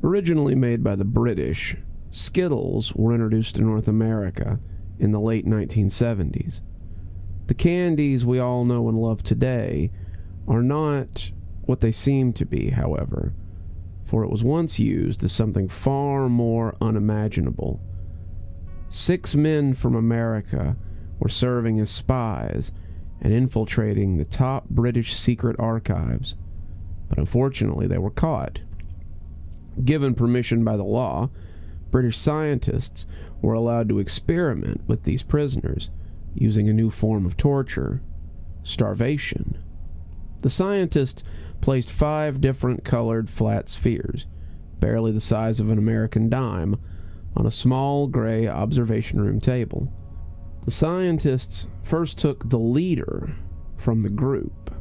Originally made by the British, Skittles were introduced to North America in the late 1970s. The candies we all know and love today are not what they seem to be, however, for it was once used as something far more unimaginable. 6 men from America were serving as spies and infiltrating the top British secret archives, but unfortunately they were caught. Given permission by the law, British scientists were allowed to experiment with these prisoners using a new form of torture: starvation. The scientists placed 5 different colored flat spheres, barely the size of an American dime, on a small gray observation room table. The scientists first took the leader from the group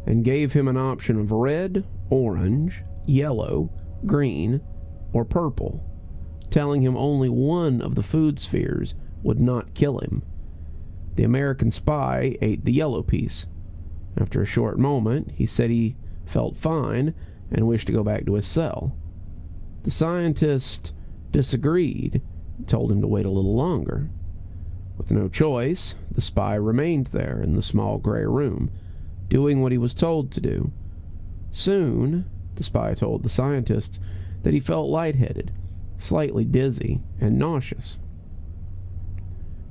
and gave him an option of red, orange, yellow, green, or purple, telling him only one of the food spheres would not kill him. The American spy ate the yellow piece. After a short moment, he said he felt fine and wished to go back to his cell. The scientist disagreed and told him to wait a little longer. With no choice, the spy remained there in the small gray room, doing what he was told to do. Soon, the spy told the scientists that he felt lightheaded, slightly dizzy, and nauseous.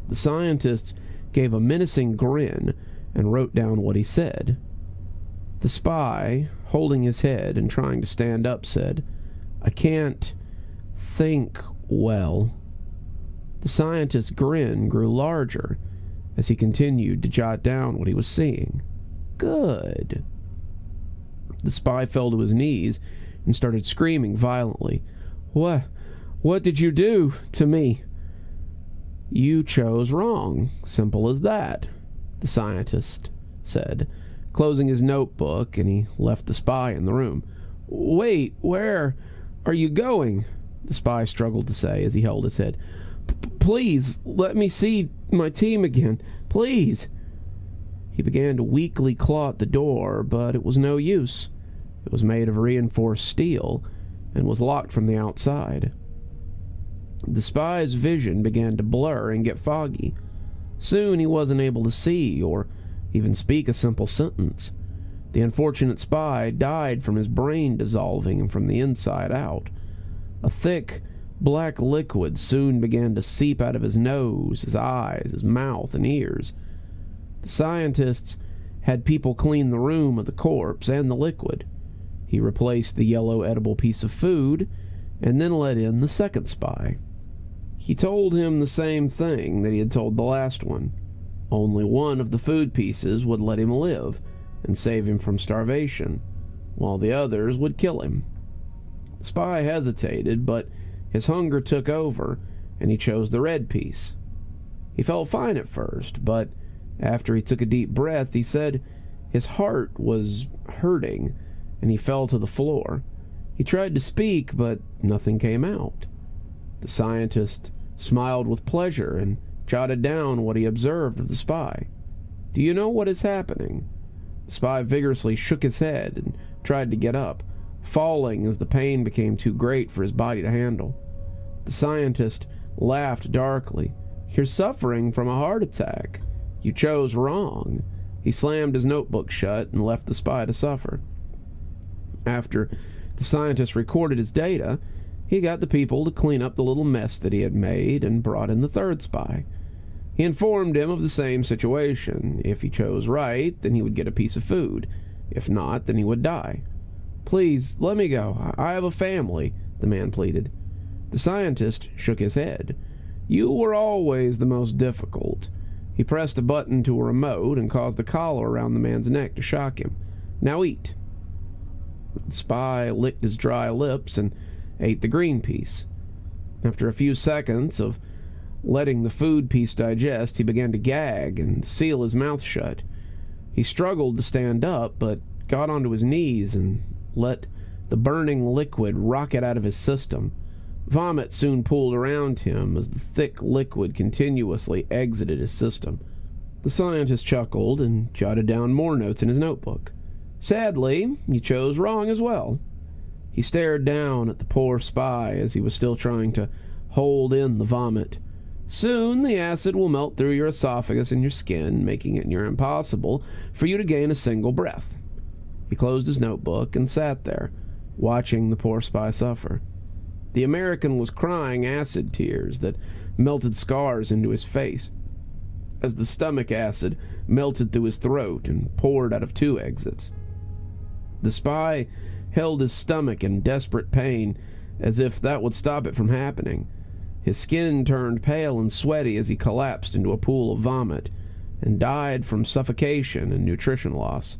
The scientists gave a menacing grin and wrote down what he said. The spy, holding his head and trying to stand up, said, "I can't think well." The scientist's grin grew larger as he continued to jot down what he was seeing. "Good." The spy fell to his knees and started screaming violently. What did you do to me?" "You chose wrong. Simple as that," the scientist said, closing his notebook, and he left the spy in the room. "Wait, where are you going?" the spy struggled to say as he held his head. "Please, let me see my team again. Please." He began to weakly claw at the door, but it was no use. It was made of reinforced steel and was locked from the outside. The spy's vision began to blur and get foggy. Soon he wasn't able to see or even speak a simple sentence. The unfortunate spy died from his brain dissolving from the inside out. A thick, black liquid soon began to seep out of his nose, his eyes, his mouth, and ears. The scientists had people clean the room of the corpse and the liquid. He replaced the yellow edible piece of food and then let in the second spy. He told him the same thing that he had told the last one. Only one of the food pieces would let him live and save him from starvation, while the others would kill him. The spy hesitated, but his hunger took over, and he chose the red piece. He felt fine at first, but after he took a deep breath, he said his heart was hurting, and he fell to the floor. He tried to speak, but nothing came out. The scientist smiled with pleasure and jotted down what he observed of the spy. "Do you know what is happening?" The spy vigorously shook his head and tried to get up, falling as the pain became too great for his body to handle. The scientist laughed darkly. "You're suffering from a heart attack. You chose wrong." He slammed his notebook shut and left the spy to suffer. After the scientist recorded his data, he got the people to clean up the little mess that he had made and brought in the third spy. He informed him of the same situation. If he chose right, then he would get a piece of food. If not, then he would die. "Please, let me go. I have a family," the man pleaded. The scientist shook his head. "You were always the most difficult." He pressed a button to a remote and caused the collar around the man's neck to shock him. "Now eat." The spy licked his dry lips and ate the green piece. After a few seconds of letting the food piece digest, he began to gag and seal his mouth shut. He struggled to stand up, but got onto his knees and let the burning liquid rocket out of his system. Vomit soon pooled around him as the thick liquid continuously exited his system. The scientist chuckled and jotted down more notes in his notebook. "Sadly, you chose wrong as well." He stared down at the poor spy as he was still trying to hold in the vomit. Soon the acid will melt through your esophagus and your skin, making it near impossible for you to gain a single breath. He closed his notebook and sat there, watching the poor spy suffer. The American was crying acid tears that melted scars into his face, as the stomach acid melted through his throat and poured out of 2 exits. The spy held his stomach in desperate pain, as if that would stop it from happening. His skin turned pale and sweaty as he collapsed into a pool of vomit and died from suffocation and nutrition loss.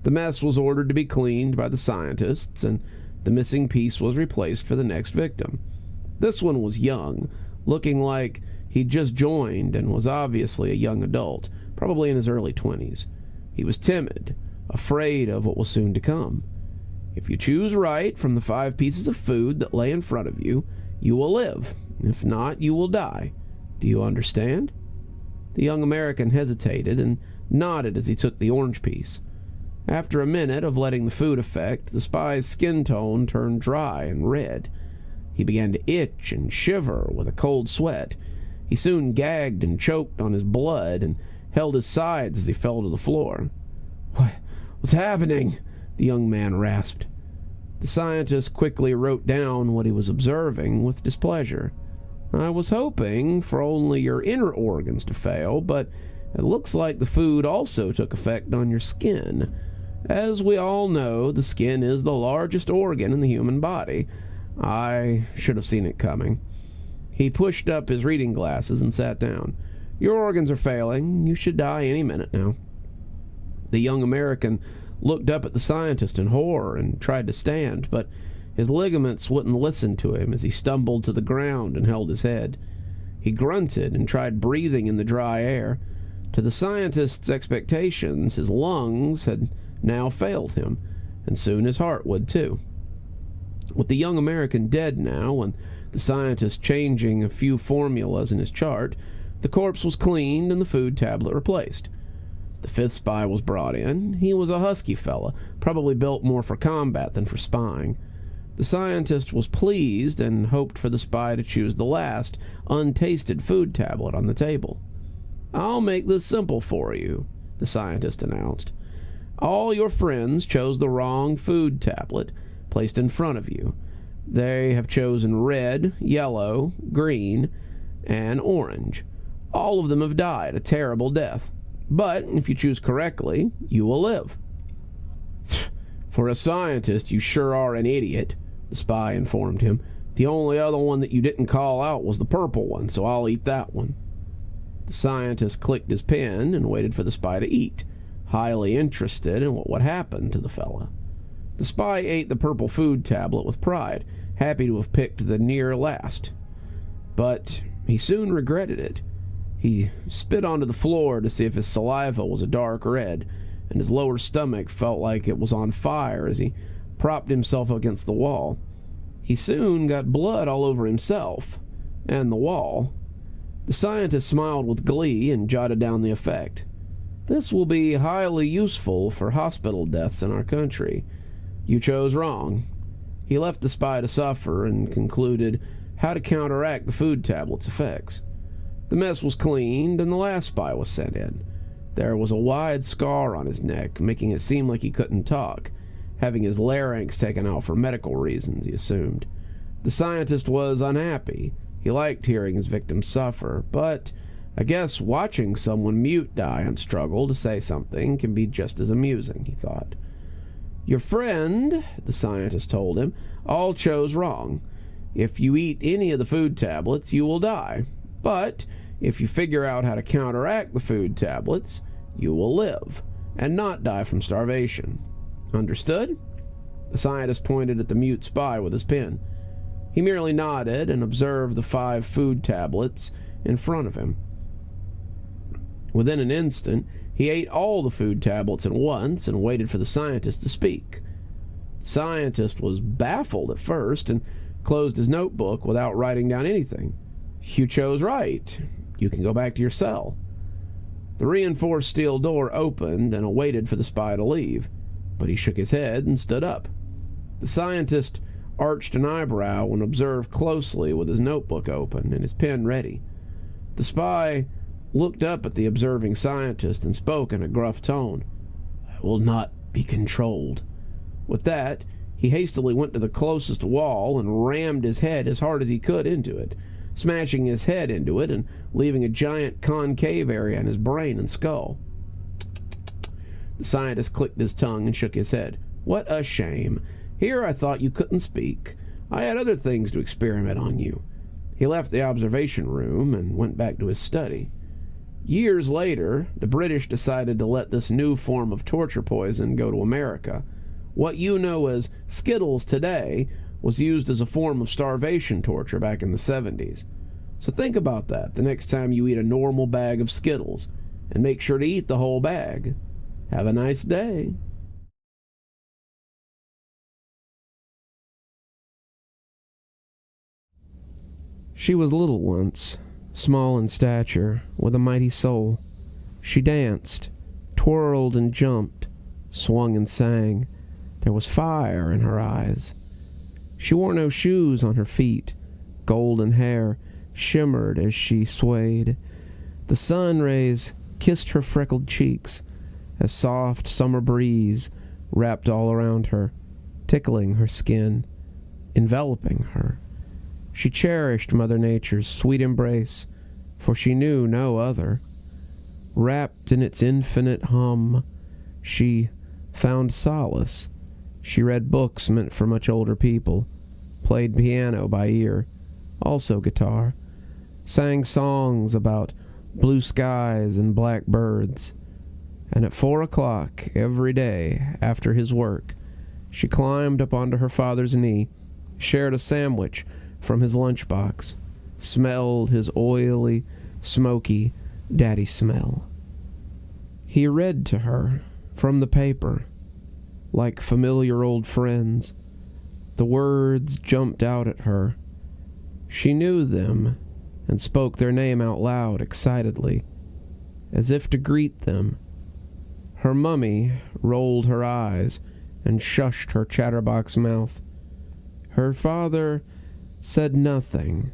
The mess was ordered to be cleaned by the scientists, and the missing piece was replaced for the next victim. This one was young, looking like he'd just joined and was obviously a young adult, probably in his early 20s. He was timid, afraid of what was soon to come. If you choose right from the 5 pieces of food that lay in front of you, you will live. If not, you will die. Do you understand? The young American hesitated and nodded as he took the orange piece. After a minute of letting the food affect, the spy's skin tone turned dry and red. He began to itch and shiver with a cold sweat. He soon gagged and choked on his blood and held his sides as he fell to the floor. What's happening?" the young man rasped. The scientist quickly wrote down what he was observing with displeasure. "I was hoping for only your inner organs to fail, but it looks like the food also took effect on your skin. As we all know, the skin is the largest organ in the human body. I should have seen it coming." He pushed up his reading glasses and sat down. "Your organs are failing. You should die any minute now." The young American looked up at the scientist in horror and tried to stand, but his ligaments wouldn't listen to him as he stumbled to the ground and held his head. He grunted and tried breathing in the dry air. To the scientist's expectations, his lungs had now failed him, and soon his heart would too. With the young American dead now, and the scientist changing a few formulas in his chart, the corpse was cleaned and the food tablet replaced. The 5th spy was brought in. He was a husky fella, probably built more for combat than for spying. The scientist was pleased and hoped for the spy to choose the last, untasted food tablet on the table. "I'll make this simple for you," the scientist announced. "All your friends chose the wrong food tablet placed in front of you. They have chosen red, yellow, green, and orange. All of them have died a terrible death. But if you choose correctly, you will live." "For a scientist, you sure are an idiot," the spy informed him. "The only other one that you didn't call out was the purple one, so I'll eat that one." The scientist clicked his pen and waited for the spy to eat, highly interested in what would happen to the fella. The spy ate the purple food tablet with pride, happy to have picked the near last. But he soon regretted it. He spit onto the floor to see if his saliva was a dark red, and his lower stomach felt like it was on fire as he propped himself against the wall. He soon got blood all over himself and the wall. The scientist smiled with glee and jotted down the effect. "This will be highly useful for hospital deaths in our country. You chose wrong." He left the spy to suffer and concluded how to counteract the food tablet's effects. The mess was cleaned, and the last spy was sent in. There was a wide scar on his neck, making it seem like he couldn't talk, having his larynx taken out for medical reasons, he assumed. The scientist was unhappy. He liked hearing his victims suffer, but I guess watching someone mute die and struggle to say something can be just as amusing, he thought. "Your friend," the scientist told him, "all chose wrong. If you eat any of the food tablets, you will die. But if you figure out how to counteract the food tablets, you will live, and not die from starvation. Understood?" The scientist pointed at the mute spy with his pen. He merely nodded and observed the 5 food tablets in front of him. Within an instant, he ate all the food tablets at once and waited for the scientist to speak. The scientist was baffled at first and closed his notebook without writing down anything. "You chose right. You can go back to your cell." The reinforced steel door opened and awaited for the spy to leave, but he shook his head and stood up. The scientist arched an eyebrow and observed closely with his notebook open and his pen ready. The spy looked up at the observing scientist and spoke in a gruff tone. "I will not be controlled." With that, he hastily went to the closest wall and rammed his head as hard as he could into it, smashing his head into it and leaving a giant concave area in his brain and skull. The scientist clicked his tongue and shook his head. "What a shame. Here I thought you couldn't speak. I had other things to experiment on you." He left the observation room and went back to his study. Years later, the British decided to let this new form of torture poison go to America. What you know as Skittles today was used as a form of starvation torture back in the 70s. So think about that the next time you eat a normal bag of Skittles, and make sure to eat the whole bag. Have a nice day. She was little once, small in stature, with a mighty soul. She danced, twirled and jumped, swung and sang. There was fire in her eyes. She wore no shoes on her feet. Golden hair shimmered as she swayed. The sun rays kissed her freckled cheeks. A soft summer breeze wrapped all around her, tickling her skin, enveloping her. She cherished Mother Nature's sweet embrace, for she knew no other. Wrapped in its infinite hum, she found solace. She read books meant for much older people, played piano by ear, also guitar, sang songs about blue skies and black birds, and at 4 o'clock every day after his work, she climbed up onto her father's knee, shared a sandwich from his lunchbox, smelled his oily, smoky daddy smell. He read to her from the paper, like familiar old friends. The words jumped out at her. She knew them and spoke their name out loud excitedly, as if to greet them. Her mummy rolled her eyes and shushed her chatterbox mouth. Her father said nothing.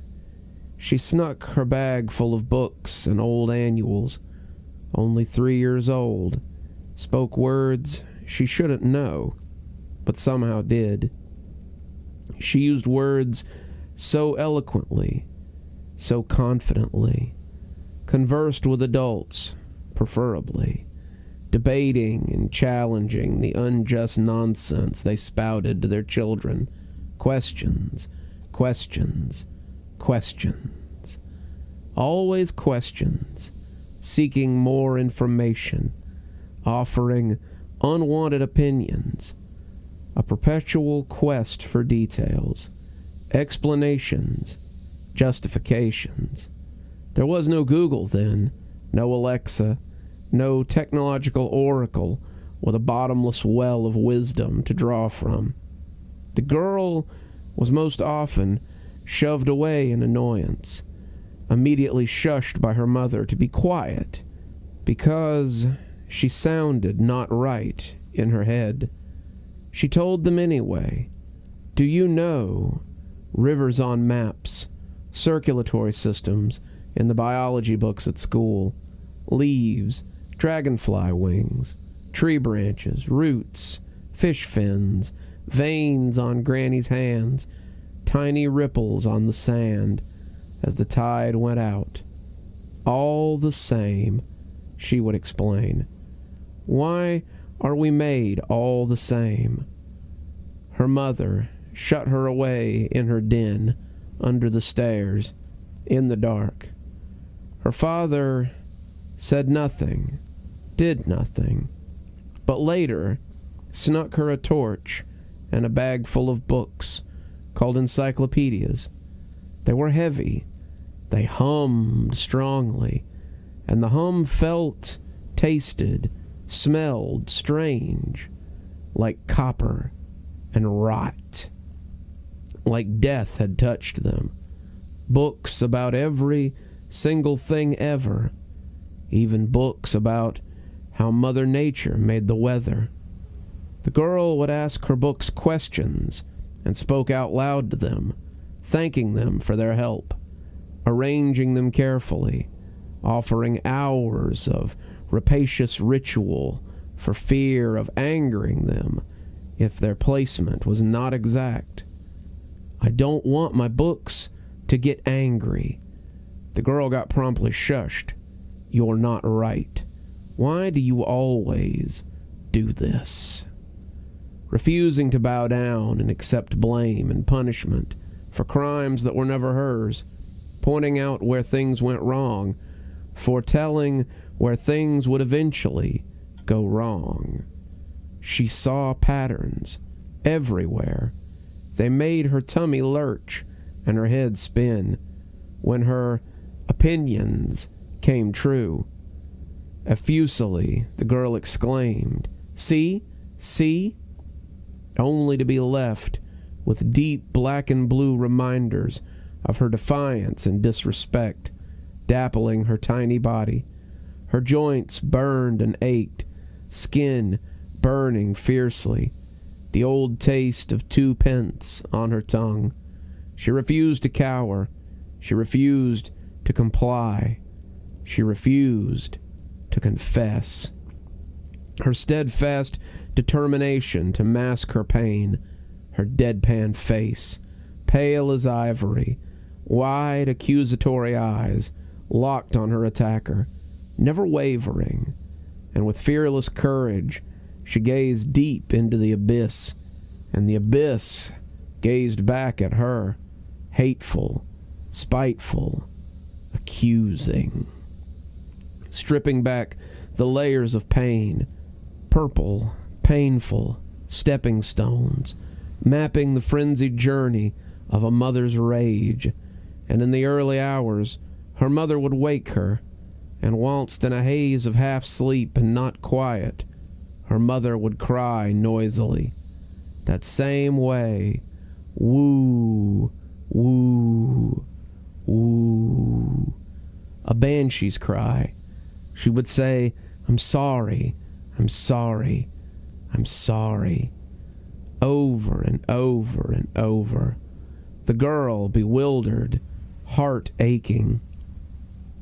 She snuck her bag full of books and old annuals, only 3 years old, spoke words she shouldn't know, but somehow did. She used words so eloquently, so confidently, conversed with adults, preferably, debating and challenging the unjust nonsense they spouted to their children. Questions, questions, questions. Always questions, seeking more information, offering unwanted opinions, a perpetual quest for details, explanations, justifications. There was no Google then, no Alexa, no technological oracle with a bottomless well of wisdom to draw from. The girl was most often shoved away in annoyance, immediately shushed by her mother to be quiet, because she sounded not right in her head. She told them anyway. Do you know rivers on maps, circulatory systems in the biology books at school, leaves, dragonfly wings, tree branches, roots, fish fins, veins on Granny's hands, tiny ripples on the sand as the tide went out. All the same, she would explain. Why are we made all the same? Her mother shut her away in her den, under the stairs, in the dark. Her father said nothing, did nothing, but later snuck her a torch and a bag full of books called encyclopedias. They were heavy. They hummed strongly, and the hum felt, tasted, smelled strange, like copper and rot, like death had touched them. Books about every single thing ever, even books about how Mother Nature made the weather. The girl would ask her books questions and spoke out loud to them, thanking them for their help, arranging them carefully, offering hours of rapacious ritual for fear of angering them if their placement was not exact. I don't want my books to get angry. The girl got promptly shushed. You're not right. Why do you always do this? Refusing to bow down and accept blame and punishment for crimes that were never hers, pointing out where things went wrong, foretelling where things would eventually go wrong. She saw patterns everywhere. They made her tummy lurch and her head spin when her opinions came true. Effusively, the girl exclaimed, "See? See?" Only to be left with deep black and blue reminders of her defiance and disrespect dappling her tiny body. Her joints burned and ached, skin burning fiercely, the old taste of 2 pence on her tongue. She refused to cower. She refused to comply. She refused to confess. Her steadfast determination to mask her pain, her deadpan face, pale as ivory, wide accusatory eyes locked on her attacker, never wavering, and with fearless courage she gazed deep into the abyss, and the abyss gazed back at her, hateful, spiteful, accusing. Stripping back the layers of pain, purple, painful, stepping stones, mapping the frenzied journey of a mother's rage, and in the early hours, her mother would wake her, and whilst in a haze of half-sleep and not quiet, her mother would cry noisily, that same way, woo, woo, woo, a banshee's cry. She would say, "I'm sorry, I'm sorry, I'm sorry," over and over and over. The girl, bewildered, heart aching,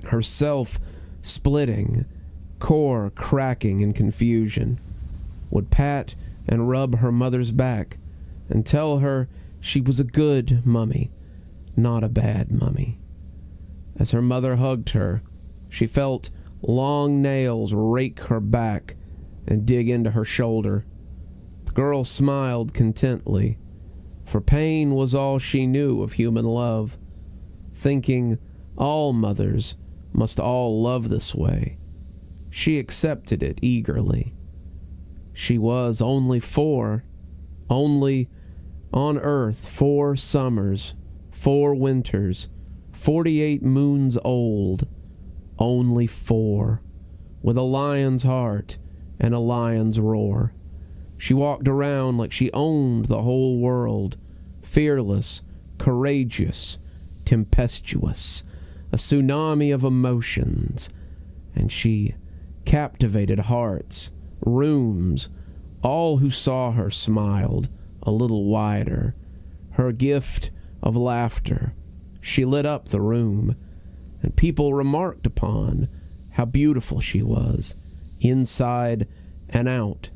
herself splitting, core cracking in confusion, would pat and rub her mother's back and tell her she was a good mummy, not a bad mummy. As her mother hugged her, she felt long nails rake her back and dig into her shoulder. The girl smiled contently, for pain was all she knew of human love, thinking all mothers must all love this way. She accepted it eagerly. She was only 4, only on earth 4 summers, 4 winters, 48 moons old, only 4, with a lion's heart and a lion's roar. She walked around like she owned the whole world, fearless, courageous, tempestuous, a tsunami of emotions, and she captivated hearts, rooms. All who saw her smiled a little wider. Her gift of laughter, she lit up the room, and people remarked upon how beautiful she was, inside and out.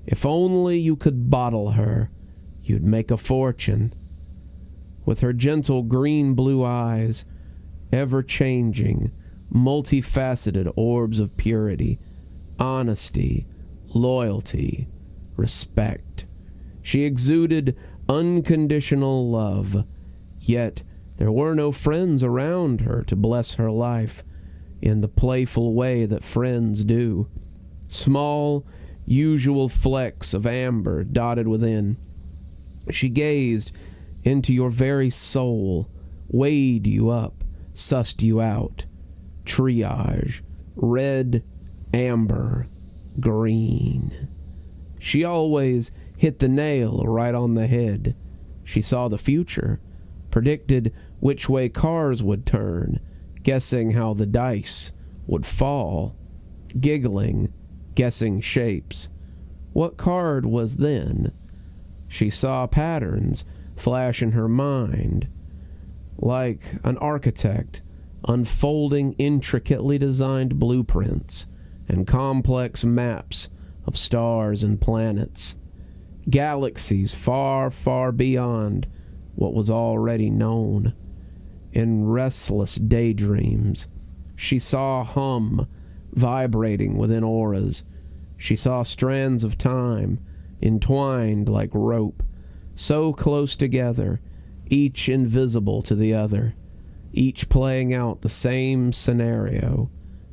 If only you could bottle her, you'd make a fortune. With her gentle green-blue eyes, ever-changing, multifaceted orbs of purity, honesty, loyalty, respect. She exuded unconditional love, yet there were no friends around her to bless her life in the playful way that friends do. Small, usual flecks of amber dotted within. She gazed into your very soul, weighed you up, sussed you out. Triage, red, amber, green. She always hit the nail right on the head. She saw the future, predicted which way cars would turn, guessing how the dice would fall, giggling, guessing shapes. What card was then? She saw patterns flash in her mind, like an architect unfolding intricately designed blueprints and complex maps of stars and planets, galaxies far, far beyond what was already known. In restless daydreams, she saw hum vibrating within auras. She saw strands of time entwined like rope, so close together, each invisible to the other, each playing out the same scenario.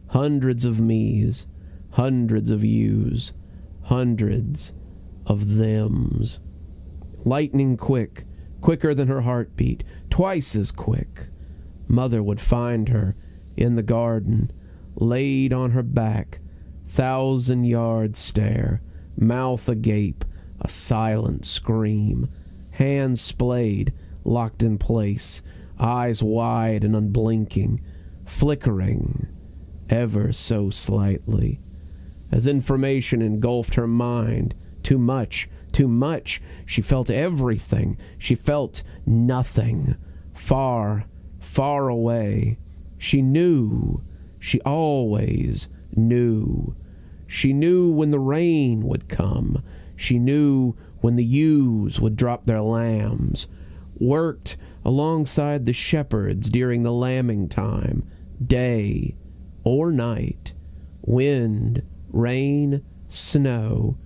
Hundreds of me's, hundreds of you's, hundreds of them's. Lightning quick, quicker than her heartbeat, twice as quick. Mother would find her in the garden, laid on her back, 1,000-yard stare, mouth agape, a silent scream, hands splayed, locked in place, eyes wide and unblinking, flickering ever so slightly. As information engulfed her mind, too much, too much. She felt everything. She felt nothing. Far, far away. She knew. She always knew. She knew when the rain would come. She knew when the ewes would drop their lambs. Worked alongside the shepherds during the lambing time, day or night, wind, rain, snow.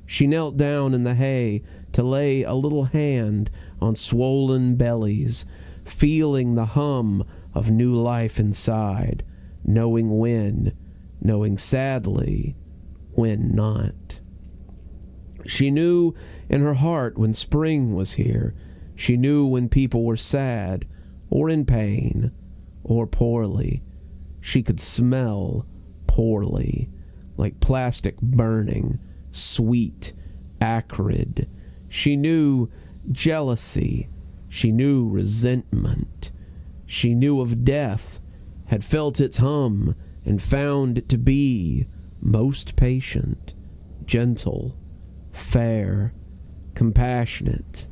She knelt down in the hay to lay a little hand on swollen bellies, feeling the hum of new life inside, knowing when, knowing sadly when not. She knew in her heart when spring was here. She knew when people were sad, or in pain, or poorly. She could smell poorly, like plastic burning, sweet, acrid. She knew jealousy. She knew resentment. She knew of death, had felt its hum, and found it to be most patient, gentle, fair, compassionate,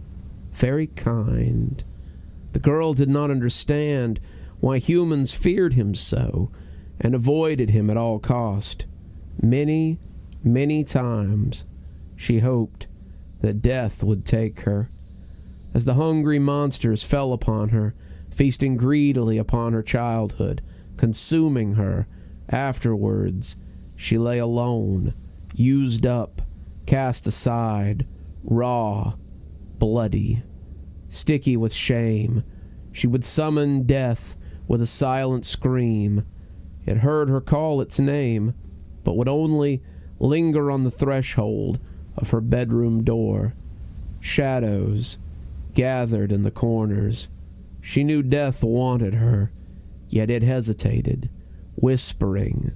very kind. The girl did not understand why humans feared him so and avoided him at all cost. Many, many times she hoped that death would take her. As the hungry monsters fell upon her, feasting greedily upon her childhood, consuming her, afterwards she lay alone, used up, cast aside, raw, bloody, sticky with shame. She would summon death with a silent scream. It heard her call its name, but would only linger on the threshold of her bedroom door. Shadows gathered in the corners. She knew death wanted her, yet it hesitated, whispering,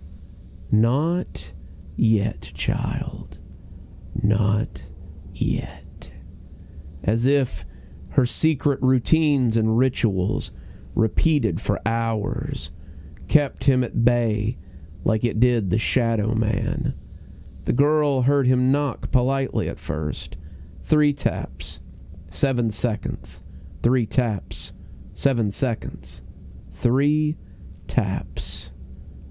"Not yet, child. Not yet." As if her secret routines and rituals, repeated for hours, kept him at bay like it did the Shadow Man. The girl heard him knock politely at first. 3 taps, 7 seconds. 3 taps, 7 seconds. 3 taps,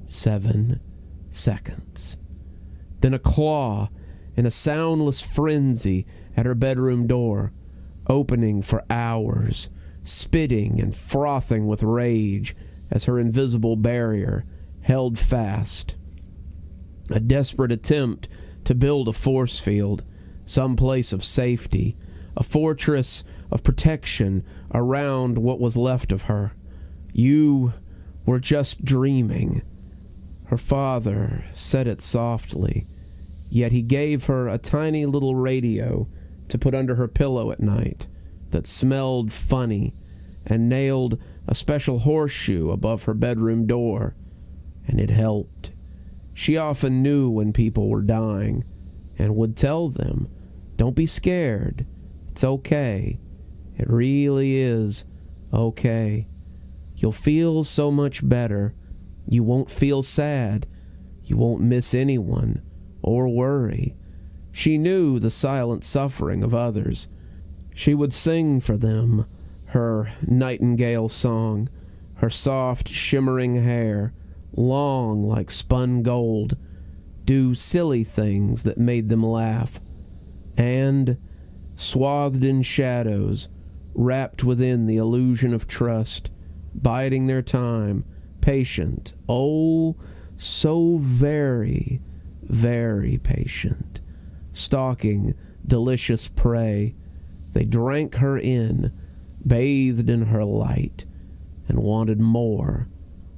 7 seconds. Then a claw in a soundless frenzy at her bedroom door, opening for hours, spitting and frothing with rage as her invisible barrier held fast. A desperate attempt to build a force field, some place of safety, a fortress of protection around what was left of her. You were just dreaming. Her father said it softly, yet he gave her a tiny little radio to put under her pillow at night that smelled funny and nailed a special horseshoe above her bedroom door, and it helped. She often knew when people were dying and would tell them, "Don't be scared. It's okay. It really is okay. You'll feel so much better. You won't feel sad. You won't miss anyone or worry. She knew the silent suffering of others. She would sing for them her nightingale song, her soft, shimmering hair, long like spun gold, do silly things that made them laugh, and, swathed in shadows, wrapped within the illusion of trust, biding their time, patient, oh, so very, very patient, stalking delicious prey, they drank her in, bathed in her light, and wanted more.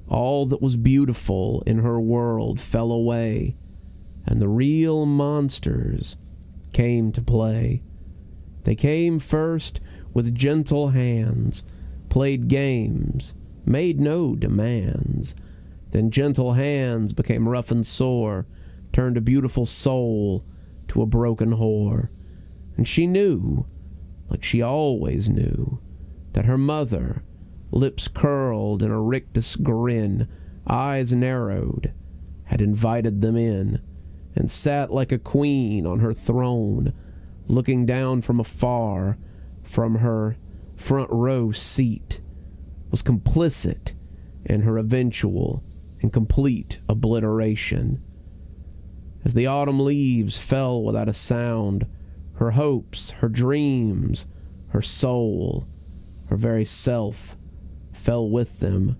All that was beautiful in her world fell away, and the real monsters came to play. They came first with gentle hands, played games, made no demands. Then gentle hands became rough and sore, turned a beautiful soul to a broken whore. And she knew, like she always knew, that her mother, lips curled in a rictus grin, eyes narrowed, had invited them in, and sat like a queen on her throne, looking down from afar, from her front row seat, was complicit in her eventual and complete obliteration. As the autumn leaves fell without a sound, her hopes, her dreams, her soul, her very self, fell with them.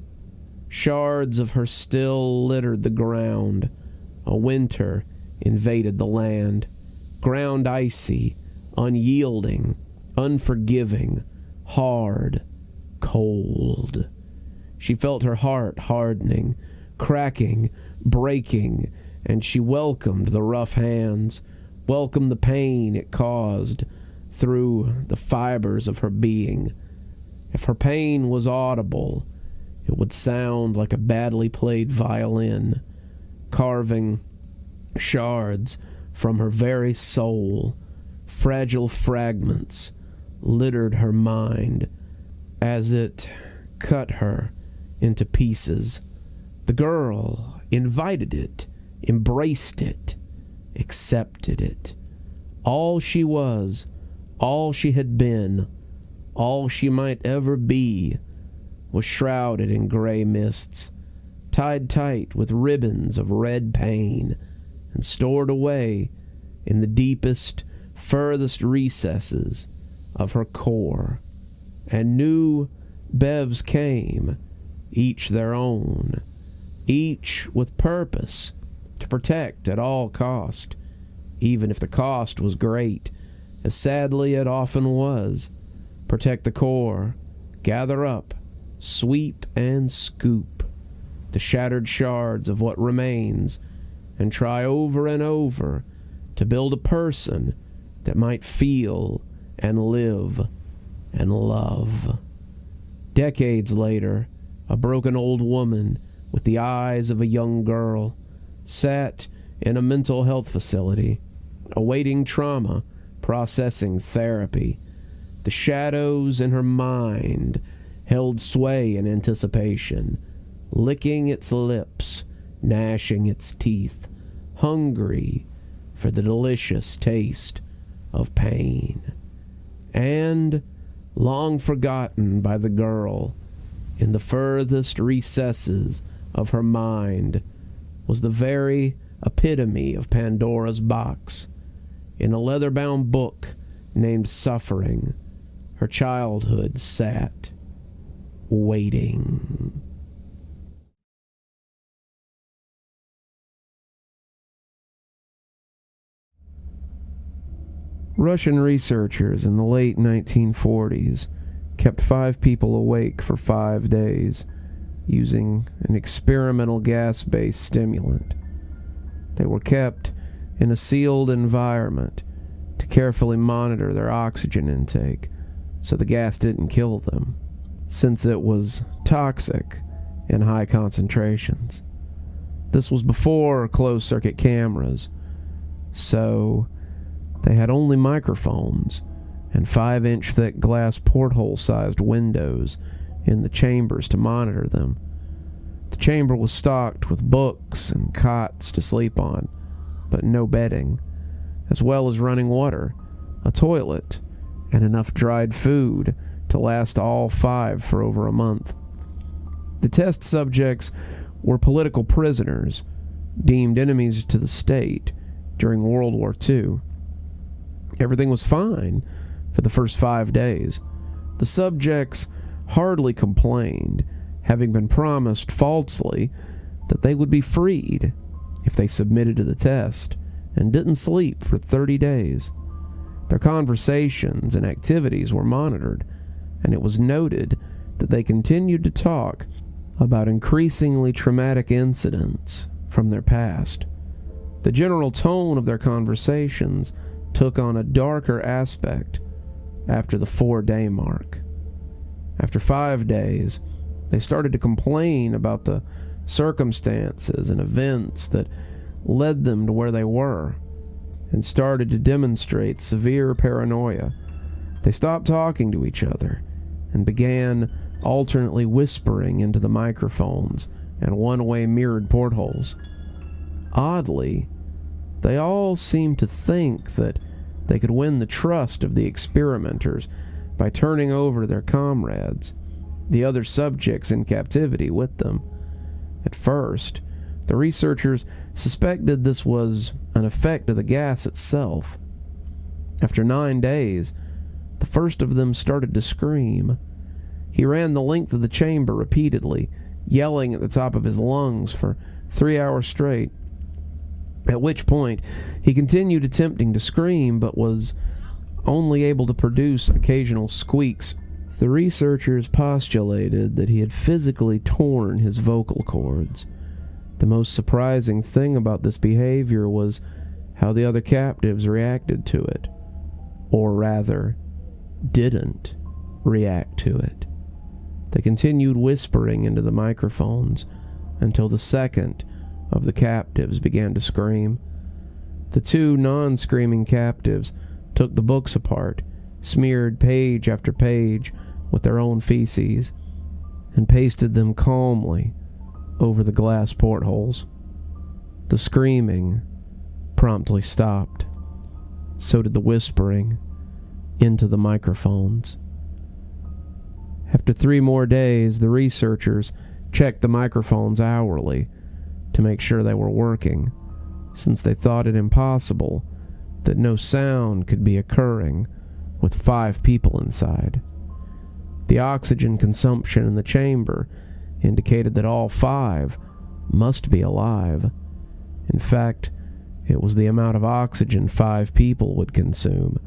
Shards of her still littered the ground. A winter invaded the land. Ground icy, unyielding, unforgiving, hard, cold. She felt her heart hardening, cracking, breaking, and she welcomed the rough hands, welcomed the pain it caused through the fibers of her being. If her pain was audible, it would sound like a badly played violin, carving shards from her very soul. Fragile fragments littered her mind as it cut her into pieces. The girl invited it, embraced it, accepted it. All she was, all she had been, all she might ever be, was shrouded in gray mists, tied tight with ribbons of red pain, and stored away in the deepest, furthest recesses of her core. And new Bevs came, each their own, each with purpose to protect at all cost, even if the cost was great, as sadly it often was. Protect the core, gather up, sweep and scoop the shattered shards of what remains, and try over and over to build a person that might feel and live and love. Decades later, a broken old woman with the eyes of a young girl sat in a mental health facility, awaiting trauma processing therapy. The shadows in her mind held sway in anticipation, licking its lips, gnashing its teeth, hungry for the delicious taste of pain. And, long forgotten by the girl, in the furthest recesses of her mind, was the very epitome of Pandora's box. In a leather-bound book named Suffering, her childhood sat, waiting. Russian researchers in the late 1940s kept 5 people awake for 5 days using an experimental gas-based stimulant. They were kept in a sealed environment to carefully monitor their oxygen intake so the gas didn't kill them, since it was toxic in high concentrations. This was before closed-circuit cameras, so they had only microphones and 5-inch thick glass porthole-sized windows in the chambers to monitor them. The chamber was stocked with books and cots to sleep on, but no bedding. as well as running water, a toilet, and enough dried food to last all 5 for over a month. The test subjects were political prisoners, deemed enemies to the state during World War II. Everything was fine for the first 5 days. The subjects hardly complained, having been promised falsely that they would be freed if they submitted to the test and didn't sleep for 30 days. Their conversations and activities were monitored, and it was noted that they continued to talk about increasingly traumatic incidents from their past. The general tone of their conversations took on a darker aspect after the 4-day mark. After 5 days, they started to complain about the circumstances and events that led them to where they were, and started to demonstrate severe paranoia. They stopped talking to each other and began alternately whispering into the microphones and one-way mirrored portholes. Oddly, they all seemed to think that they could win the trust of the experimenters by turning over their comrades, the other subjects in captivity, with them. At first, the researchers suspected this was an effect of the gas itself. After 9 days, the first of them started to scream. He ran the length of the chamber repeatedly, yelling at the top of his lungs for 3 hours straight, at which point he continued attempting to scream but was only able to produce occasional squeaks. The researchers postulated that he had physically torn his vocal cords. The most surprising thing about this behavior was how the other captives reacted to it, or rather, didn't react to it. They continued whispering into the microphones until the second of the captives began to scream. The 2 non-screaming captives took the books apart, smeared page after page with their own feces, and pasted them calmly over the glass portholes. The screaming promptly stopped. So did the whispering into the microphones. After 3 more days, the researchers checked the microphones hourly to make sure they were working, since they thought it impossible that no sound could be occurring with 5 people inside. The oxygen consumption in the chamber indicated that all 5 must be alive. In fact, it was the amount of oxygen 5 people would consume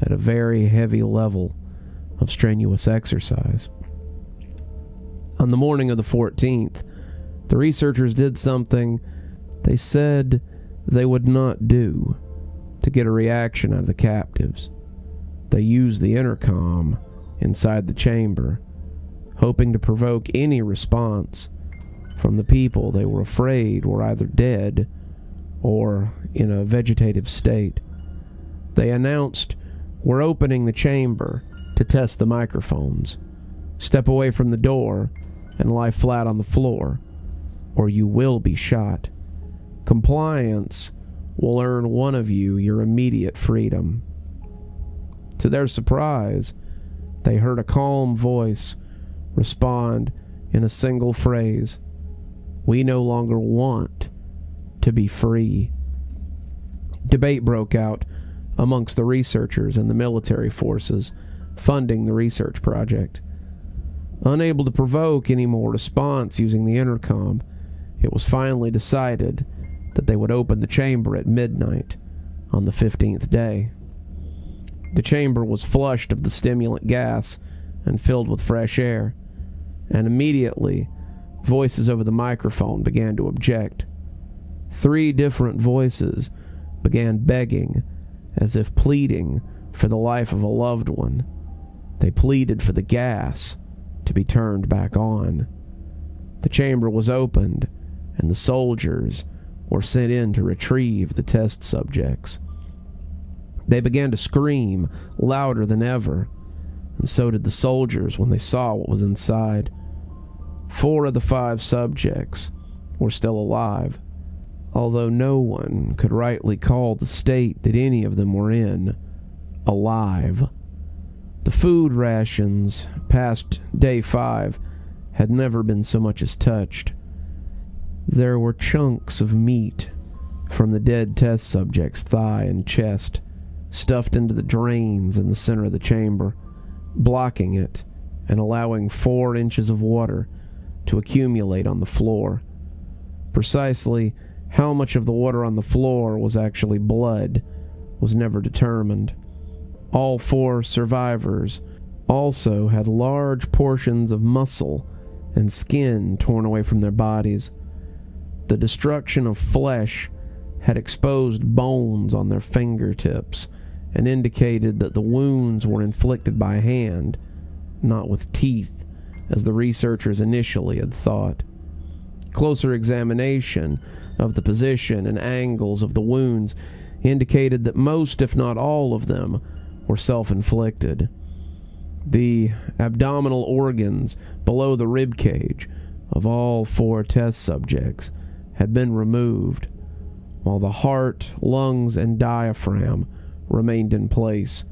at a very heavy level of strenuous exercise. On the morning of the 14th, the researchers did something they said they would not do to get a reaction out of the captives. They used the intercom inside the chamber, hoping to provoke any response from the people they were afraid were either dead or in a vegetative state. They announced, "We're opening the chamber to test the microphones. Step away from the door and lie flat on the floor, or you will be shot. Compliance will earn one of you your immediate freedom." To their surprise, they heard a calm voice respond in a single phrase, "We no longer want to be free." Debate broke out amongst the researchers and the military forces funding the research project. Unable to provoke any more response using the intercom, it was finally decided that they would open the chamber at midnight on the 15th day. The chamber was flushed of the stimulant gas and filled with fresh air, and immediately voices over the microphone began to object. 3 different voices began begging, as if pleading for the life of a loved one. They pleaded for the gas to be turned back on. The chamber was opened, and the soldiers were sent in to retrieve the test subjects. They began to scream louder than ever, and so did the soldiers when they saw what was inside. 4 of the 5 subjects were still alive. although no one could rightly call the state that any of them were in alive. The food rations past day 5 had never been so much as touched. There were chunks of meat from the dead test subject's thigh and chest stuffed into the drains in the center of the chamber, blocking it and allowing 4 inches of water to accumulate on the floor. Precisely how much of the water on the floor was actually blood was never determined. All 4 survivors also had large portions of muscle and skin torn away from their bodies. The destruction of flesh had exposed bones on their fingertips and indicated that the wounds were inflicted by hand, not with teeth, as the researchers initially had thought. Closer examination of the position and angles of the wounds indicated that most, if not all of them, were self-inflicted. The abdominal organs below the rib cage of all 4 test subjects had been removed, while the heart, lungs, and diaphragm remained in place.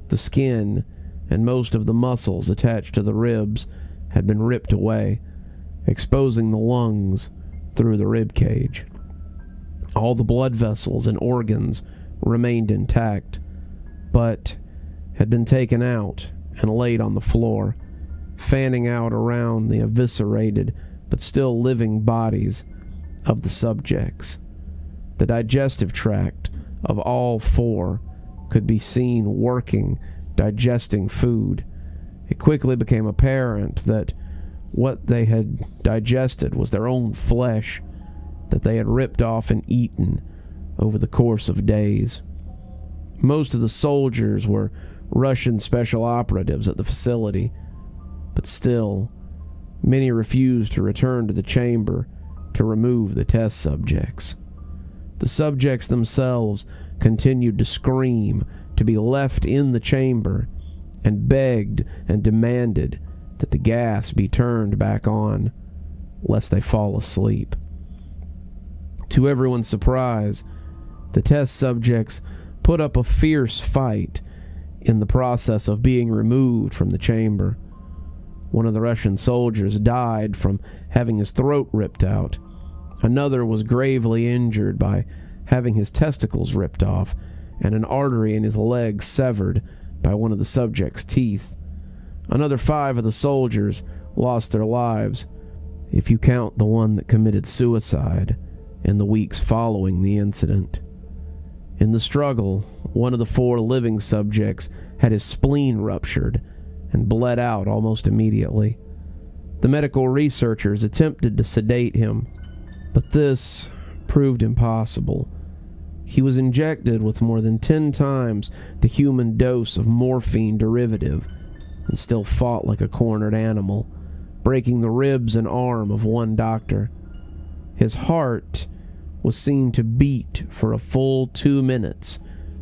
The skin and most of the muscles attached to the ribs had been ripped away, exposing the lungs through the rib cage. All the blood vessels and organs remained intact, but had been taken out and laid on the floor, fanning out around the eviscerated but still living bodies of the subjects. The digestive tract of all 4 could be seen working, digesting food. It quickly became apparent that what they had digested was their own flesh that they had ripped off and eaten over the course of days. Most of the soldiers were Russian special operatives at the facility, but still, many refused to return to the chamber to remove the test subjects. The subjects themselves continued to scream to be left in the chamber and begged and demanded that the gas be turned back on, lest they fall asleep. To everyone's surprise, the test subjects put up a fierce fight in the process of being removed from the chamber. One of the Russian soldiers died from having his throat ripped out. Another was gravely injured by having his testicles ripped off and an artery in his leg severed by one of the subject's teeth. Another 5 of the soldiers lost their lives, if you count the one that committed suicide in the weeks following the incident. In the struggle, one of the 4 living subjects had his spleen ruptured and bled out almost immediately. The medical researchers attempted to sedate him, but this proved impossible. He was injected with more than 10 times the human dose of morphine derivative and still fought like a cornered animal, breaking the ribs and arm of one doctor. His heart was seen to beat for a full 2 minutes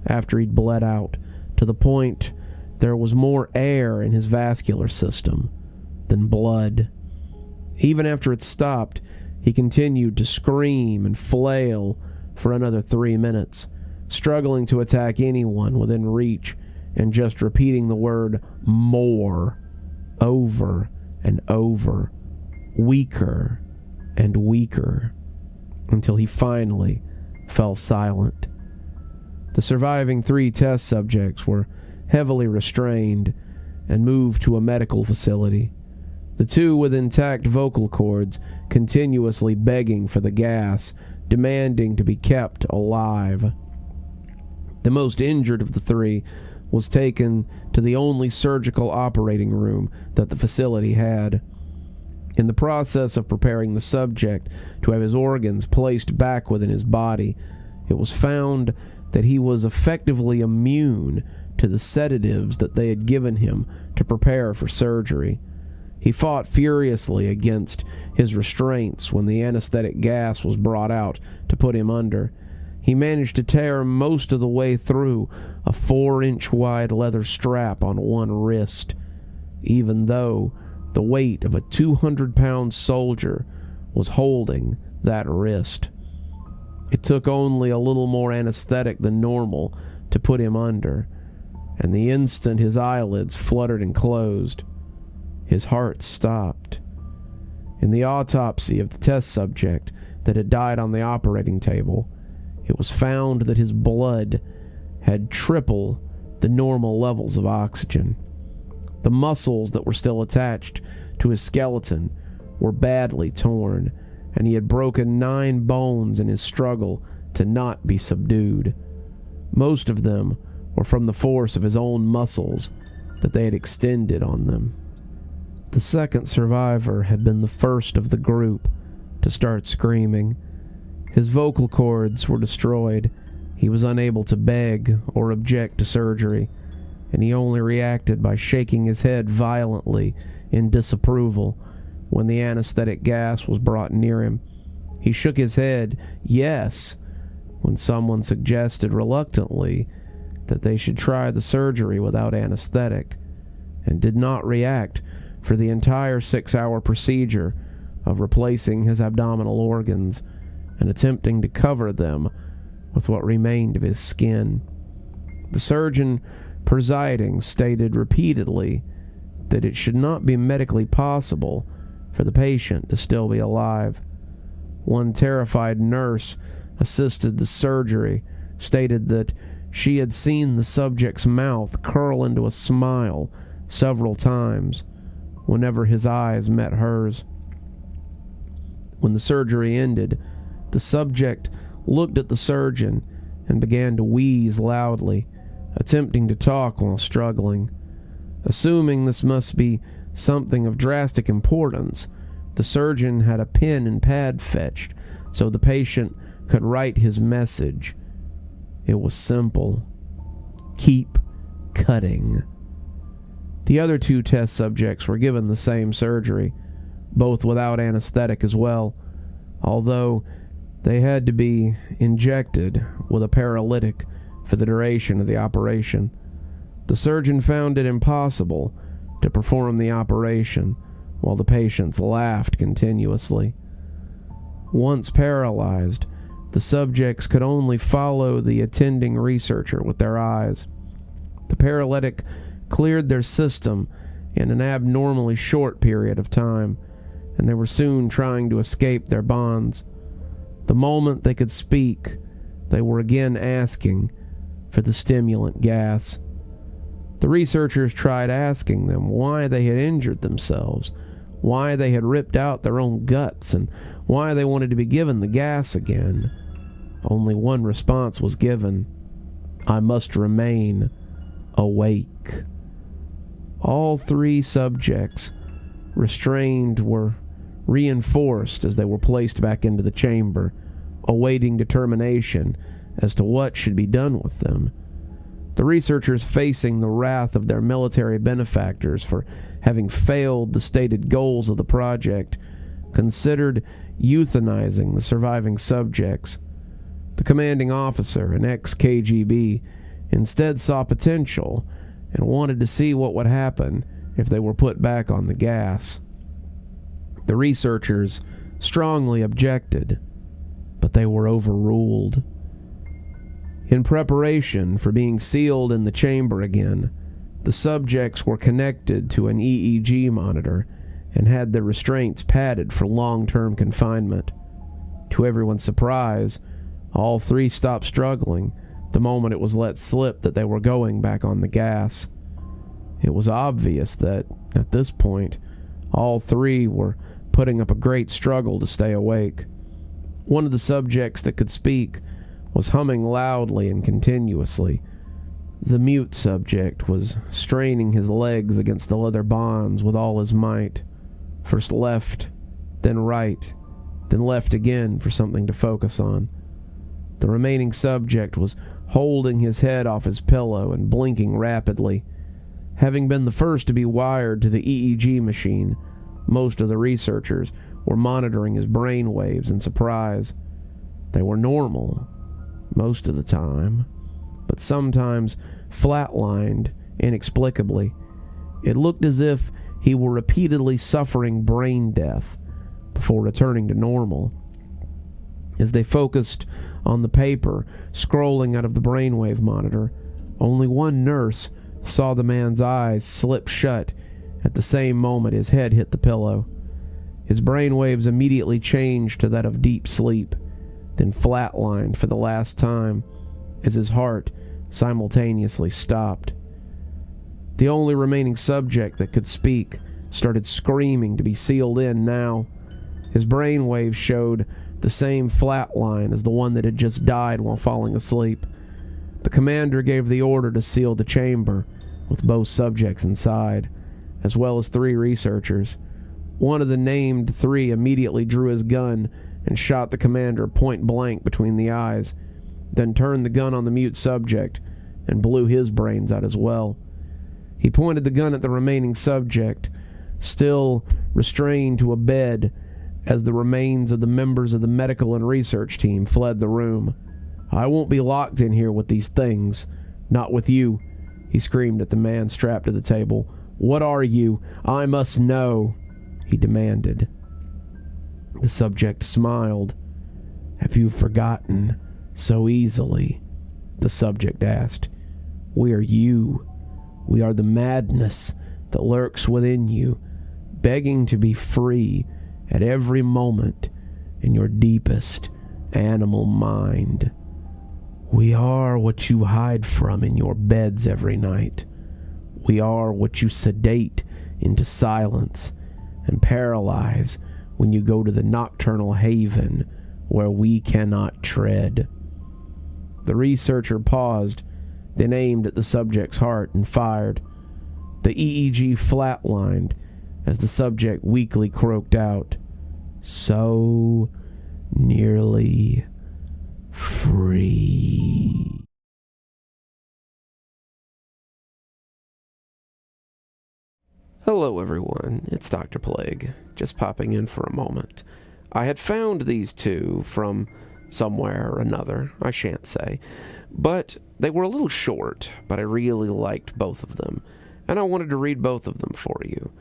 after he'd bled out, to the point there was more air in his vascular system than blood. Even after it stopped, he continued to scream and flail for another 3 minutes, struggling to attack anyone within reach and just repeating the word "more" over and over, weaker and weaker, until he finally fell silent. The surviving 3 test subjects were heavily restrained and moved to a medical facility, the 2 with intact vocal cords continuously begging for the gas, demanding to be kept alive. The most injured of the 3 was taken to the only surgical operating room that the facility had. In the process of preparing the subject to have his organs placed back within his body, it was found that he was effectively immune to the sedatives that they had given him to prepare for surgery. He fought furiously against his restraints when the anesthetic gas was brought out to put him under. He managed to tear most of the way through a 4-inch wide leather strap on one wrist, even though the weight of a 200-pound soldier was holding that wrist. It took only a little more anesthetic than normal to put him under, and the instant his eyelids fluttered and closed, his heart stopped. In the autopsy of the test subject that had died on the operating table, it was found that his blood had triple the normal levels of oxygen. The muscles that were still attached to his skeleton were badly torn, and he had broken 9 bones in his struggle to not be subdued. Most of them were from the force of his own muscles that they had extended on them. The second survivor had been the first of the group to start screaming. His vocal cords were destroyed. He was unable to beg or object to surgery, and he only reacted by shaking his head violently in disapproval when the anesthetic gas was brought near him. He shook his head, yes, when someone suggested reluctantly that they should try the surgery without anesthetic, and did not react for the entire 6-hour procedure of replacing his abdominal organs and attempting to cover them with what remained of his skin. The surgeon presiding stated repeatedly that it should not be medically possible for the patient to still be alive. One terrified nurse assisted the surgery stated that she had seen the subject's mouth curl into a smile several times whenever his eyes met hers. When the surgery ended, the subject looked at the surgeon and began to wheeze loudly, attempting to talk while struggling. Assuming this must be something of drastic importance, the surgeon had a pen and pad fetched so the patient could write his message. It was simple: keep cutting. The other 2 test subjects were given the same surgery, both without anesthetic as well, although they had to be injected with a paralytic for the duration of the operation. The surgeon found it impossible to perform the operation while the patients laughed continuously. Once paralyzed, the subjects could only follow the attending researcher with their eyes. The paralytic cleared their system in an abnormally short period of time, and they were soon trying to escape their bonds. The moment they could speak, they were again asking for the stimulant gas. The researchers tried asking them why they had injured themselves, why they had ripped out their own guts, and why they wanted to be given the gas again. Only one response was given: I must remain awake. All 3 subjects restrained were reinforced as they were placed back into the chamber, awaiting determination as to what should be done with them. The researchers, facing the wrath of their military benefactors for having failed the stated goals of the project, considered euthanizing the surviving subjects. The commanding officer, an ex-KGB, instead saw potential and wanted to see what would happen if they were put back on the gas. The researchers strongly objected, but they were overruled. In preparation for being sealed in the chamber again, the subjects were connected to an EEG monitor and had their restraints padded for long-term confinement. To everyone's surprise, all 3 stopped struggling the moment it was let slip that they were going back on the gas. It was obvious that, at this point, all 3 were putting up a great struggle to stay awake. One of the subjects that could speak was humming loudly and continuously. The mute subject was straining his legs against the leather bonds with all his might. First left, then right, then left again for something to focus on. The remaining subject was holding his head off his pillow and blinking rapidly. Having been the first to be wired to the EEG machine, most of the researchers were monitoring his brain waves in surprise. They were normal most of the time, but sometimes flatlined inexplicably. It looked as if he were repeatedly suffering brain death before returning to normal. As they focused on the paper scrolling out of the brainwave monitor, only one nurse saw the man's eyes slip shut at the same moment his head hit the pillow. His brainwaves immediately changed to that of deep sleep, then flatlined for the last time as his heart simultaneously stopped. The only remaining subject that could speak started screaming to be sealed in now. His brainwaves showed the same flat line as the one that had just died while falling asleep. The commander gave the order to seal the chamber with both subjects inside, as well as 3 researchers. One of the named 3 immediately drew his gun and shot the commander point blank between the eyes, then turned the gun on the mute subject and blew his brains out as well. He pointed the gun at the remaining subject, still restrained to a bed, as the remains of the members of the medical and research team fled the room. "I won't be locked in here with these things. Not with you," he screamed at the man strapped to the table. "What are you? I must know," he demanded. The subject smiled. "Have you forgotten so easily?" the subject asked. "We are you. We are the madness that lurks within you, begging to be free at every moment in your deepest animal mind. We are what you hide from in your beds every night. We are what you sedate into silence and paralyze when you go to the nocturnal haven where we cannot tread." The researcher paused, then aimed at the subject's heart and fired. The EEG flatlined as the subject weakly croaked out, "So nearly free." Hello everyone, it's Dr. Plague, just popping in for a moment. I had found these 2 from somewhere or another, I shan't say, but they were a little short, but I really liked both of them, and I wanted to read both of them for you.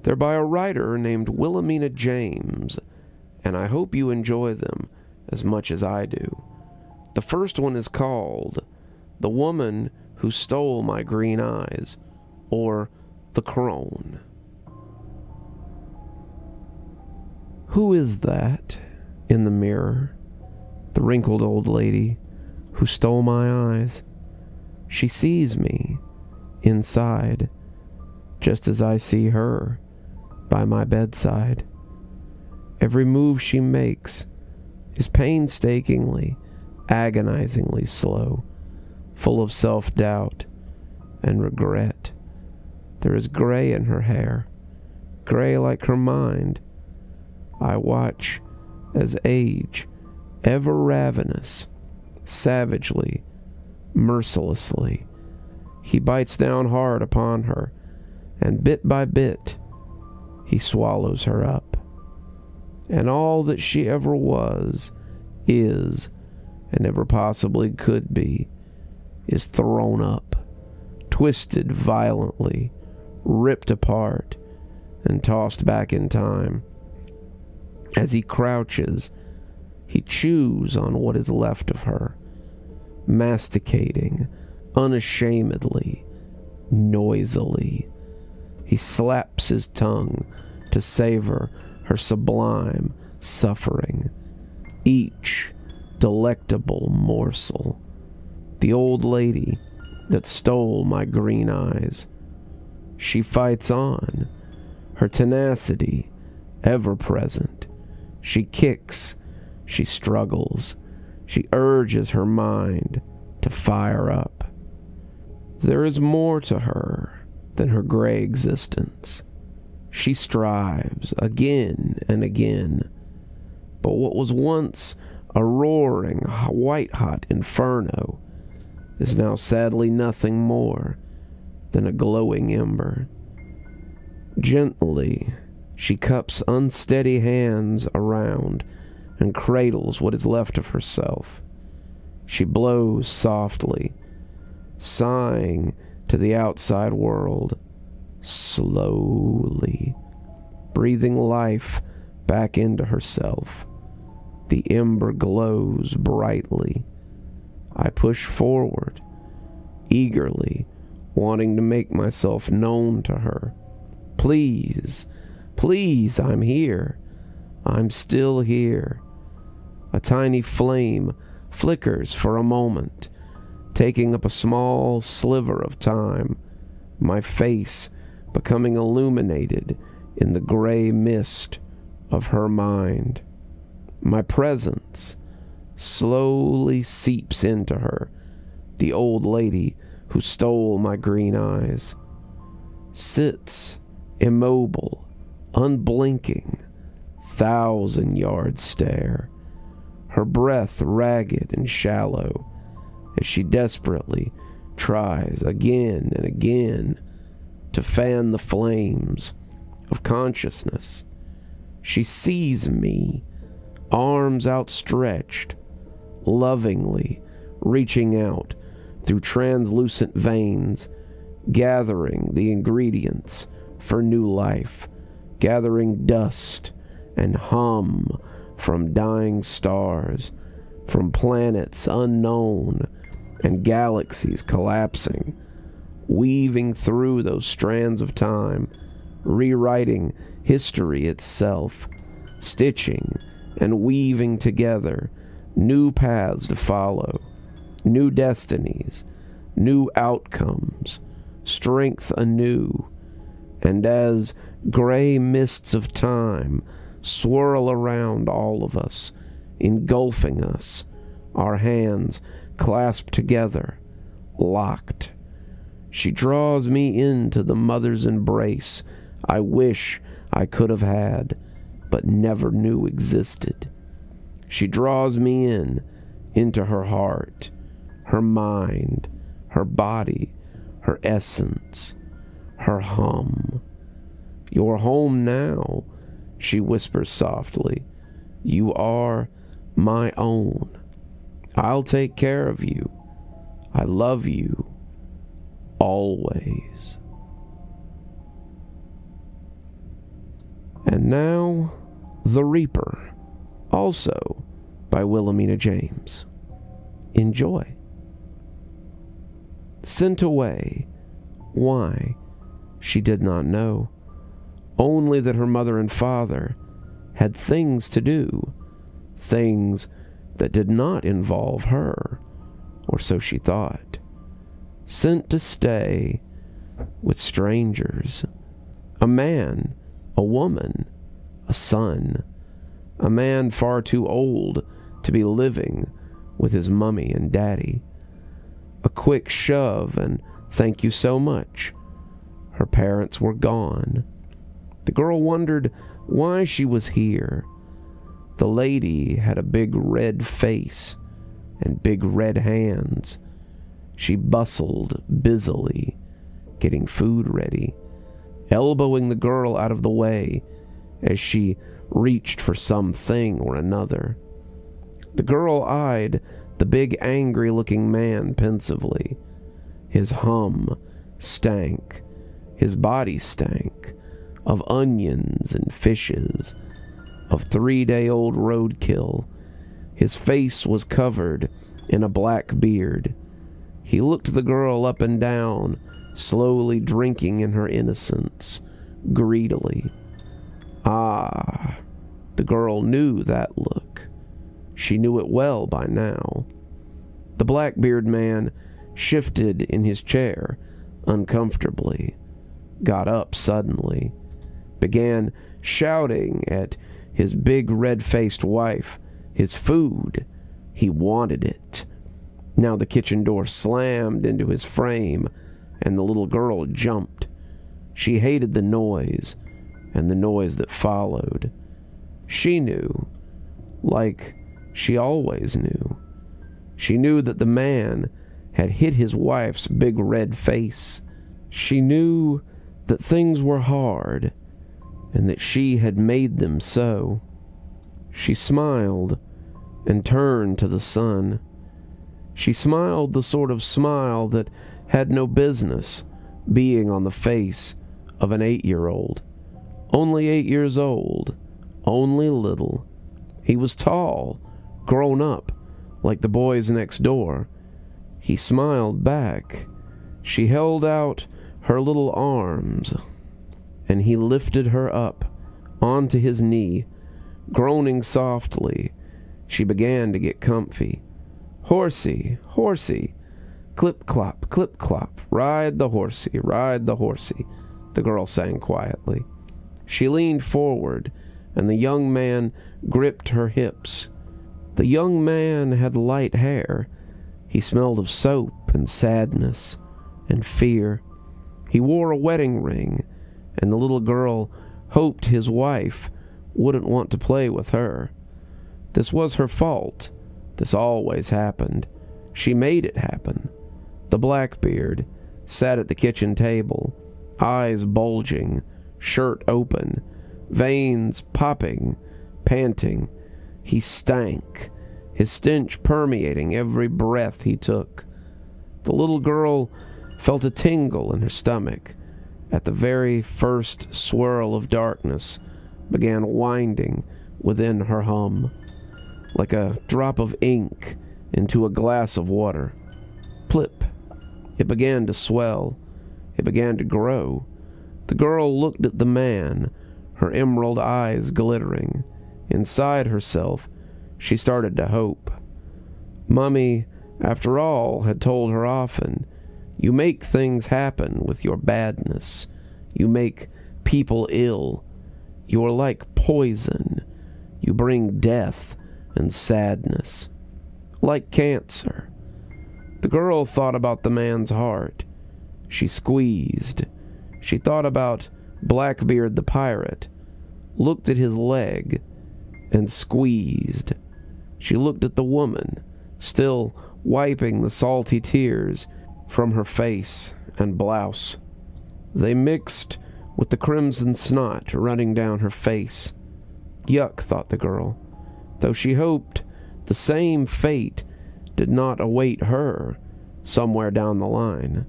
They're by a writer named WillaminaJames, and I hope you enjoy them as much as I do. The first one is called "The Woman Who Stole My Green Eyes," or "The Crone." Who is that in the mirror? The wrinkled old lady who stole my eyes. She sees me inside, just as I see her by my bedside. Every move she makes is painstakingly, agonizingly slow, full of self-doubt and regret. There is gray in her hair, gray like her mind. I watch as age, ever ravenous, savagely, mercilessly, he bites down hard upon her, and bit by bit, he swallows her up. And all that she ever was, is, and ever possibly could be, is thrown up, twisted violently, ripped apart, and tossed back in time. As he crouches, he chews on what is left of her, masticating unashamedly, noisily. He slaps his tongue to savor her sublime suffering, each delectable morsel. The old lady that stole my green eyes. She fights on, her tenacity ever present. She kicks, she struggles, she urges her mind to fire up. There is more to her than her gray existence. She strives again and again, but what was once a roaring, white-hot inferno is now sadly nothing more than a glowing ember. Gently, she cups unsteady hands around and cradles what is left of herself. She blows softly, sighing to the outside world, slowly, breathing life back into herself. The ember glows brightly. I push forward, eagerly, wanting to make myself known to her. Please, please, I'm here. I'm still here. A tiny flame flickers for a moment, taking up a small sliver of time, my face becoming illuminated in the gray mist of her mind. My presence slowly seeps into her, the old lady who stole my green eyes, sits immobile, unblinking, 1,000-yard stare, her breath ragged and shallow as she desperately tries again and again to fan the flames of consciousness. She sees me, arms outstretched, lovingly reaching out through translucent veins, gathering the ingredients for new life, gathering dust and hum from dying stars, from planets unknown and galaxies collapsing, weaving through those strands of time, rewriting history itself, stitching and weaving together new paths to follow, new destinies, new outcomes, strength anew. And as gray mists of time swirl around all of us, engulfing us, our hands clasped together, locked, she draws me into the mother's embrace I wish I could have had, but never knew existed. She draws me into her heart, her mind, her body, her essence, her hum. "You're home now," she whispers softly. "You are my own. I'll take care of you. I love you. Always." And now, The Reaper, also by WillaminaJames. Enjoy. Sent away. Why? She did not know. Only that her mother and father had things to do, things that did not involve her, or so she thought. Sent to stay with strangers. A man, a woman, a son. A man far too old to be living with his mummy and daddy. A quick shove and thank you so much. Her parents were gone. The girl wondered why she was here. The lady had a big red face and big red hands. She bustled busily, getting food ready, elbowing the girl out of the way as she reached for something or another. The girl eyed the big angry-looking man pensively. His hum stank. His body stank of onions and fishes, of 3-day-old roadkill. His face was covered in a black beard. He looked the girl up and down, slowly drinking in her innocence, greedily. Ah, the girl knew that look. She knew it well by now. The Blackbeard man shifted in his chair uncomfortably, got up suddenly, began shouting at his big red-faced wife, his food. He wanted it. Now the kitchen door slammed into his frame, and the little girl jumped. She hated the noise, and the noise that followed. She knew, like she always knew. She knew that the man had hit his wife's big red face. She knew that things were hard, and that she had made them so. She smiled and turned to the son. She smiled the sort of smile that had no business being on the face of an 8-year-old. Only 8 years old, only little, He was tall, grown up, like the boys next door. He smiled back. She held out her little arms, and he lifted her up onto his knee. Groaning softly, she began to get comfy. Horsey, horsey, clip-clop, ride the horsey, the girl sang quietly. She leaned forward, and the young man gripped her hips. The young man had light hair. He smelled of soap and sadness and fear. He wore a wedding ring, and the little girl hoped his wife wouldn't want to play with her. This was her fault. This always happened. She made it happen. The Blackbeard sat at the kitchen table, eyes bulging, shirt open, veins popping, panting. He stank, his stench permeating every breath he took. The little girl felt a tingle in her stomach at the very first swirl of darkness began winding within her hum, like a drop of ink into a glass of water. Plip. It began to swell. It began to grow. The girl looked at the man, her emerald eyes glittering. Inside herself, she started to hope. Mummy, after all, had told her often, you make things happen with your badness. You make people ill. You're like poison. You bring death and sadness. Like cancer. The girl thought about the man's heart. She squeezed. She thought about Blackbeard the pirate, looked at his leg, and squeezed. She looked at the woman, still wiping the salty tears from her face and blouse. They mixed with the crimson snot running down her face. Yuck, thought the girl, though she hoped the same fate did not await her somewhere down the line.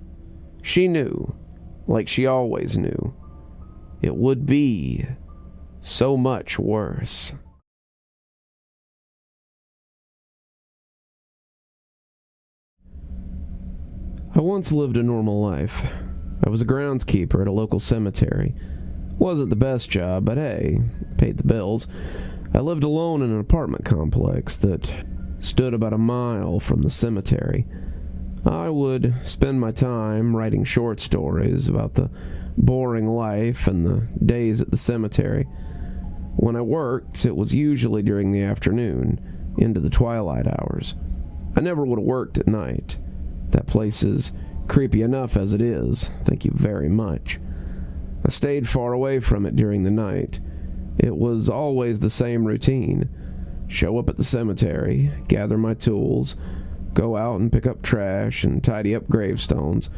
She knew, like she always knew, it would be so much worse. I once lived a normal life. I was a groundskeeper at a local cemetery. Wasn't the best job, but hey, paid the bills. I lived alone in an apartment complex that stood about a mile from the cemetery. I would spend my time writing short stories about the boring life and the days at the cemetery. When I worked, it was usually during the afternoon, into the twilight hours. I never would have worked at night. That place is creepy enough as it is, thank you very much. I stayed far away from it during the night. It was always the same routine. Show up at the cemetery, gather my tools, go out and pick up trash and tidy up gravestones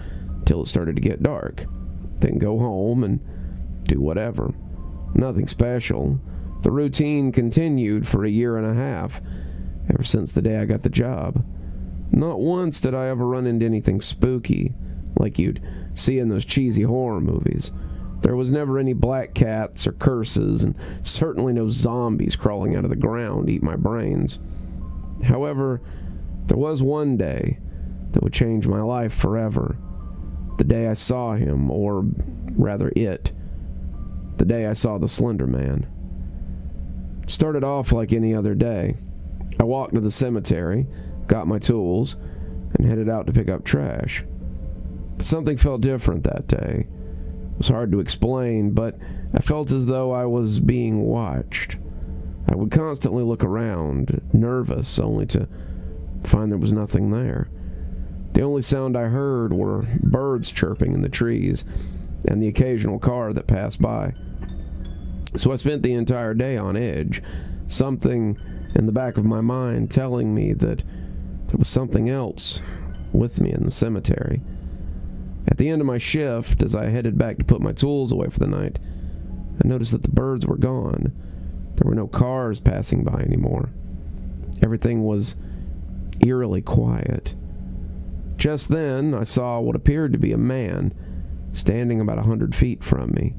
till it started to get dark. Then go home and do whatever. Nothing special. The routine continued for a year and a half, ever since the day I got the job. Not once did I ever run into anything spooky, like you'd see in those cheesy horror movies. There was never any black cats or curses, and certainly no zombies crawling out of the ground to eat my brains. However, there was one day that would change my life forever. The day I saw him, or rather it. The day I saw the Slenderman. It started off like any other day. I walked to the cemetery, got my tools, and headed out to pick up trash. But something felt different that day. It was hard to explain, but I felt as though I was being watched. I would constantly look around, nervous, only to find there was nothing there. The only sound I heard were birds chirping in the trees and the occasional car that passed by. So I spent the entire day on edge, something in the back of my mind telling me that there was something else with me in the cemetery. At the end of my shift, as I headed back to put my tools away for the night, I noticed that the birds were gone. There were no cars passing by anymore. Everything was eerily quiet. Just then, I saw what appeared to be a man standing about 100 feet from me.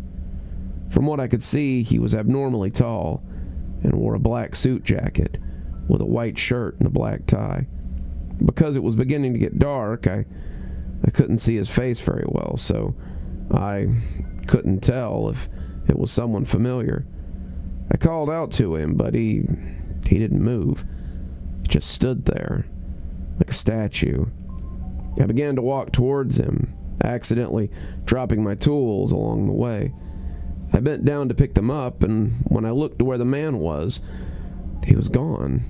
From what I could see, he was abnormally tall and wore a black suit jacket with a white shirt and a black tie. Because it was beginning to get dark, I couldn't see his face very well, so I couldn't tell if it was someone familiar. I called out to him, but he didn't move. He just stood there, like a statue. I began to walk towards him, accidentally dropping my tools along the way. I bent down to pick them up, and when I looked to where the man was, he was gone.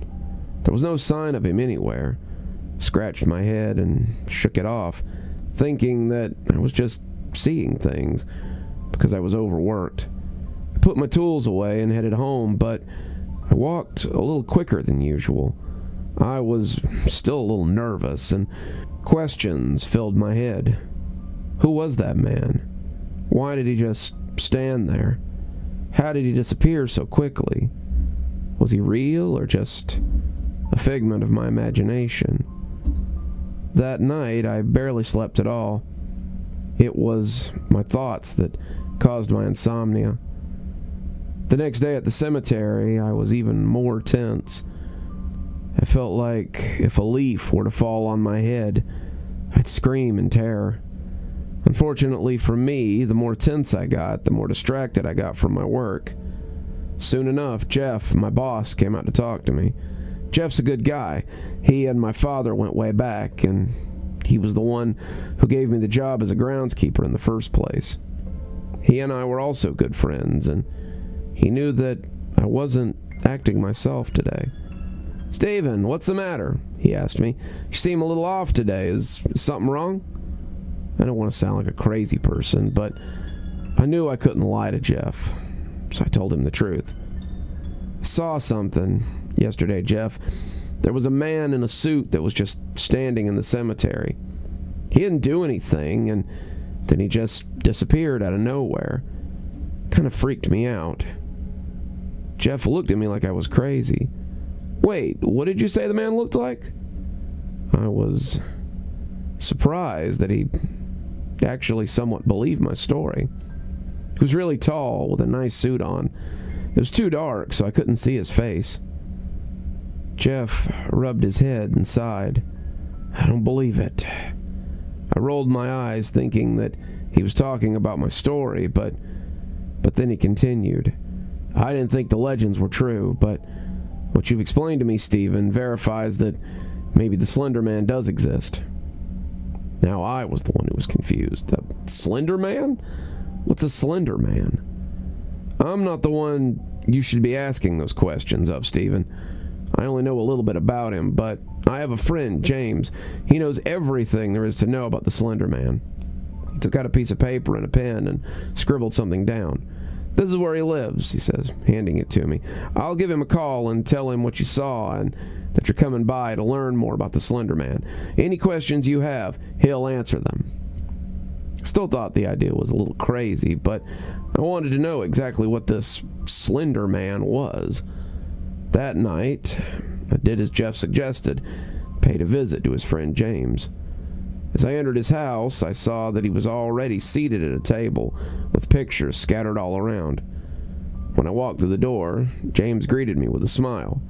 There was no sign of him anywhere. I scratched my head and shook it off, thinking that I was just seeing things because I was overworked. I put my tools away and headed home, but I walked a little quicker than usual. I was still a little nervous, and questions filled my head. Who was that man? Why did he just stand there? How did he disappear so quickly? Was he real or just a figment of my imagination? That night, I barely slept at all. It was my thoughts that caused my insomnia. The next day at the cemetery, I was even more tense. I felt like if a leaf were to fall on my head, I'd scream in terror. Unfortunately for me, the more tense I got, the more distracted I got from my work. Soon enough, Jeff, my boss, came out to talk to me. Jeff's a good guy. He and my father went way back, and he was the one who gave me the job as a groundskeeper in the first place. He and I were also good friends, and he knew that I wasn't acting myself today. "Steven, what's the matter?" he asked me. "You seem a little off today. Is something wrong?" I don't want to sound like a crazy person, but I knew I couldn't lie to Jeff, so I told him the truth. "I saw something yesterday, Jeff. There was a man in a suit that was just standing in the cemetery. He didn't do anything, and then he just disappeared out of nowhere. Kind of freaked me out." Jeff looked at me like I was crazy. "Wait, what did you say the man looked like?" I was surprised that he actually somewhat believed my story. He was really tall, with a nice suit on. It was too dark, so I couldn't see his face. Jeff rubbed his head and sighed. "I don't believe it." I rolled my eyes, thinking that he was talking about my story, but then he continued. "I didn't think the legends were true, but what you've explained to me, Steven, verifies that maybe the Slender Man does exist." Now I was the one who was confused. The Slender Man? What's a Slender Man? "I'm not the one you should be asking those questions of, Steven. I only know a little bit about him, but I have a friend, James. He knows everything there is to know about the Slender Man." He took out a piece of paper and a pen and scribbled something down. "This is where he lives," he says, handing it to me. "I'll give him a call and tell him what you saw and that you're coming by to learn more about the Slender Man. Any questions you have, he'll answer them." Still thought the idea was a little crazy, but I wanted to know exactly what this Slender Man was. That night, I did as Jeff suggested, paid a visit to his friend James. As I entered his house, I saw that he was already seated at a table with pictures scattered all around. When I walked through the door, James greeted me with a smile.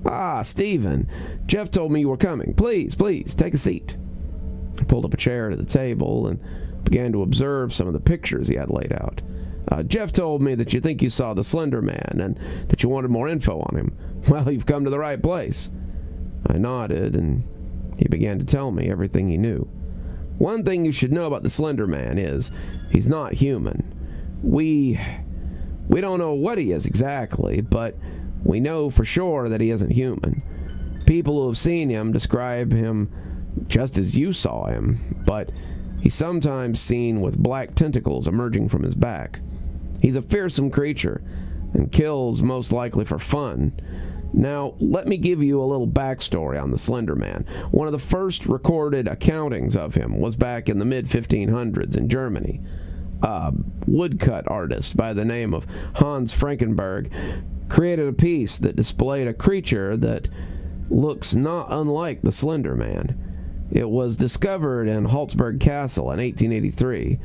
"Ah, Steven, Jeff told me you were coming. Please, take a seat." I pulled up a chair to the table and began to observe some of the pictures he had laid out. "Jeff told me that you think you saw the Slender Man and that you wanted more info on him. Well, you've come to the right place." I nodded, and he began to tell me everything he knew. "One thing you should know about the Slender Man is he's not human. We don't know what he is exactly, but we know for sure that he isn't human. People who have seen him describe him just as you saw him, but he's sometimes seen with black tentacles emerging from his back. He's a fearsome creature and kills most likely for fun. Now, let me give you a little backstory on the Slender Man. One of the first recorded accountings of him was back in the mid-1500s in Germany. A woodcut artist by the name of Hans Frankenberg created a piece that displayed a creature that looks not unlike the Slender Man. It was discovered in Halsberg Castle in 1883.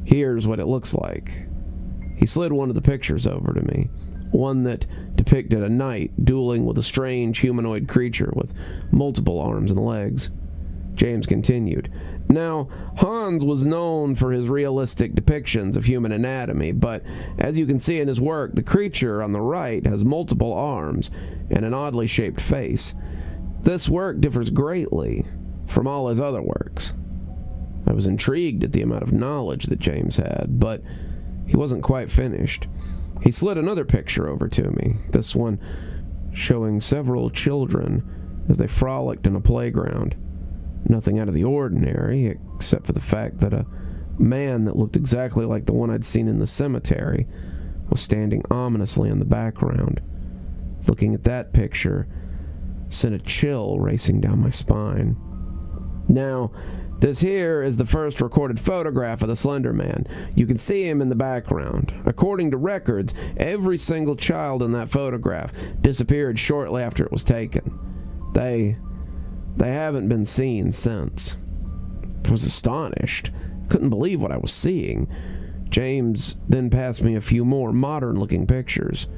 Here's what it looks like. He slid one of the pictures over to me, one that depicted depicted a knight dueling with a strange humanoid creature with multiple arms and legs. James continued. Now, Hans was known for his realistic depictions of human anatomy, but as you can see in his work, the creature on the right has multiple arms and an oddly shaped face. This work differs greatly from all his other works. I was intrigued at the amount of knowledge that James had, but he wasn't quite finished. He slid another picture over to me, this one showing several children as they frolicked in a playground. Nothing out of the ordinary, except for the fact that a man that looked exactly like the one I'd seen in the cemetery was standing ominously in the background. Looking at that picture sent a chill racing down my spine. Now, this here is the first recorded photograph of the Slenderman. You can see him in the background. According to records, every single child in that photograph disappeared shortly after it was taken. They haven't been seen since. I was astonished. Couldn't believe what I was seeing. James then passed me a few more modern-looking pictures.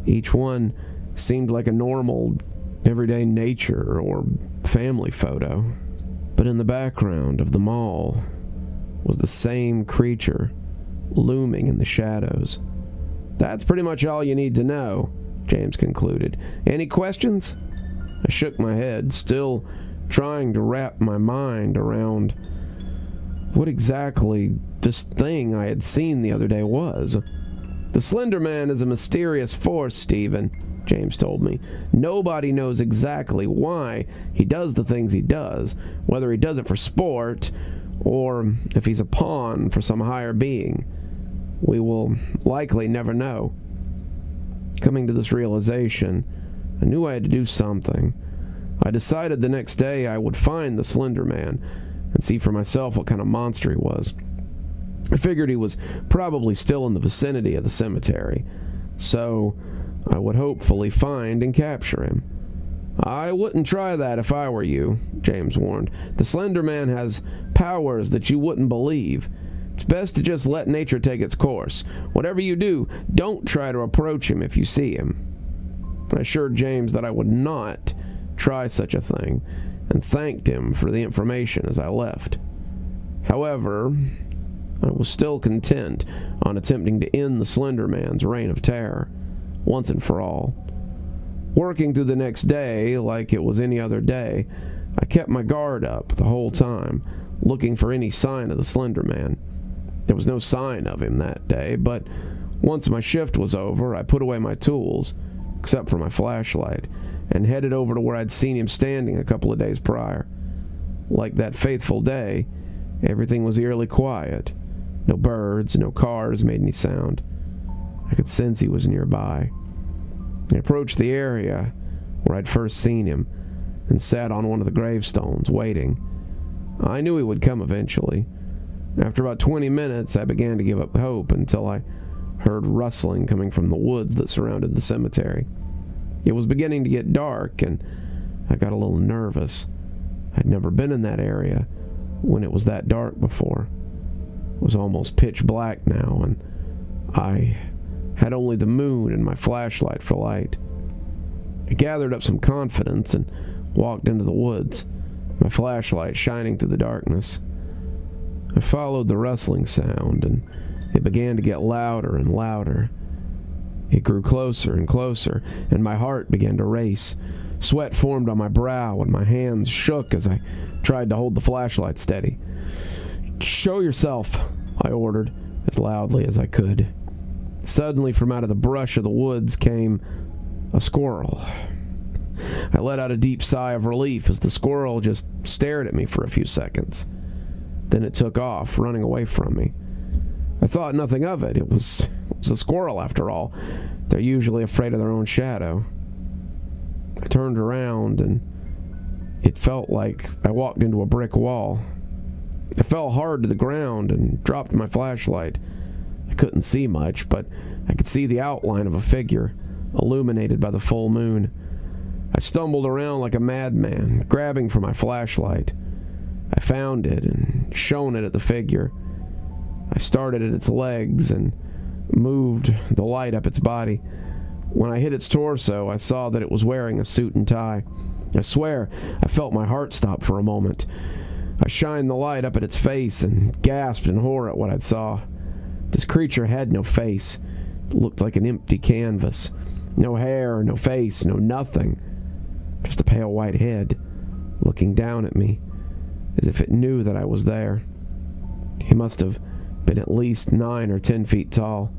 Each one seemed like a normal, everyday nature or family photo. But in the background of them all was the same creature looming in the shadows. That's pretty much all you need to know, James concluded. Any questions? I shook my head, still trying to wrap my mind around what exactly this thing I had seen the other day was. The Slenderman is a mysterious force, Stephen, James told me. Nobody knows exactly why he does the things he does, whether he does it for sport or if he's a pawn for some higher being. We will likely never know. Coming to this realization, I knew I had to do something. I decided the next day I would find the Slenderman and see for myself what kind of monster he was. I figured he was probably still in the vicinity of the cemetery, so I would hopefully find and capture him. I wouldn't try that if I were you, James warned. The Slenderman has powers that you wouldn't believe. It's best to just let nature take its course. Whatever you do, don't try to approach him if you see him. I assured James that I would not try such a thing, and thanked him for the information as I left. However, I was still content on attempting to end the Slenderman's reign of terror, once and for all. Working through the next day like it was any other day, I kept my guard up the whole time, looking for any sign of the Slenderman. There was no sign of him that day, but once my shift was over, I put away my tools, except for my flashlight, and headed over to where I'd seen him standing a couple of days prior. Like that faithful day, everything was eerily quiet. No birds, no cars made any sound. I could sense he was nearby. I approached the area where I'd first seen him and sat on one of the gravestones, waiting. I knew he would come eventually. After about 20 minutes, I began to give up hope until I heard rustling coming from the woods that surrounded the cemetery. It was beginning to get dark, and I got a little nervous. I'd never been in that area when it was that dark before. It was almost pitch black now, and I had only the moon and my flashlight for light. I gathered up some confidence and walked into the woods, my flashlight shining through the darkness. I followed the rustling sound, and it began to get louder and louder. It grew closer and closer, and my heart began to race. Sweat formed on my brow, and my hands shook as I tried to hold the flashlight steady. "Show yourself," I ordered, as loudly as I could. Suddenly, from out of the brush of the woods came a squirrel. I let out a deep sigh of relief as the squirrel just stared at me for a few seconds. Then it took off, running away from me. I thought nothing of it. It was a squirrel, after all. They're usually afraid of their own shadow. I turned around, and it felt like I walked into a brick wall. I fell hard to the ground and dropped my flashlight. I couldn't see much, but I could see the outline of a figure, illuminated by the full moon. I stumbled around like a madman, grabbing for my flashlight. I found it and shone it at the figure. I started at its legs and moved the light up its body. When I hit its torso, I saw that it was wearing a suit and tie. I swear, I felt my heart stop for a moment. I shined the light up at its face and gasped in horror at what I saw. This creature had no face. It looked like an empty canvas. No hair, no face, no nothing. Just a pale white head, looking down at me, as if it knew that I was there. He must have been at least 9 or 10 feet tall.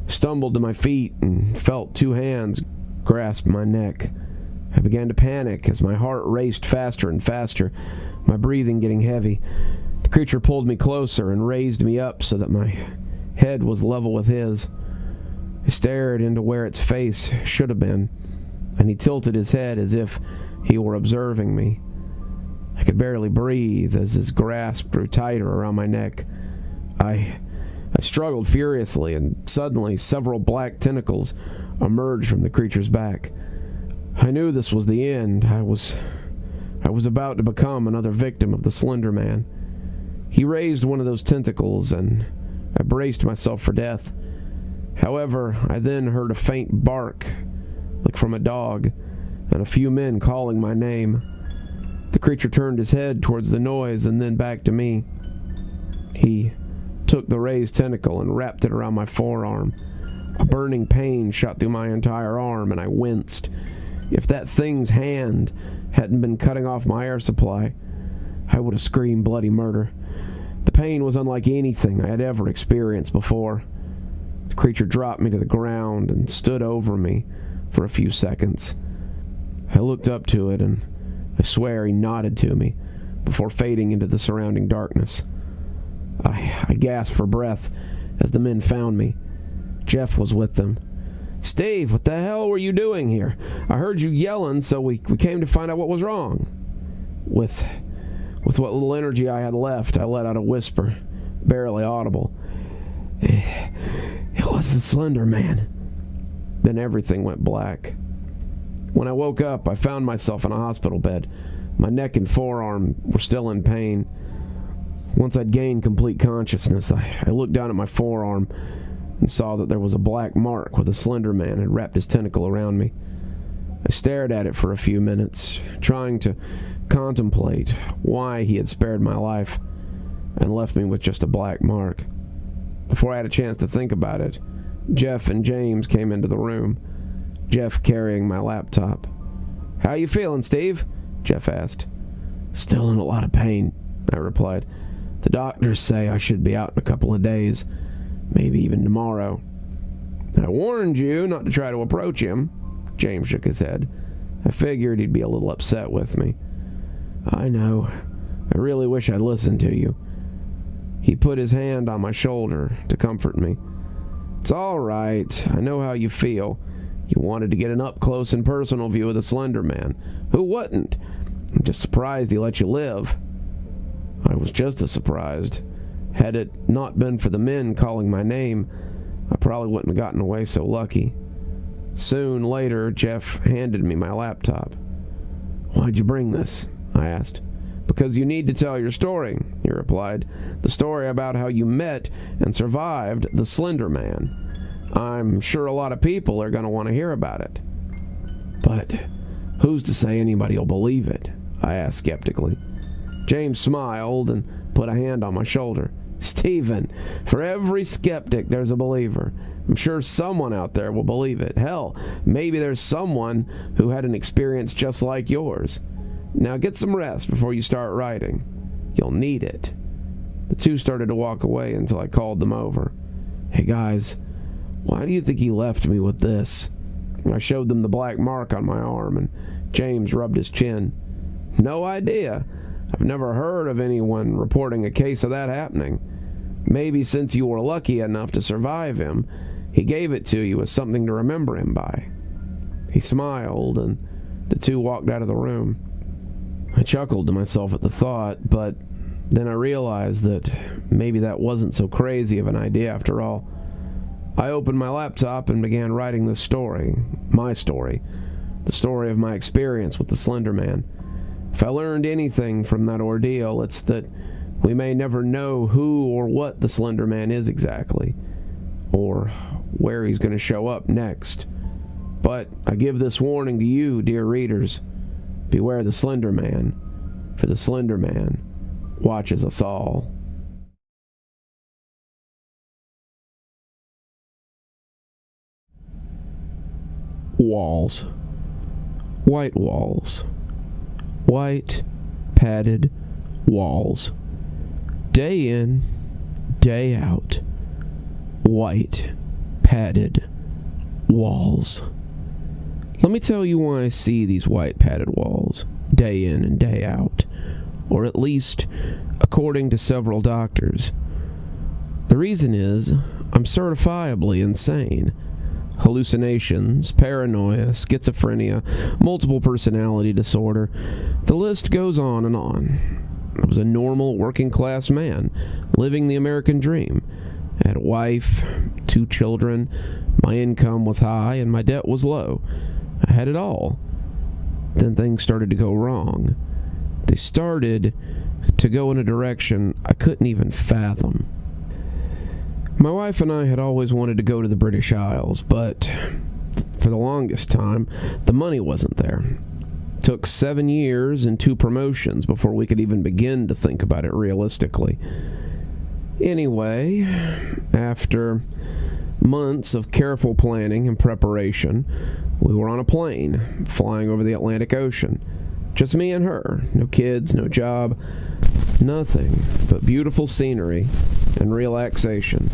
I stumbled to my feet and felt 2 hands grasp my neck. I began to panic as my heart raced faster and faster, my breathing getting heavy. The creature pulled me closer and raised me up so that my head was level with his. I stared into where its face should have been, and he tilted his head as if he were observing me. I could barely breathe as his grasp grew tighter around my neck. I struggled furiously, and suddenly several black tentacles emerged from the creature's back. I knew this was the end. I was about to become another victim of the Slenderman. He raised one of those tentacles, and I braced myself for death. However, I then heard a faint bark, like from a dog, and a few men calling my name. The creature turned his head towards the noise and then back to me. He took the raised tentacle and wrapped it around my forearm. A burning pain shot through my entire arm, and I winced. If that thing's hand hadn't been cutting off my air supply, I would have screamed bloody murder. The pain was unlike anything I had ever experienced before. The creature dropped me to the ground and stood over me for a few seconds. I looked up to it, and I swear he nodded to me before fading into the surrounding darkness. I gasped for breath as the men found me. Jeff was with them. "Steve, what the hell were you doing here? I heard you yelling, so we came to find out what was wrong." With what little energy I had left, I let out a whisper, barely audible. "It was the Slenderman." Then everything went black. When I woke up, I found myself in a hospital bed. My neck and forearm were still in pain. Once I'd gained complete consciousness, I looked down at my forearm and saw that there was a black mark where the Slenderman had wrapped his tentacle around me. I stared at it for a few minutes, trying to contemplate why he had spared my life and left me with just a black mark. Before I had a chance to think about it, Jeff and James came into the room, Jeff carrying my laptop. "How you feeling, Steve?" Jeff asked. "Still in a lot of pain," I replied. "The doctors say I should be out in a couple of days, maybe even tomorrow." "I warned you not to try to approach him." James shook his head. I figured he'd be a little upset with me. "I know. I really wish I'd listened to you." He put his hand on my shoulder to comfort me. "It's all right. I know how you feel. You wanted to get an up-close and personal view of the Slenderman. Who wouldn't? I'm just surprised he let you live." I was just as surprised. Had it not been for the men calling my name, I probably wouldn't have gotten away so lucky. Soon later, Jeff handed me my laptop. "Why'd you bring this?" I asked. "Because you need to tell your story," he replied. "The story about how you met and survived the Slenderman. I'm sure a lot of people are going to want to hear about it." "But who's to say anybody will believe it?" I asked skeptically. James smiled and put a hand on my shoulder. "Stephen, for every skeptic there's a believer. I'm sure someone out there will believe it. Hell, maybe there's someone who had an experience just like yours. Now get some rest before you start writing. You'll need it." The two started to walk away until I called them over. "Hey guys, why do you think he left me with this?" I showed them the black mark on my arm, and James rubbed his chin. "No idea. I've never heard of anyone reporting a case of that happening. Maybe since you were lucky enough to survive him, he gave it to you as something to remember him by." He smiled, and the two walked out of the room. I chuckled to myself at the thought, but then I realized that maybe that wasn't so crazy of an idea after all. I opened my laptop and began writing this story, my story, the story of my experience with the Slenderman. If I learned anything from that ordeal, it's that we may never know who or what the Slenderman is exactly, or where he's going to show up next. But I give this warning to you, dear readers. Beware the Slender Man, for the Slender Man watches us all. Walls. White walls. White, padded walls. Day in, day out. White, padded walls. Let me tell you why I see these white padded walls, day in and day out, or at least according to several doctors. The reason is, I'm certifiably insane. Hallucinations, paranoia, schizophrenia, multiple personality disorder. The list goes on and on. I was a normal working-class man, living the American dream. I had a wife, 2 children, my income was high, and my debt was low. I had it all. Then things started to go wrong. They started to go in a direction I couldn't even fathom. My wife and I had always wanted to go to the British Isles, but for the longest time, the money wasn't there. It took 7 years and 2 promotions before we could even begin to think about it realistically. Anyway, after months of careful planning and preparation, we were on a plane, flying over the Atlantic Ocean. Just me and her. No kids, no job, nothing but beautiful scenery and relaxation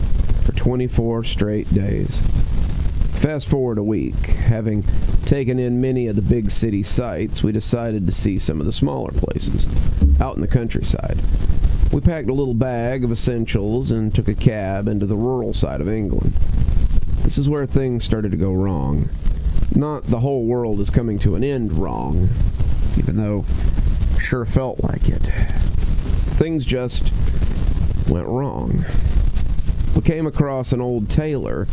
for 24 straight days. Fast forward a week, having taken in many of the big city sights, we decided to see some of the smaller places, out in the countryside. We packed a little bag of essentials and took a cab into the rural side of England. This is where things started to go wrong. Not the whole world is coming to an end wrong, even though it sure felt like it. Things just went wrong. We came across an old tailor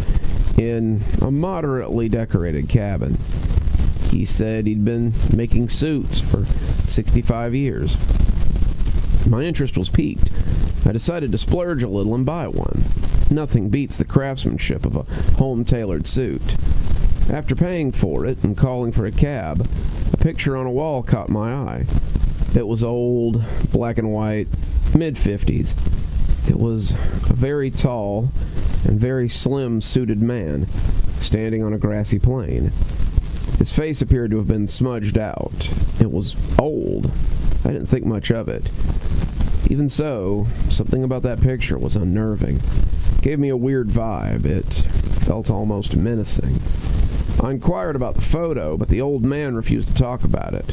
in a moderately decorated cabin. He said he'd been making suits for 65 years. My interest was piqued. I decided to splurge a little and buy one. Nothing beats the craftsmanship of a home-tailored suit. After paying for it and calling for a cab, a picture on a wall caught my eye. It was old, black and white, mid-50s. It was a very tall and very slim suited man standing on a grassy plain. His face appeared to have been smudged out. It was old. I didn't think much of it. Even so, something about that picture was unnerving. It gave me a weird vibe. It felt almost menacing. I inquired about the photo, but the old man refused to talk about it.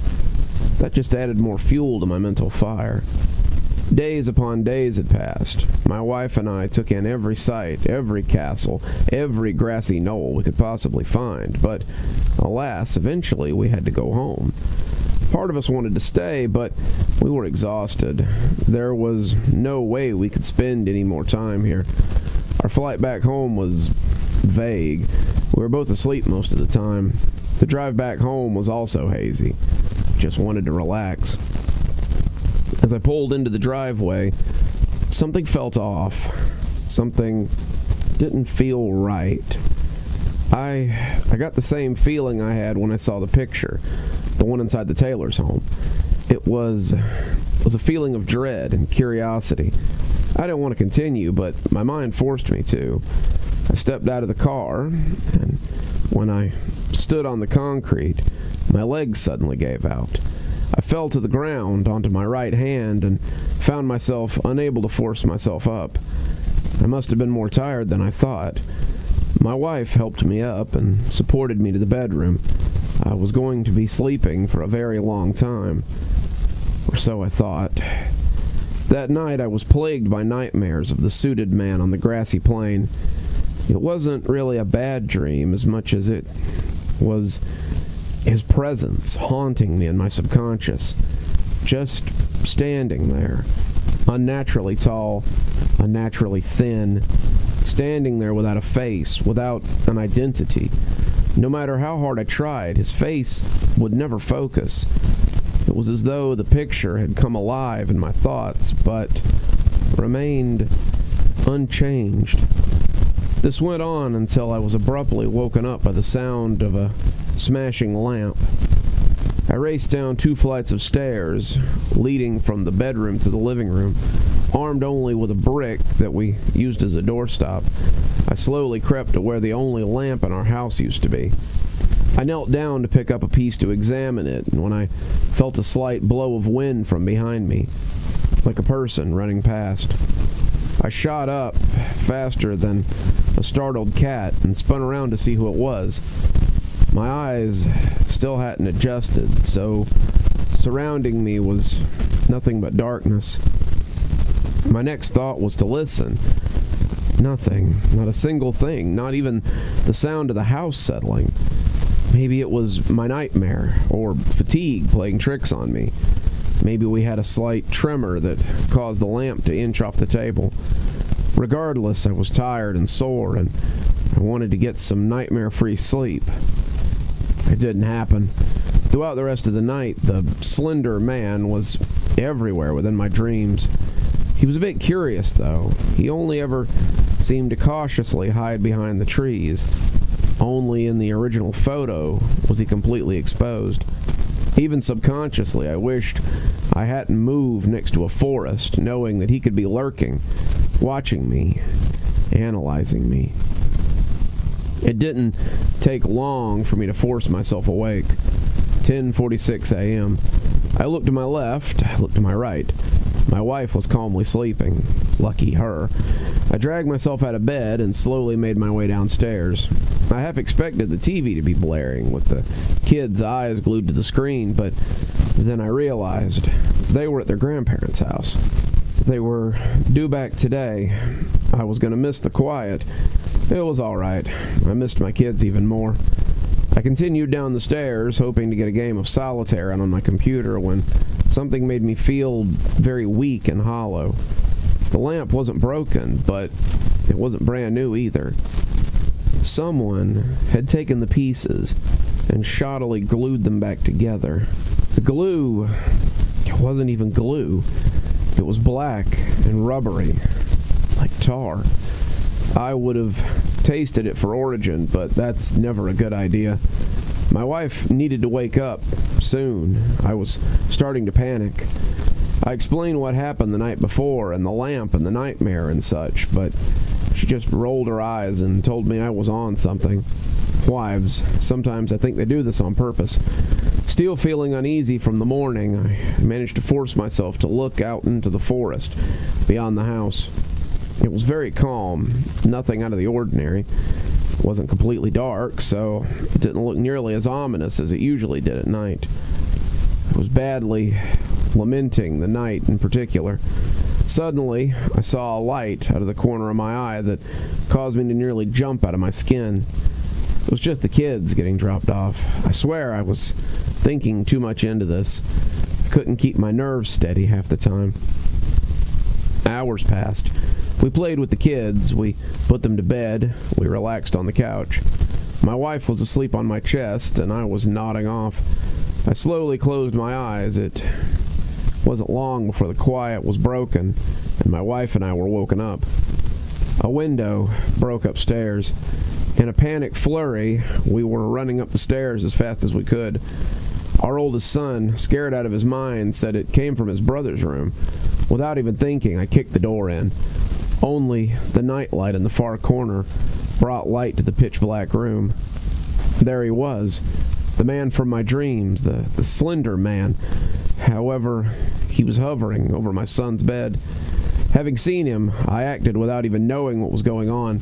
That just added more fuel to my mental fire. Days upon days had passed. My wife and I took in every sight, every castle, every grassy knoll we could possibly find, but alas, eventually we had to go home. Part of us wanted to stay, but we were exhausted. There was no way we could spend any more time here. Our flight back home was vague. We were both asleep most of the time. The drive back home was also hazy. Just wanted to relax. As I pulled into the driveway, something felt off. Something didn't feel right. I got the same feeling I had when I saw the picture, the one inside the tailor's home. It was a feeling of dread and curiosity. I didn't want to continue, but my mind forced me to. I stepped out of the car, and when I stood on the concrete, my legs suddenly gave out. I fell to the ground onto my right hand and found myself unable to force myself up. I must have been more tired than I thought. My wife helped me up and supported me to the bedroom. I was going to be sleeping for a very long time, or so I thought. That night I was plagued by nightmares of the suited man on the grassy plain. It wasn't really a bad dream as much as it was his presence haunting me in my subconscious. Just standing there, unnaturally tall, unnaturally thin, standing there without a face, without an identity. No matter how hard I tried, his face would never focus. It was as though the picture had come alive in my thoughts, but remained unchanged. This went on until I was abruptly woken up by the sound of a smashing lamp. I raced down 2 flights of stairs, leading from the bedroom to the living room, armed only with a brick that we used as a doorstop. I slowly crept to where the only lamp in our house used to be. I knelt down to pick up a piece to examine it, and when I felt a slight blow of wind from behind me, like a person running past, I shot up faster than a startled cat and spun around to see who it was. My eyes still hadn't adjusted, so surrounding me was nothing but darkness. My next thought was to listen. Nothing, not a single thing, not even the sound of the house settling. Maybe it was my nightmare, or fatigue playing tricks on me. Maybe we had a slight tremor that caused the lamp to inch off the table. Regardless, I was tired and sore, and I wanted to get some nightmare-free sleep. It didn't happen. Throughout the rest of the night, the slender man was everywhere within my dreams. He was a bit curious, though. He only ever seemed to cautiously hide behind the trees. Only in the original photo was he completely exposed. Even subconsciously, I wished I hadn't moved next to a forest, knowing that he could be lurking, watching me, analyzing me. It didn't take long for me to force myself awake. 10:46 a.m. I looked to my left, I looked to my right. My wife was calmly sleeping. Lucky her. I dragged myself out of bed and slowly made my way downstairs. I half expected the TV to be blaring, with the kids' eyes glued to the screen, but then I realized they were at their grandparents' house. They were due back today. I was going to miss the quiet. It was all right. I missed my kids even more. I continued down the stairs, hoping to get a game of solitaire out on my computer, when something made me feel very weak and hollow. The lamp wasn't broken, but it wasn't brand new either. Someone had taken the pieces and shoddily glued them back together. The glue, it wasn't even glue. It was black and rubbery, like tar. I would have tasted it for origin, but that's never a good idea. My wife needed to wake up soon. I was starting to panic. I explained what happened the night before, and the lamp and the nightmare and such, but she just rolled her eyes and told me I was on something. Wives, sometimes I think they do this on purpose. Still feeling uneasy from the morning, I managed to force myself to look out into the forest beyond the house. It was very calm, nothing out of the ordinary. It wasn't completely dark, so it didn't look nearly as ominous as it usually did at night. I was badly lamenting the night in particular. Suddenly, I saw a light out of the corner of my eye that caused me to nearly jump out of my skin. It was just the kids getting dropped off. I swear I was thinking too much into this. I couldn't keep my nerves steady half the time. Hours passed. We played with the kids. We put them to bed. We relaxed on the couch. My wife was asleep on my chest, and I was nodding off. I slowly closed my eyes. It wasn't long before the quiet was broken, and my wife and I were woken up. A window broke upstairs. In a panic flurry, we were running up the stairs as fast as we could. Our oldest son, scared out of his mind, said it came from his brother's room. Without even thinking, I kicked the door in. Only the nightlight in the far corner brought light to the pitch-black room. There he was, the man from my dreams, the slender man. However, he was hovering over my son's bed. Having seen him, I acted without even knowing what was going on.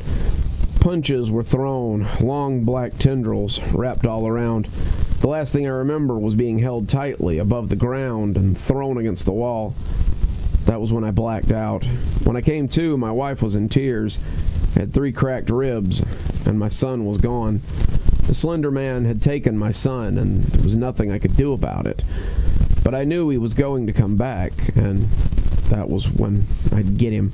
Punches were thrown, long black tendrils wrapped all around. The last thing I remember was being held tightly above the ground and thrown against the wall. That was when I blacked out. When I came to, my wife was in tears, had 3 cracked ribs, and my son was gone. The slender man had taken my son, and there was nothing I could do about it. But I knew he was going to come back, and that was when I'd get him.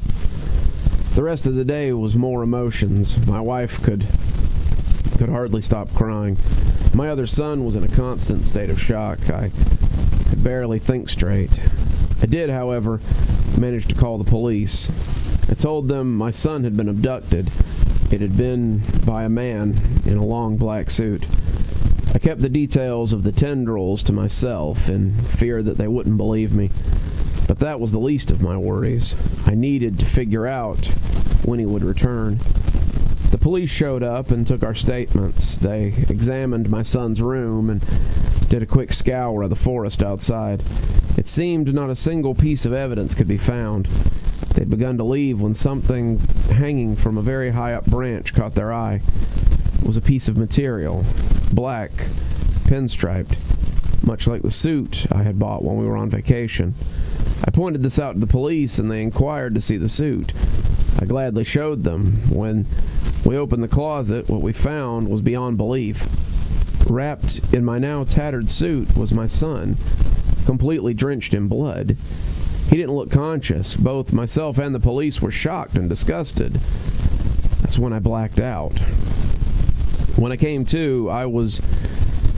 The rest of the day was more emotions. My wife could hardly stop crying. My other son was in a constant state of shock. I could barely think straight. I did, however, manage to call the police. I told them my son had been abducted, It had been by a man in a long black suit. I kept the details of the tendrils to myself in fear that they wouldn't believe me. But that was the least of my worries. I needed to figure out when he would return. The police showed up and took our statements. They examined my son's room and did a quick scour of the forest outside. It seemed not a single piece of evidence could be found. They'd begun to leave when something hanging from a very high-up branch caught their eye. It was a piece of material, black, pinstriped, much like the suit I had bought when we were on vacation. I pointed this out to the police, and they inquired to see the suit. I gladly showed them. When we opened the closet, what we found was beyond belief. Wrapped in my now tattered suit was my son, completely drenched in blood. He didn't look conscious. Both myself and the police were shocked and disgusted. That's when I blacked out. When I came to, I was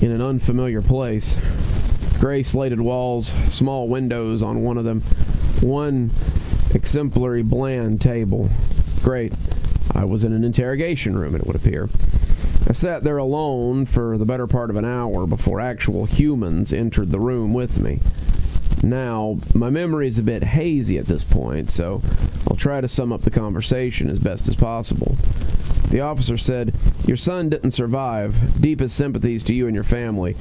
in an unfamiliar place. Gray slated walls, small windows on one of them, one exemplary bland table. Great. I was in an interrogation room, it would appear. I sat there alone for the better part of an hour before actual humans entered the room with me. Now, my memory is a bit hazy at this point, so I'll try to sum up the conversation as best as possible. The officer said, "Your son didn't survive. Deepest sympathies to you and your family.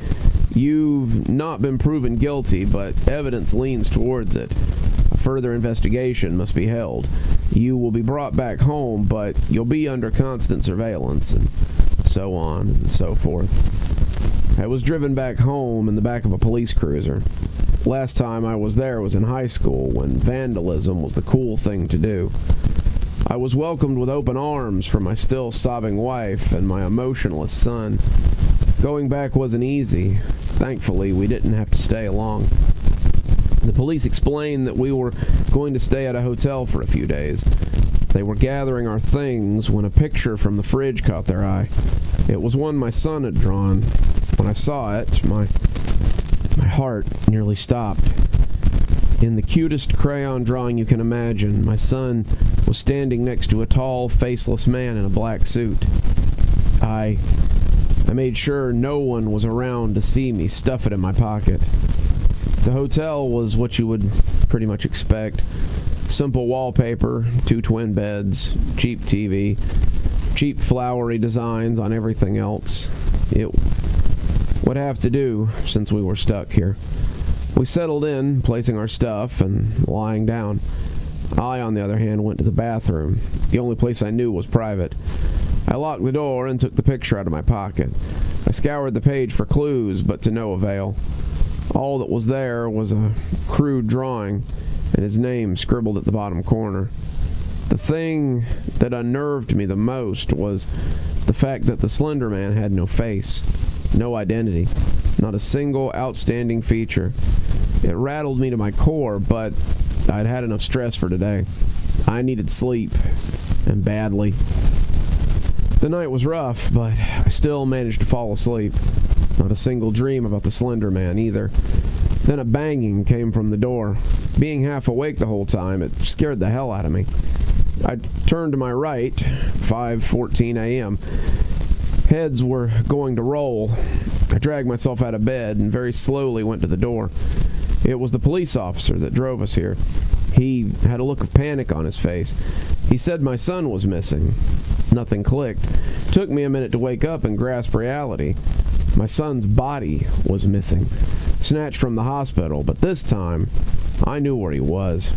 You've not been proven guilty, but evidence leans towards it. A further investigation must be held. You will be brought back home, but you'll be under constant surveillance," and so on and so forth. I was driven back home in the back of a police cruiser. Last time I was there was in high school, when vandalism was the cool thing to do. I was welcomed with open arms from my still sobbing wife and my emotionless son. Going back wasn't easy. Thankfully, we didn't have to stay long. The police explained that we were going to stay at a hotel for a few days. They were gathering our things when a picture from the fridge caught their eye. It was one my son had drawn. When I saw it, my heart nearly stopped. In the cutest crayon drawing you can imagine, my son was standing next to a tall, faceless man in a black suit. I made sure no one was around to see me stuff it in my pocket. The hotel was what you would pretty much expect. Simple wallpaper, 2 twin beds, cheap TV, cheap flowery designs on everything else. It would have to do since we were stuck here. We settled in, placing our stuff and lying down. I, on the other hand, went to the bathroom. The only place I knew was private. I locked the door and took the picture out of my pocket. I scoured the page for clues, but to no avail. All that was there was a crude drawing and his name scribbled at the bottom corner. The thing that unnerved me the most was the fact that the Slenderman had no face, no identity, not a single outstanding feature. It rattled me to my core, but I'd had enough stress for today. I needed sleep, and badly. The night was rough, but I still managed to fall asleep. Not a single dream about the Slenderman either. Then a banging came from the door. Being half awake the whole time, it scared the hell out of me. I turned to my right, 5:14 a.m. Heads were going to roll. I dragged myself out of bed and very slowly went to the door. It was the police officer that drove us here. He had a look of panic on his face. He said my son was missing. Nothing clicked. It took me a minute to wake up and grasp reality. My son's body was missing, snatched from the hospital, but this time, I knew where he was.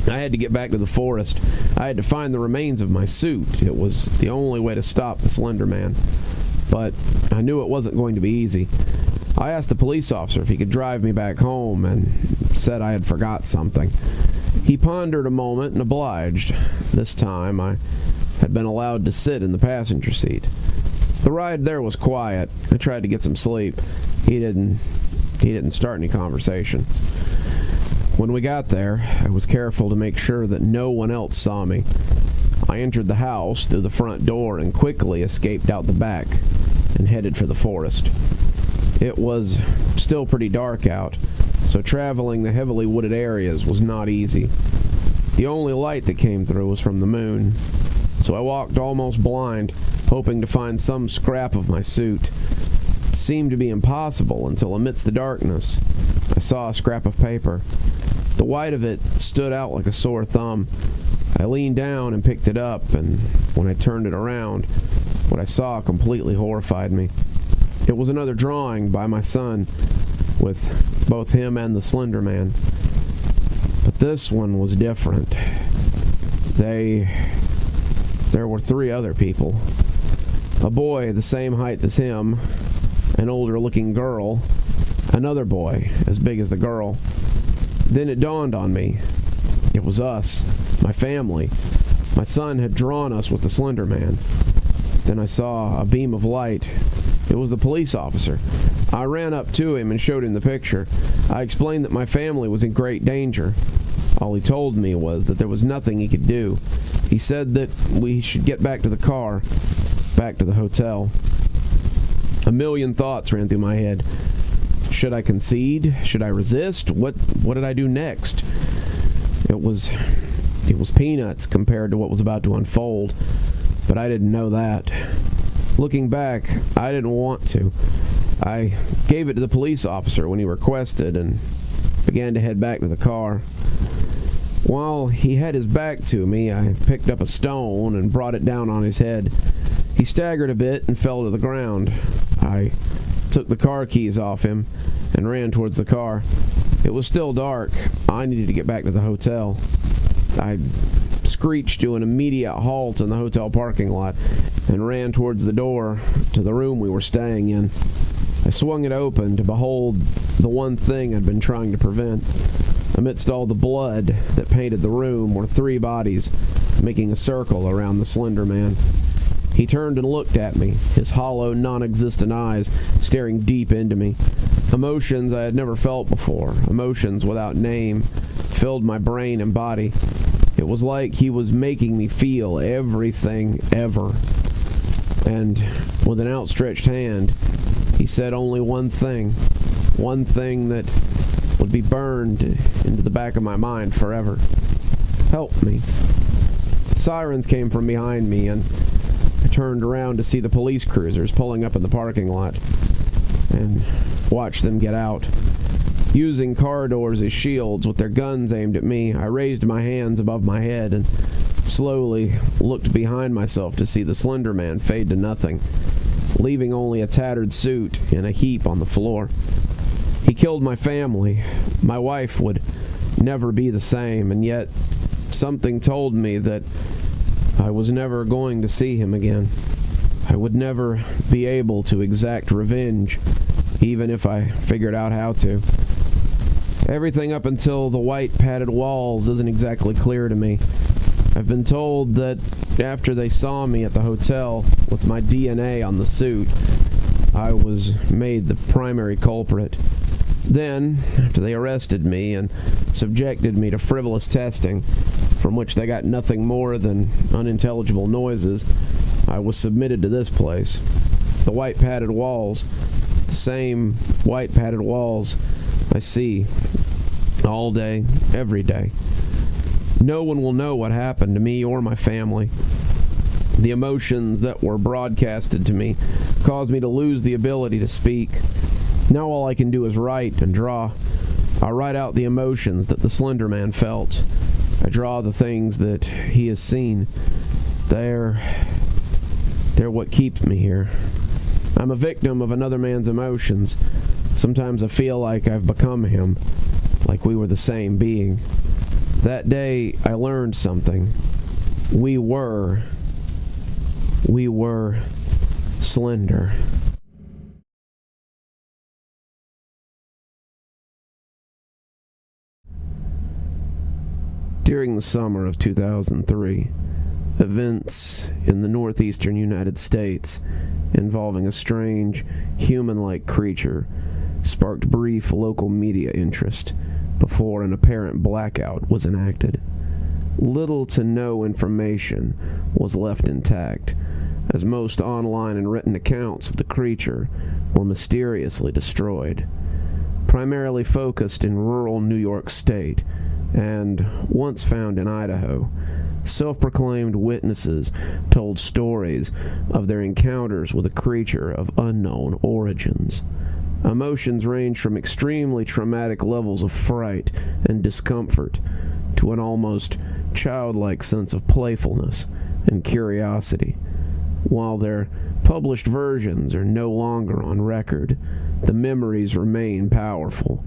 I had to get back to the forest. I had to find the remains of my suit. It was the only way to stop the Slenderman. But I knew it wasn't going to be easy. I asked the police officer if he could drive me back home and said I had forgot something. He pondered a moment and obliged. This time, I had been allowed to sit in the passenger seat. The ride there was quiet. I tried to get some sleep. He didn't start any conversation. When we got there, I was careful to make sure that no one else saw me. I entered the house through the front door and quickly escaped out the back and headed for the forest. It was still pretty dark out, so traveling the heavily wooded areas was not easy. The only light that came through was from the moon. so I walked almost blind, hoping to find some scrap of my suit. It seemed to be impossible until amidst the darkness, I saw a scrap of paper. The white of it stood out like a sore thumb. I leaned down and picked it up, and when I turned it around, what I saw completely horrified me. It was another drawing by my son, with both him and the Slenderman. But this one was different. There were 3 other people. A boy the same height as him, an older-looking girl, another boy as big as the girl. Then it dawned on me. It was us, my family. My son had drawn us with the Slenderman. Then I saw a beam of light. It was the police officer. I ran up to him and showed him the picture. I explained that my family was in great danger. All he told me was that there was nothing he could do. He said that we should get back to the car, back to the hotel. A million thoughts ran through my head. Should I concede? Should I resist? What did I do next? It was peanuts compared to what was about to unfold, but I didn't know that. Looking back, I didn't want to. I gave it to the police officer when he requested and began to head back to the car. While he had his back to me, I picked up a stone and brought it down on his head. He staggered a bit and fell to the ground. I took the car keys off him and ran towards the car. It was still dark. I needed to get back to the hotel. I screeched to an immediate halt in the hotel parking lot and ran towards the door to the room we were staying in. I swung it open to behold the one thing I'd been trying to prevent. Amidst all the blood that painted the room were 3 bodies, making a circle around the Slenderman. He turned and looked at me, his hollow, non-existent eyes staring deep into me. Emotions I had never felt before, emotions without name, filled my brain and body. It was like he was making me feel everything ever. And with an outstretched hand, he said only one thing that would be burned into the back of my mind forever. Help me. Sirens came from behind me, and I turned around to see the police cruisers pulling up in the parking lot and watched them get out. Using car doors as shields with their guns aimed at me, I raised my hands above my head and slowly looked behind myself to see the Slenderman fade to nothing, leaving only a tattered suit in a heap on the floor. He killed my family. My wife would never be the same, and yet something told me that I was never going to see him again. I would never be able to exact revenge, even if I figured out how to. Everything up until the white padded walls isn't exactly clear to me. I've been told that after they saw me at the hotel with my DNA on the suit, I was made the primary culprit. Then, after they arrested me and subjected me to frivolous testing, from which they got nothing more than unintelligible noises, I was submitted to this place. The white padded walls, the same white padded walls I see all day, every day. No one will know what happened to me or my family. The emotions that were broadcasted to me caused me to lose the ability to speak. Now all I can do is write and draw. I write out the emotions that the Slenderman felt. I draw the things that he has seen. They're what keeps me here. I'm a victim of another man's emotions. Sometimes I feel like I've become him, like we were the same being. That day, I learned something. We were Slender. During the summer of 2003, events in the northeastern United States involving a strange, human-like creature sparked brief local media interest before an apparent blackout was enacted. Little to no information was left intact, as most online and written accounts of the creature were mysteriously destroyed. Primarily focused in rural New York State, and once found in Idaho, Self-proclaimed witnesses told stories of their encounters with a creature of unknown origins. Emotions ranged from extremely traumatic levels of fright and discomfort to an almost childlike sense of playfulness and curiosity. While their published versions are no longer on record, the memories remain powerful.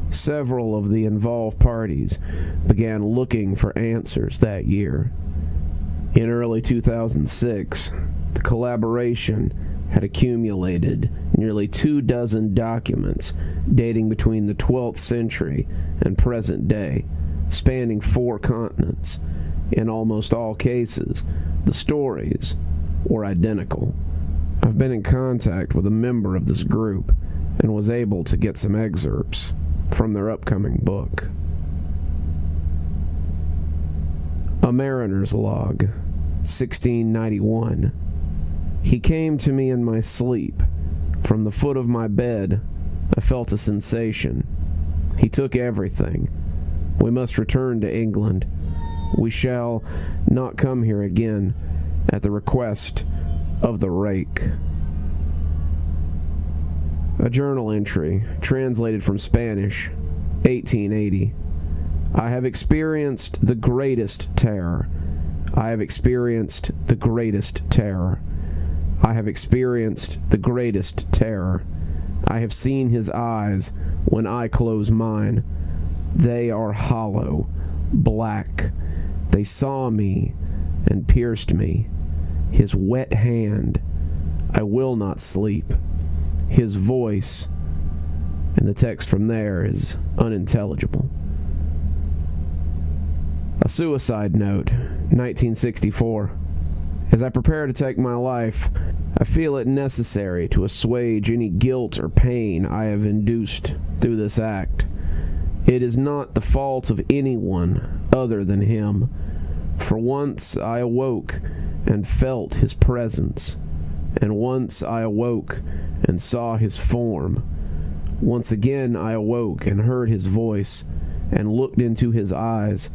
Several of the involved parties began looking for answers that year. In early 2006, the collaboration had accumulated nearly 24 documents dating between the 12th century and present day, spanning 4 continents. In almost all cases, the stories were identical. I've been in contact with a member of this group and was able to get some excerpts from their upcoming book. A Mariner's Log, 1691. He came to me in my sleep. From the foot of my bed, I felt a sensation. He took everything. We must return to England. We shall not come here again at the request of the Rake. A journal entry, translated from Spanish, 1880. I have experienced the greatest terror. I have experienced the greatest terror. I have experienced the greatest terror. I have seen his eyes when I close mine. They are hollow, black. They saw me and pierced me. His wet hand. I will not sleep. His voice, and the text from there is unintelligible. A suicide note, 1964. As I prepare to take my life, I feel it necessary to assuage any guilt or pain I have induced through this act. It is not the fault of anyone other than him. For once I awoke and felt his presence, and once I awoke and saw his form. Once again I awoke and heard his voice and looked into his eyes.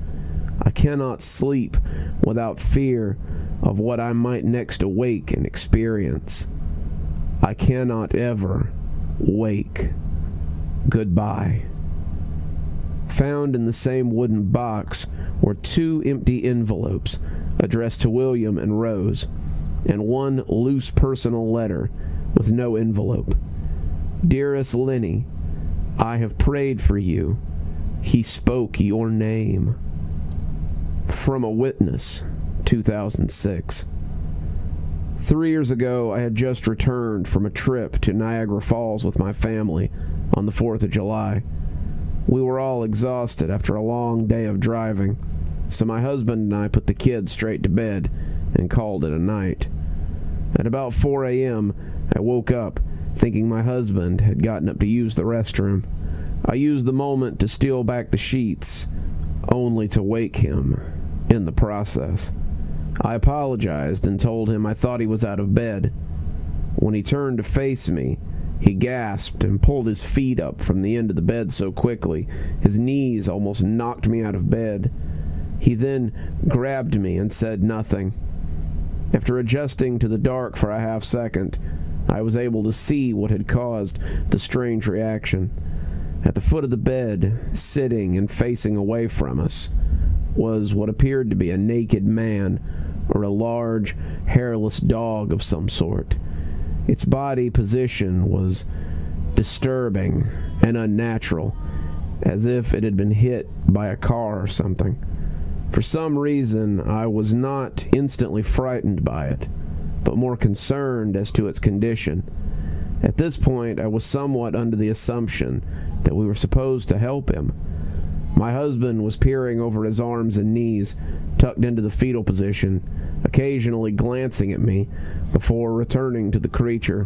I cannot sleep without fear of what I might next awake and experience. I cannot ever wake. Goodbye. Found in the same wooden box were 2 empty envelopes addressed to William and Rose, and 1 loose personal letter with no envelope. Dearest Lenny, I have prayed for you. He spoke your name. From a Witness, 2006. 3 years ago, I had just returned from a trip to Niagara Falls with my family on the 4th of July. We were all exhausted after a long day of driving, so my husband and I put the kids straight to bed and called it a night. At about 4 a.m., I woke up, thinking my husband had gotten up to use the restroom. I used the moment to steal back the sheets, only to wake him in the process. I apologized and told him I thought he was out of bed. When he turned to face me, he gasped and pulled his feet up from the end of the bed so quickly, his knees almost knocked me out of bed. He then grabbed me and said nothing. After adjusting to the dark for a half second, I was able to see what had caused the strange reaction. At the foot of the bed, sitting and facing away from us, was what appeared to be a naked man or a large, hairless dog of some sort. Its body position was disturbing and unnatural, as if it had been hit by a car or something. For some reason, I was not instantly frightened by it, but more concerned as to its condition. At this point, I was somewhat under the assumption that we were supposed to help him. My husband was peering over his arms and knees, tucked into the fetal position, occasionally glancing at me before returning to the creature.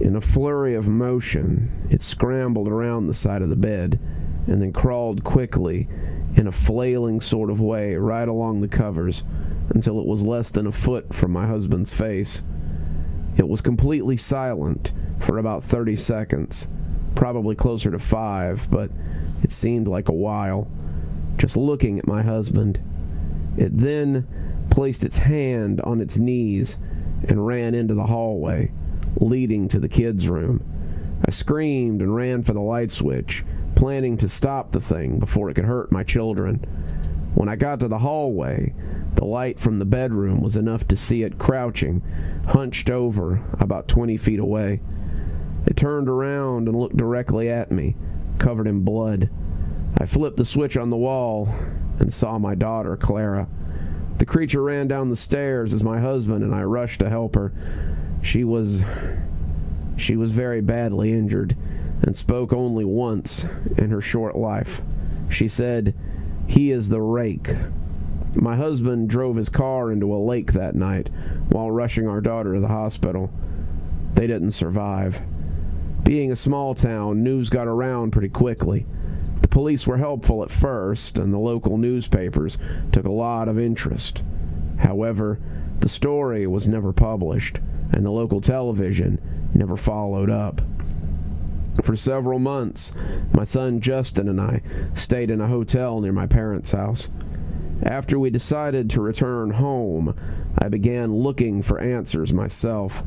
In a flurry of motion, it scrambled around the side of the bed and then crawled quickly in a flailing sort of way right along the covers until it was less than a foot from my husband's face. It was completely silent for about 30 seconds, probably closer to 5, but it seemed like a while, just looking at my husband. It then placed its hand on its knees and ran into the hallway, leading to the kids' room. I screamed and ran for the light switch, planning to stop the thing before it could hurt my children. When I got to the hallway, the light from the bedroom was enough to see it crouching, hunched over about 20 feet away. It turned around and looked directly at me, covered in blood. I flipped the switch on the wall and saw my daughter, Clara. The creature ran down the stairs as my husband and I rushed to help her. She was very badly injured and spoke only once in her short life. She said, "He is the Rake." My husband drove his car into a lake that night while rushing our daughter to the hospital. They didn't survive. Being a small town, news got around pretty quickly. The police were helpful at first, and the local newspapers took a lot of interest. However, the story was never published, and the local television never followed up. For several months, my son Justin and I stayed in a hotel near my parents' house. After we decided to return home, I began looking for answers myself.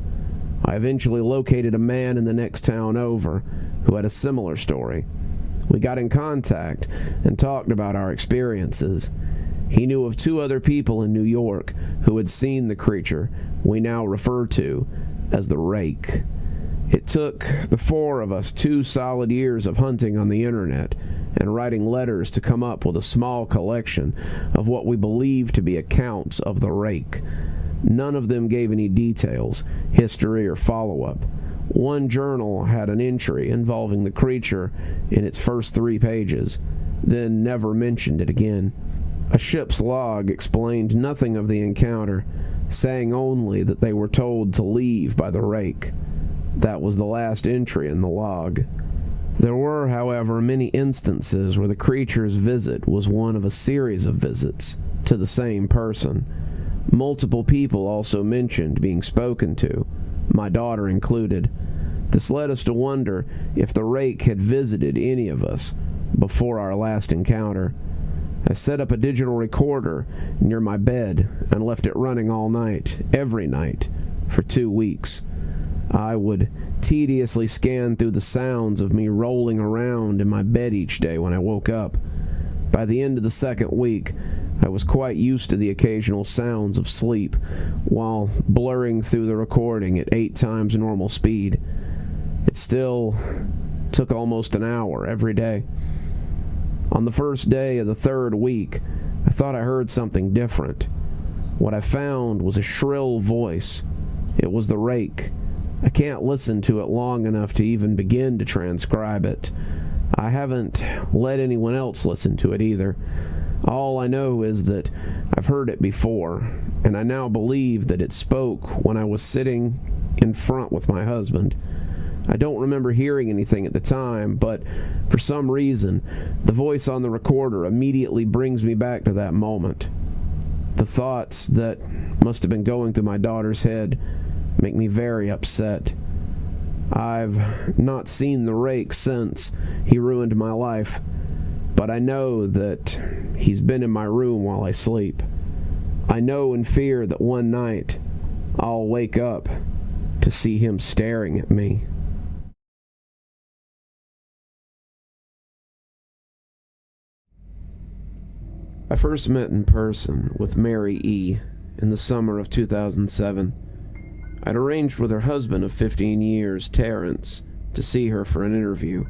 I eventually located a man in the next town over who had a similar story. We got in contact and talked about our experiences. He knew of 2 other people in New York who had seen the creature we now refer to as the Rake. It took the 4 of us 2 solid years of hunting on the internet and writing letters to come up with a small collection of what we believed to be accounts of the Rake. None of them gave any details, history, or follow-up. One journal had an entry involving the creature in its first 3 pages, then never mentioned it again. A ship's log explained nothing of the encounter, saying only that they were told to leave by the Rake. That was the last entry in the log. There were, however, many instances where the creature's visit was one of a series of visits to the same person. Multiple people also mentioned being spoken to, my daughter included. This led us to wonder if the Rake had visited any of us before our last encounter. I set up a digital recorder near my bed and left it running all night, every night, for 2 weeks. I would tediously scan through the sounds of me rolling around in my bed each day when I woke up. By the end of the 2nd week, I was quite used to the occasional sounds of sleep, while blurring through the recording at 8 times normal speed. It still took almost an hour every day. On the first day of the 3rd week, I thought I heard something different. What I found was a shrill voice. It was the Rake. I can't listen to it long enough to even begin to transcribe it. I haven't let anyone else listen to it either. All I know is that I've heard it before, and I now believe that it spoke when I was sitting in front with my husband. I don't remember hearing anything at the time, but for some reason, the voice on the recorder immediately brings me back to that moment. The thoughts that must have been going through my daughter's head make me very upset. I've not seen the Rake since he ruined my life, but I know that he's been in my room while I sleep. I know and fear that one night I'll wake up to see him staring at me. I first met in person with Mary E. in the summer of 2007. I'd arranged with her husband of 15 years, Terrence, to see her for an interview.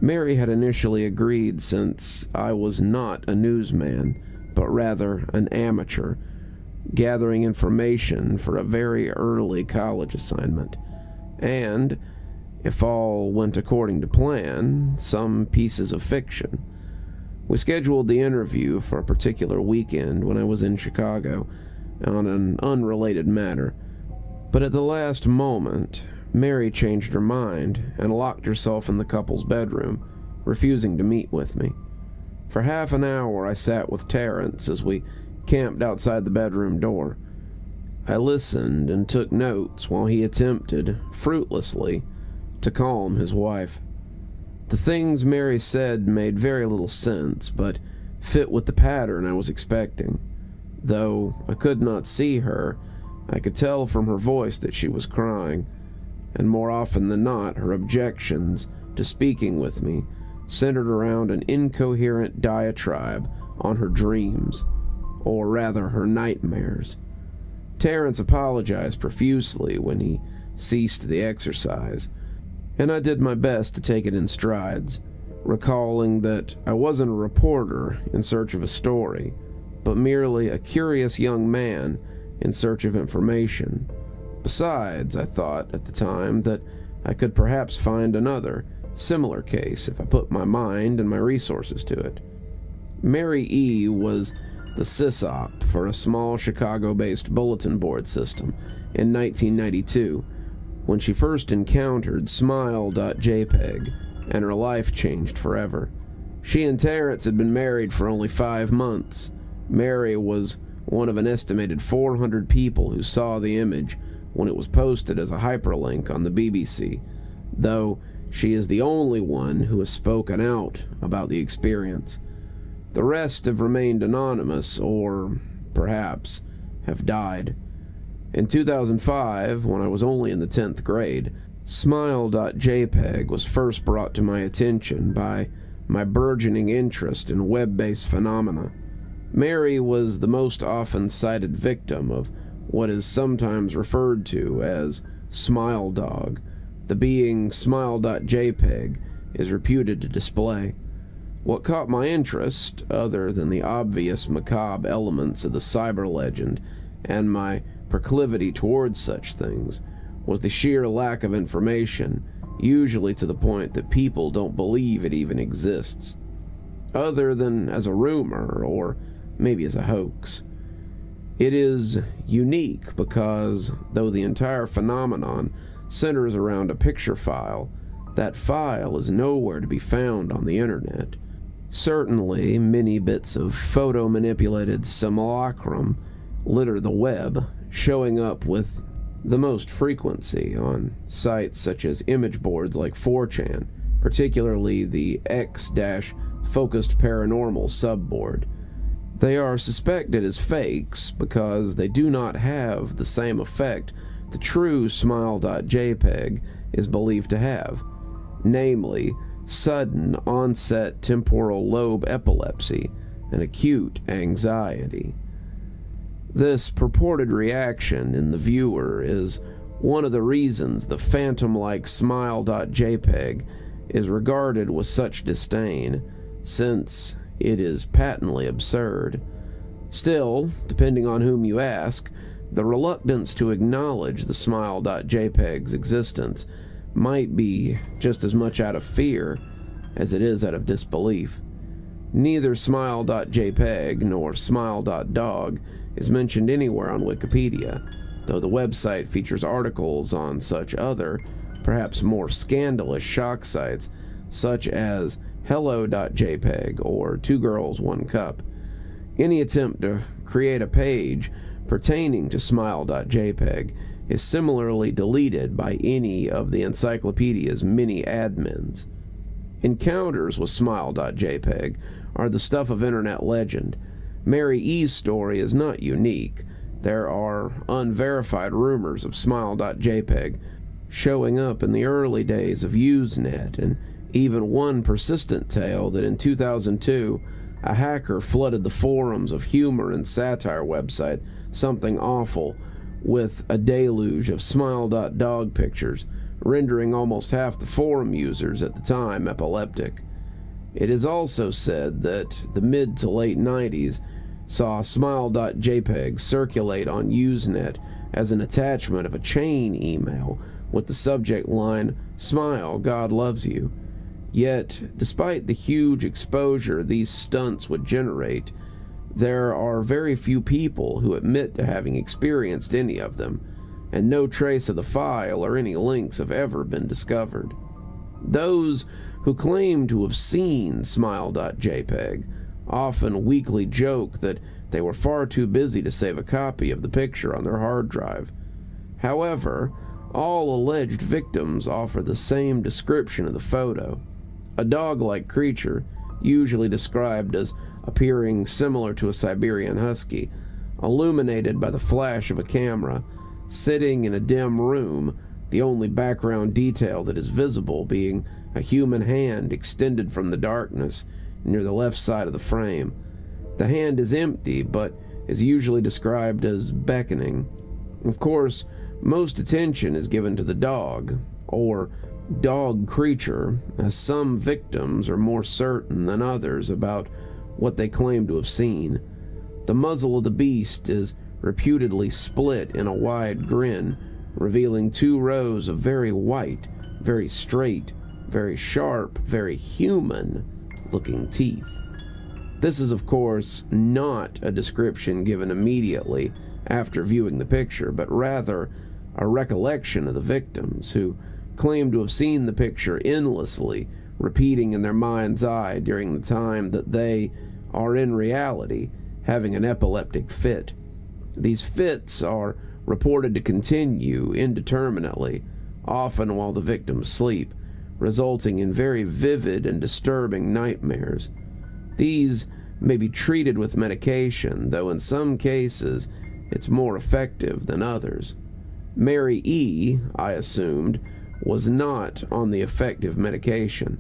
Mary had initially agreed since I was not a newsman, but rather an amateur, gathering information for a very early college assignment, and, if all went according to plan, some pieces of fiction. We scheduled the interview for a particular weekend when I was in Chicago on an unrelated matter, but at the last moment, Mary changed her mind and locked herself in the couple's bedroom, refusing to meet with me. For half an hour, I sat with Terrence as we camped outside the bedroom door. I listened and took notes while he attempted, fruitlessly, to calm his wife. The things Mary said made very little sense, but fit with the pattern I was expecting. Though I could not see her, I could tell from her voice that she was crying, and more often than not, her objections to speaking with me centered around an incoherent diatribe on her dreams, or rather her nightmares. Terrence apologized profusely when he ceased the exercise, and I did my best to take it in strides, recalling that I wasn't a reporter in search of a story, but merely a curious young man in search of information. Besides, I thought at the time that I could perhaps find another, similar case if I put my mind and my resources to it. Mary E. was the sysop for a small Chicago-based bulletin board system in 1992 when she first encountered Smile.jpg, and her life changed forever. She and Terrence had been married for only 5 months. Mary was one of an estimated 400 people who saw the image when it was posted as a hyperlink on the BBC, though she is the only one who has spoken out about the experience. The rest have remained anonymous, or perhaps have died. In 2005, when I was only in the 10th grade, Smile.jpg was first brought to my attention by my burgeoning interest in web-based phenomena. Mary was the most often cited victim of what is sometimes referred to as Smile Dog, the being Smile.jpg is reputed to display. What caught my interest, other than the obvious macabre elements of the cyber legend and my proclivity towards such things, was the sheer lack of information, usually to the point that people don't believe it even exists, other than as a rumor or maybe as a hoax. It is unique because, though the entire phenomenon centers around a picture file, that file is nowhere to be found on the internet. Certainly, many bits of photo-manipulated simulacrum litter the web, showing up with the most frequency on sites such as image boards like 4chan, particularly the X-Focused Paranormal subboard. They are suspected as fakes because they do not have the same effect the true Smile.jpg is believed to have, namely sudden onset temporal lobe epilepsy and acute anxiety. This purported reaction in the viewer is one of the reasons the phantom-like Smile.jpg is regarded with such disdain, since it is patently absurd. Still, depending on whom you ask, the reluctance to acknowledge the Smile.jpg's existence might be just as much out of fear as it is out of disbelief. Neither Smile.jpg nor Smile.dog is mentioned anywhere on Wikipedia, though the website features articles on such other, perhaps more scandalous shock sites such as Hello.jpg or Two Girls, One Cup. Any attempt to create a page pertaining to Smile.jpg is similarly deleted by any of the encyclopedia's many admins. Encounters with Smile.jpg are the stuff of internet legend. Mary E's story is not unique. There are unverified rumors of Smile.jpg showing up in the early days of Usenet, and even one persistent tale that in 2002 a hacker flooded the forums of humor and satire website Something Awful with a deluge of Smile.dog pictures, rendering almost half the forum users at the time epileptic. It is also said that the mid to late 90s saw Smile.jpg circulate on Usenet as an attachment of a chain email with the subject line, "Smile, God loves you." Yet, despite the huge exposure these stunts would generate, there are very few people who admit to having experienced any of them, and no trace of the file or any links have ever been discovered. Those who claim to have seen Smile.jpg often weakly joke that they were far too busy to save a copy of the picture on their hard drive. However, all alleged victims offer the same description of the photo: a dog-like creature, usually described as appearing similar to a Siberian husky, illuminated by the flash of a camera, sitting in a dim room, the only background detail that is visible being a human hand extended from the darkness near the left side of the frame. The hand is empty, but is usually described as beckoning. Of course, most attention is given to the dog, or dog creature, as some victims are more certain than others about what they claim to have seen. The muzzle of the beast is reputedly split in a wide grin, revealing 2 rows of very white, very straight, very sharp, very human-looking teeth. This is, of course, not a description given immediately after viewing the picture, but rather a recollection of the victims, who claim to have seen the picture endlessly, repeating in their mind's eye during the time that they are in reality having an epileptic fit. These fits are reported to continue indeterminately, often while the victims sleep, resulting in very vivid and disturbing nightmares. These may be treated with medication, though in some cases it's more effective than others. Mary E., I assumed, was not on the effective medication.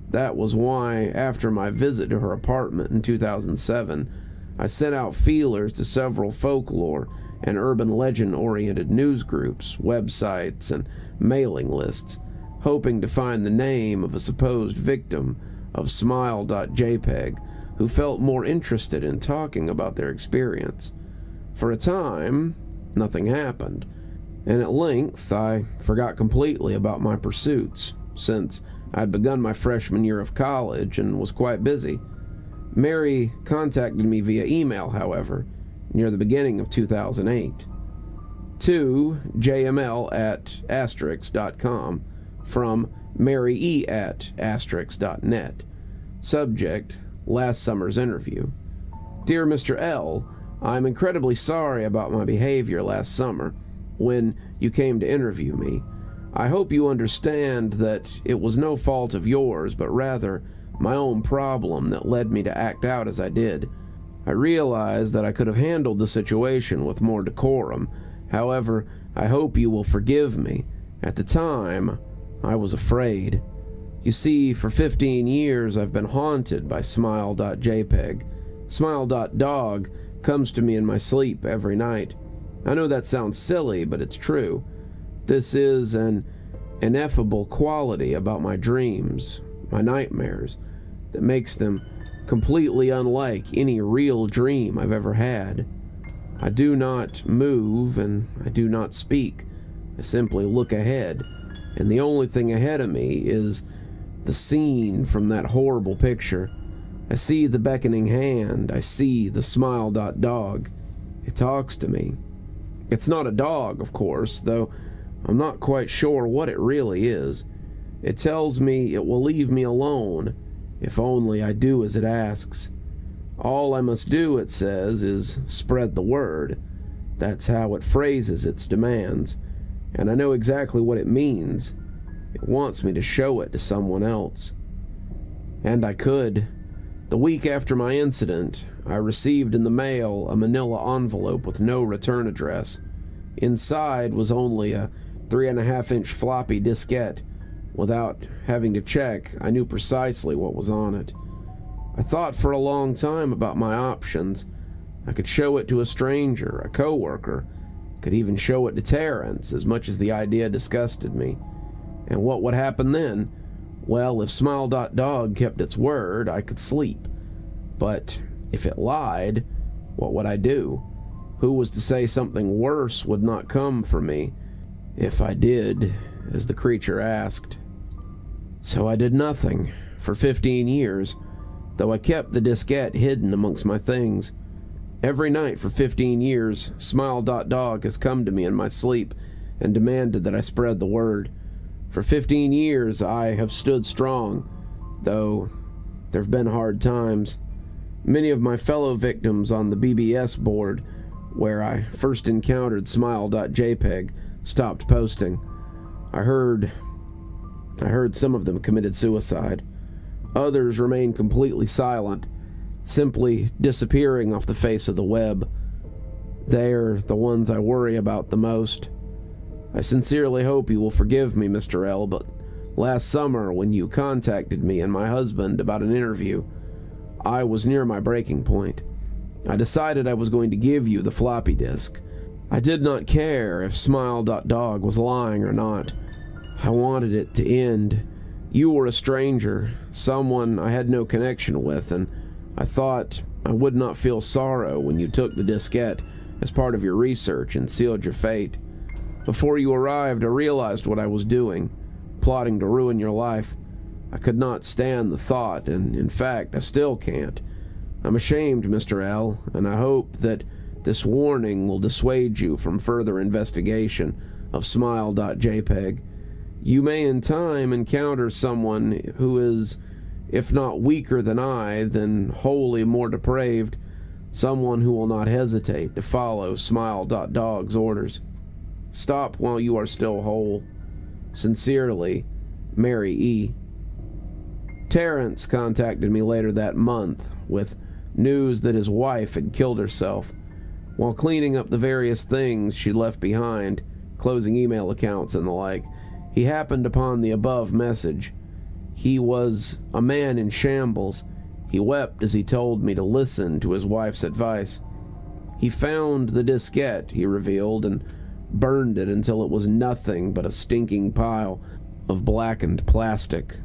That was why, after my visit to her apartment in 2007, I sent out feelers to several folklore and urban legend-oriented news groups, websites, and mailing lists, hoping to find the name of a supposed victim of Smile.jpg who felt more interested in talking about their experience. For a time, nothing happened, and at length I forgot completely about my pursuits, since I'd begun my freshman year of college and was quite busy. Mary contacted me via email, however, near the beginning of 2008, to jml@*.com from marye@*.net. Subject: last summer's interview. Dear Mr. L., I'm incredibly sorry about my behavior last summer when you came to interview me. I hope you understand that it was no fault of yours, but rather my own problem that led me to act out as I did. I realize that I could have handled the situation with more decorum. However, I hope you will forgive me. At the time, I was afraid. You see, for 15 years I've been haunted by Smile.jpg. Smile.dog comes to me in my sleep every night. I know that sounds silly, but it's true. This is an ineffable quality about my dreams, my nightmares, that makes them completely unlike any real dream I've ever had. I do not move and I do not speak. I simply look ahead, and the only thing ahead of me is the scene from that horrible picture. I see the beckoning hand. I see the Smile.dog. It talks to me. It's not a dog, of course, though I'm not quite sure what it really is. It tells me it will leave me alone if only I do as it asks. All I must do, it says, is spread the word. That's how it phrases its demands, and I know exactly what it means. It wants me to show it to someone else. And I could. The week after my incident, I received in the mail a manila envelope with no return address. Inside was only a 3.5-inch floppy diskette. Without having to check, I knew precisely what was on it. I thought for a long time about my options. I could show it to a stranger, a coworker, could even show it to Terrence, as much as the idea disgusted me. And what would happen then? Well, if Smile.dog kept its word, I could sleep. But if it lied, what would I do? Who was to say something worse would not come for me if I did as the creature asked? So I did nothing for 15 years, though I kept the diskette hidden amongst my things. Every night for 15 years, Smile.dog has come to me in my sleep and demanded that I spread the word. For 15 years, I have stood strong, though there have been hard times. Many of my fellow victims on the BBS board, where I first encountered Smile.jpg, stopped posting. I heard some of them committed suicide. Others remained completely silent, simply disappearing off the face of the web. They're the ones I worry about the most. I sincerely hope you will forgive me, Mr. L, but last summer when you contacted me and my husband about an interview, I was near my breaking point. I decided I was going to give you the floppy disk. I did not care if Smile.dog was lying or not. I wanted it to end. You were a stranger, someone I had no connection with, and I thought I would not feel sorrow when you took the diskette as part of your research and sealed your fate. Before you arrived, I realized what I was doing, plotting to ruin your life. I could not stand the thought, and in fact, I still can't. I'm ashamed, Mr. L, and I hope that this warning will dissuade you from further investigation of Smile.jpg. You may in time encounter someone who is, if not weaker than I, then wholly more depraved, someone who will not hesitate to follow Smile.dog's orders. Stop while you are still whole. Sincerely, Mary E. Terrence contacted me later that month with news that his wife had killed herself. While cleaning up the various things she left behind, closing email accounts and the like, he happened upon the above message. He was a man in shambles. He wept as he told me to listen to his wife's advice. He found the diskette, he revealed, and burned it until it was nothing but a stinking pile of blackened plastic.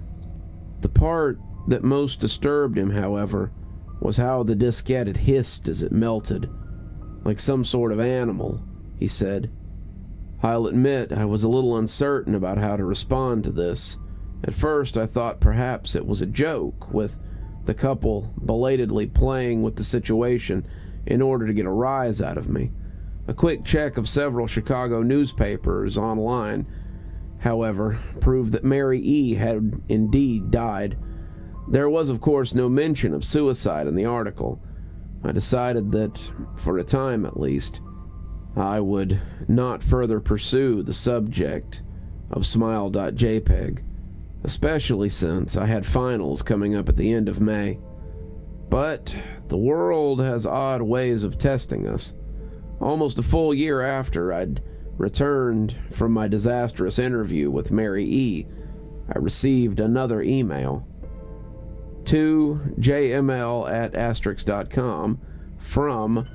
The part that most disturbed him, however, was how the diskette had hissed as it melted, like some sort of animal, he said. I'll admit I was a little uncertain about how to respond to this. At first I thought perhaps it was a joke, with the couple belatedly playing with the situation in order to get a rise out of me. A quick check of several Chicago newspapers online, however, proved that Mary E. had indeed died. There was, of course, no mention of suicide in the article. I decided that, for a time at least, I would not further pursue the subject of Smile.jpg, especially since I had finals coming up at the end of May. But the world has odd ways of testing us. Almost a full year after I'd returned from my disastrous interview with Mary E., I received another email. To jml@*.com from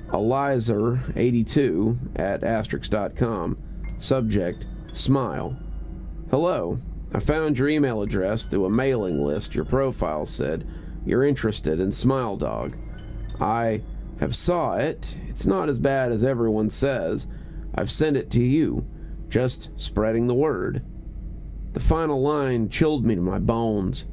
Elizer82@*.com. Subject, Smile. Hello. I found your email address through a mailing list. Your profile said you're interested in Smile Dog. I have saw it. It's not as bad as everyone says. I've sent it to you. Just spreading the word. The final line chilled me to my bones.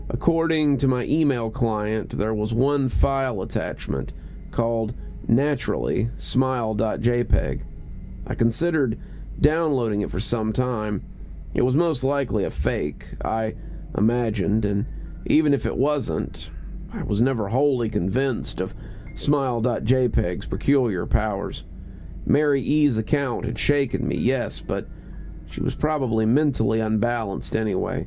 According to my email client, there was one file attachment called Naturally Smile.jpg. I considered downloading it for some time. It was most likely a fake, I imagined, and even if it wasn't, I was never wholly convinced of Smile.jpg's peculiar powers. Mary E.'s account had shaken me, yes, but she was probably mentally unbalanced anyway.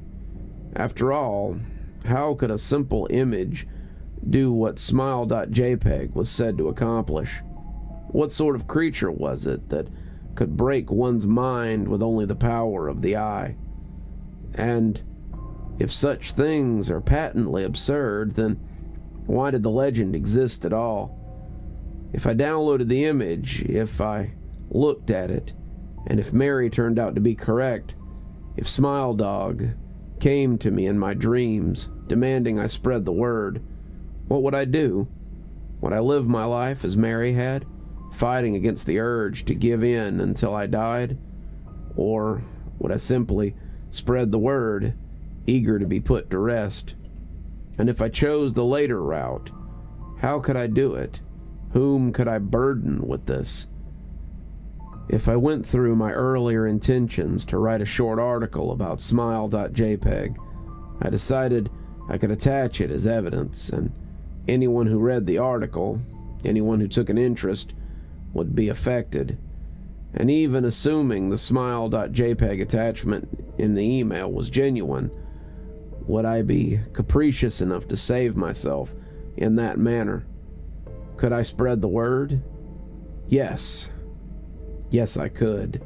After all, how could a simple image do what Smile.jpg was said to accomplish? What sort of creature was it that could break one's mind with only the power of the eye? And if such things are patently absurd, then why did the legend exist at all? If I downloaded the image, if I looked at it, and if Mary turned out to be correct, if Smile Dog came to me in my dreams, demanding I spread the word, what would I do? Would I live my life as Mary had, fighting against the urge to give in until I died? Or would I simply spread the word, eager to be put to rest? And if I chose the later route, how could I do it? Whom could I burden with this? If I went through my earlier intentions to write a short article about Smile.jpg, I decided I could attach it as evidence, and anyone who read the article, anyone who took an interest, would be affected. And even assuming the Smile.jpg attachment in the email was genuine, would I be capricious enough to save myself in that manner? Could I spread the word? Yes. Yes, I could.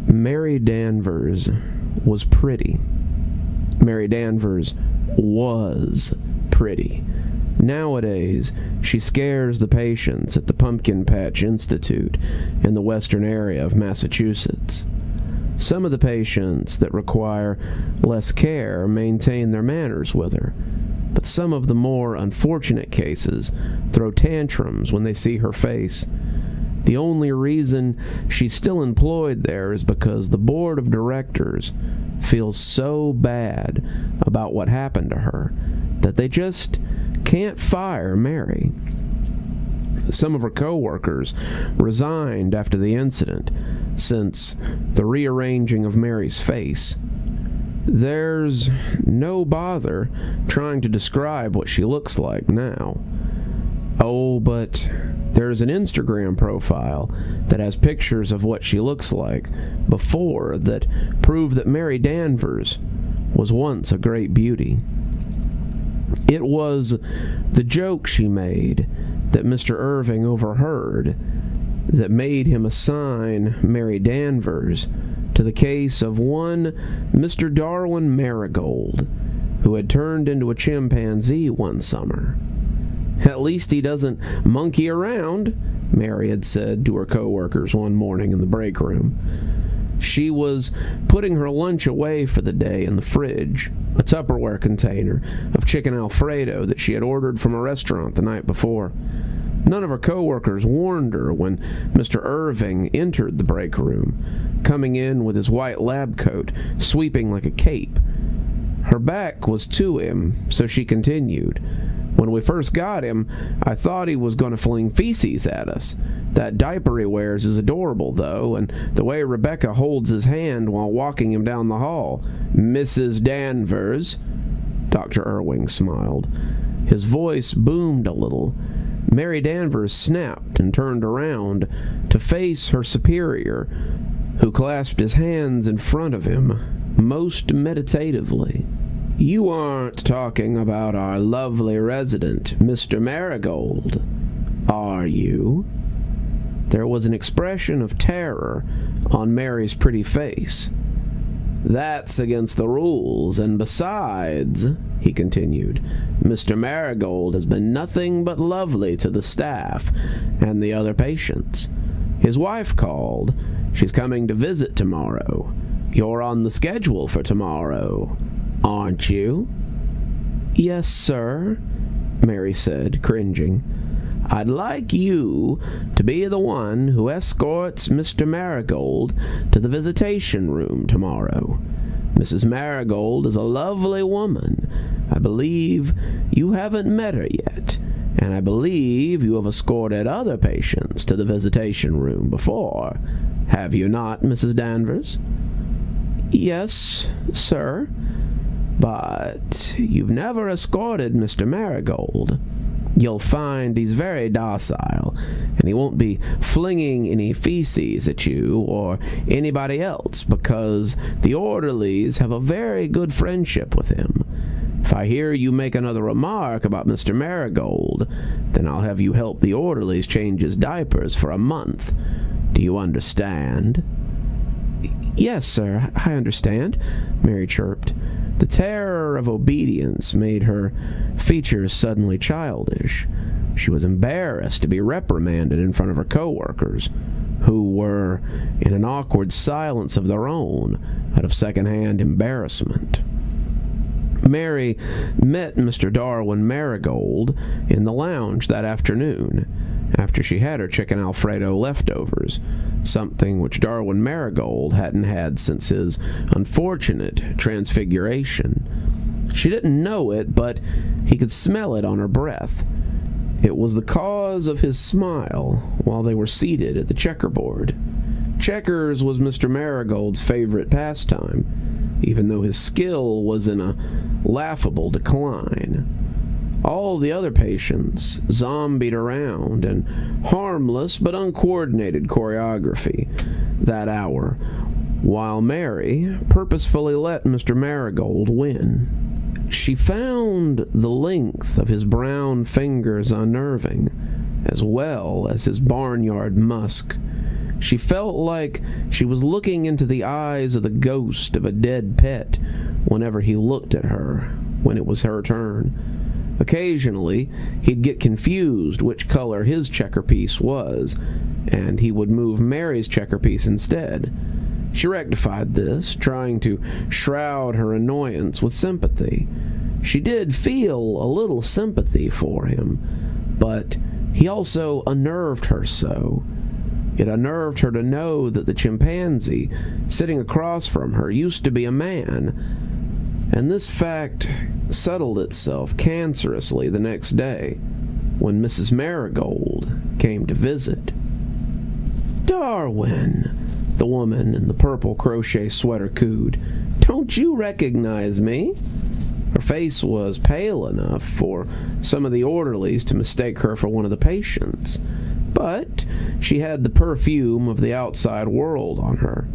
Mary Danvers was pretty. Mary Danvers was pretty. Nowadays, she scares the patients at the Pumpkin Patch Institute in the western area of Massachusetts. Some of the patients that require less care maintain their manners with her, but some of the more unfortunate cases throw tantrums when they see her face. The only reason she's still employed there is because the board of directors feels so bad about what happened to her that they just can't fire Mary. Some of her co-workers resigned after the incident, since the rearranging of Mary's face. There's no bother trying to describe what she looks like now. Oh, but there's an Instagram profile that has pictures of what she looks like before that prove that Mary Danvers was once a great beauty. It was the joke she made that Mr. Irving overheard that made him assign Mary Danvers to the case of one Mr. Darwin Marigold, who had turned into a chimpanzee one summer. "At least he doesn't monkey around," Mary had said to her co-workers one morning in the break room. She was putting her lunch away for the day in the fridge, a Tupperware container of chicken Alfredo that she had ordered from a restaurant the night before. None of her co-workers warned her when Mr. Irving entered the break room, coming in with his white lab coat sweeping like a cape. Her back was to him, so she continued. "When we first got him, I thought he was going to fling feces at us. That diaper he wears is adorable, though, and the way Rebecca holds his hand while walking him down the hall. Mrs. Danvers," Dr. Irving smiled. His voice boomed a little. Mary Danvers snapped and turned around to face her superior, who clasped his hands in front of him most meditatively. "You aren't talking about our lovely resident, Mr. Marigold, are you?" There was an expression of terror on Mary's pretty face. "That's against the rules, and besides," he continued, "Mr. Marigold has been nothing but lovely to the staff and the other patients. His wife called. She's coming to visit tomorrow. You're on the schedule for tomorrow, aren't you?" "Yes, sir," Mary said, cringing. "I'd like you to be the one who escorts Mr. Marigold to the visitation room tomorrow. Mrs. Marigold is a lovely woman. I believe you haven't met her yet, and I believe you have escorted other patients to the visitation room before. Have you not, Mrs. Danvers?" "Yes, sir." "But you've never escorted Mr. Marigold. You'll find he's very docile, and he won't be flinging any feces at you or anybody else because the orderlies have a very good friendship with him. If I hear you make another remark about Mr. Marigold, then I'll have you help the orderlies change his diapers for a month. Do you understand?" "Yes, sir, I understand," Mary chirped. The terror of obedience made her features suddenly childish. She was embarrassed to be reprimanded in front of her co-workers, who were in an awkward silence of their own out of second-hand embarrassment. Mary met Mr. Darwin Marigold in the lounge that afternoon, after she had her chicken Alfredo leftovers, something which Darwin Marigold hadn't had since his unfortunate transfiguration. She didn't know it, but he could smell it on her breath. It was the cause of his smile while they were seated at the checkerboard. Checkers was Mr. Marigold's favorite pastime, even though his skill was in a laughable decline. All the other patients zombied around in harmless but uncoordinated choreography that hour, while Mary purposefully let Mr. Marigold win. She found the length of his brown fingers unnerving, as well as his barnyard musk. She felt like she was looking into the eyes of the ghost of a dead pet whenever he looked at her when it was her turn. Occasionally, he'd get confused which color his checker piece was, and he would move Mary's checker piece instead. She rectified this, trying to shroud her annoyance with sympathy. She did feel a little sympathy for him, but he also unnerved her so. It unnerved her to know that the chimpanzee sitting across from her used to be a man, and this fact settled itself cancerously the next day when Mrs. Marigold came to visit. "Darwin," the woman in the purple crochet sweater cooed, "don't you recognize me?" Her face was pale enough for some of the orderlies to mistake her for one of the patients, but she had the perfume of the outside world on her.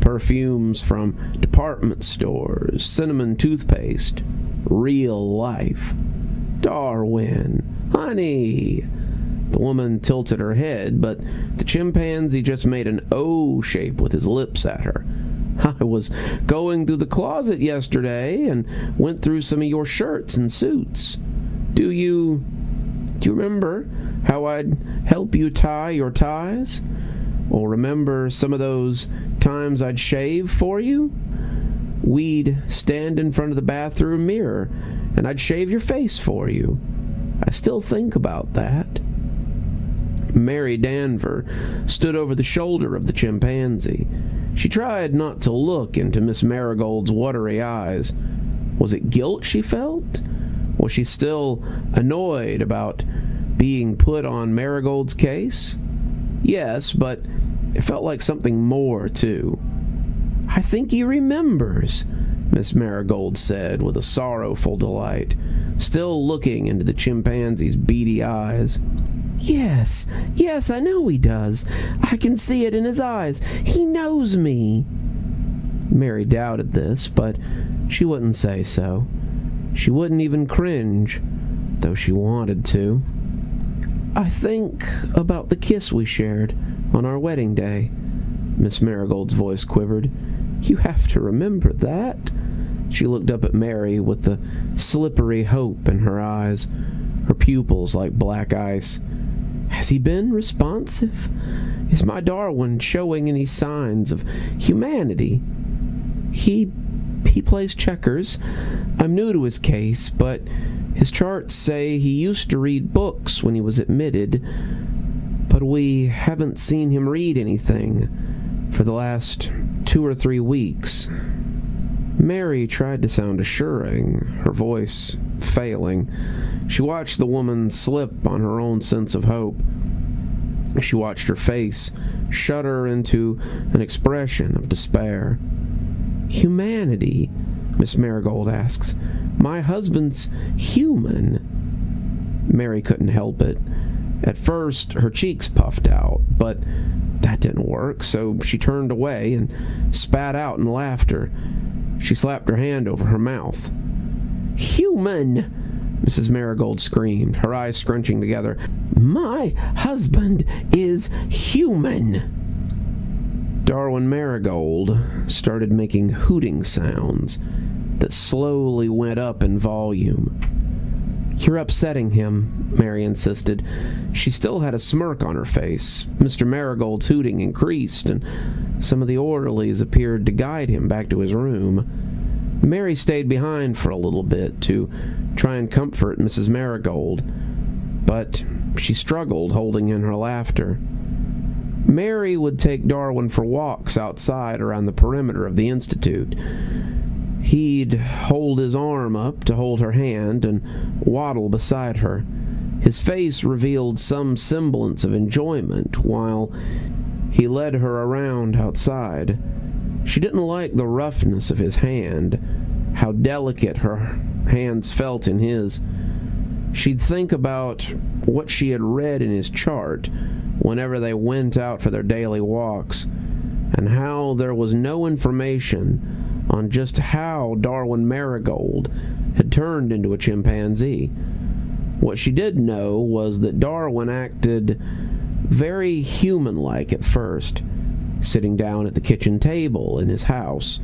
Perfumes from department stores, cinnamon toothpaste, real life. "Darwin, honey." The woman tilted her head, but the chimpanzee just made an O shape with his lips at her. "I was going through the closet yesterday and went through some of your shirts and suits. Do you remember how I'd help you tie your ties? Or remember some of those times I'd shave for you? We'd stand in front of the bathroom mirror and I'd shave your face for you. I still think about that." Mary Danver stood over the shoulder of the chimpanzee. She tried not to look into Miss Marigold's watery eyes. Was it guilt she felt? Was she still annoyed about being put on Marigold's case? Yes, but it felt like something more, too. "I think he remembers," Miss Marigold said with a sorrowful delight, still looking into the chimpanzee's beady eyes. Yes, I know he does. I can see it in his eyes. He knows me." Mary doubted this, but she wouldn't say so. She wouldn't even cringe, though she wanted to. "I think about the kiss we shared on our wedding day." Miss Marigold's voice quivered. "You have to remember that." She looked up at Mary with the slippery hope in her eyes, her pupils like black ice. "Has he been responsive? Is my Darwin showing any signs of humanity?" He plays checkers. I'm new to his case, but his charts say he used to read books when he was admitted, but we haven't seen him read anything for the last 2 or 3 weeks." Mary tried to sound assuring, her voice failing. She watched the woman slip on her own sense of hope. She watched her face shudder into an expression of despair. "Humanity?" Miss Marigold asks. "My husband's human." Mary couldn't help it. At first, her cheeks puffed out, but that didn't work, so she turned away and spat out in laughter. She slapped her hand over her mouth. "Human!" Mrs. Marigold screamed, her eyes scrunching together. "My husband is human!" Darwin Marigold started making hooting sounds that slowly went up in volume. "You're upsetting him," Mary insisted. She still had a smirk on her face. Mr. Marigold's hooting increased, and some of the orderlies appeared to guide him back to his room. Mary stayed behind for a little bit to try and comfort Mrs. Marigold, but she struggled holding in her laughter. Mary would take Darwin for walks outside around the perimeter of the Institute. He'd hold his arm up to hold her hand and waddle beside her. His face revealed some semblance of enjoyment while he led her around outside. She didn't like the roughness of his hand, how delicate her hands felt in his. She'd think about what she had read in his chart whenever they went out for their daily walks, and how there was no information on just how Darwin Marigold had turned into a chimpanzee. What she did know was that Darwin acted very human-like at first, sitting down at the kitchen table in his house.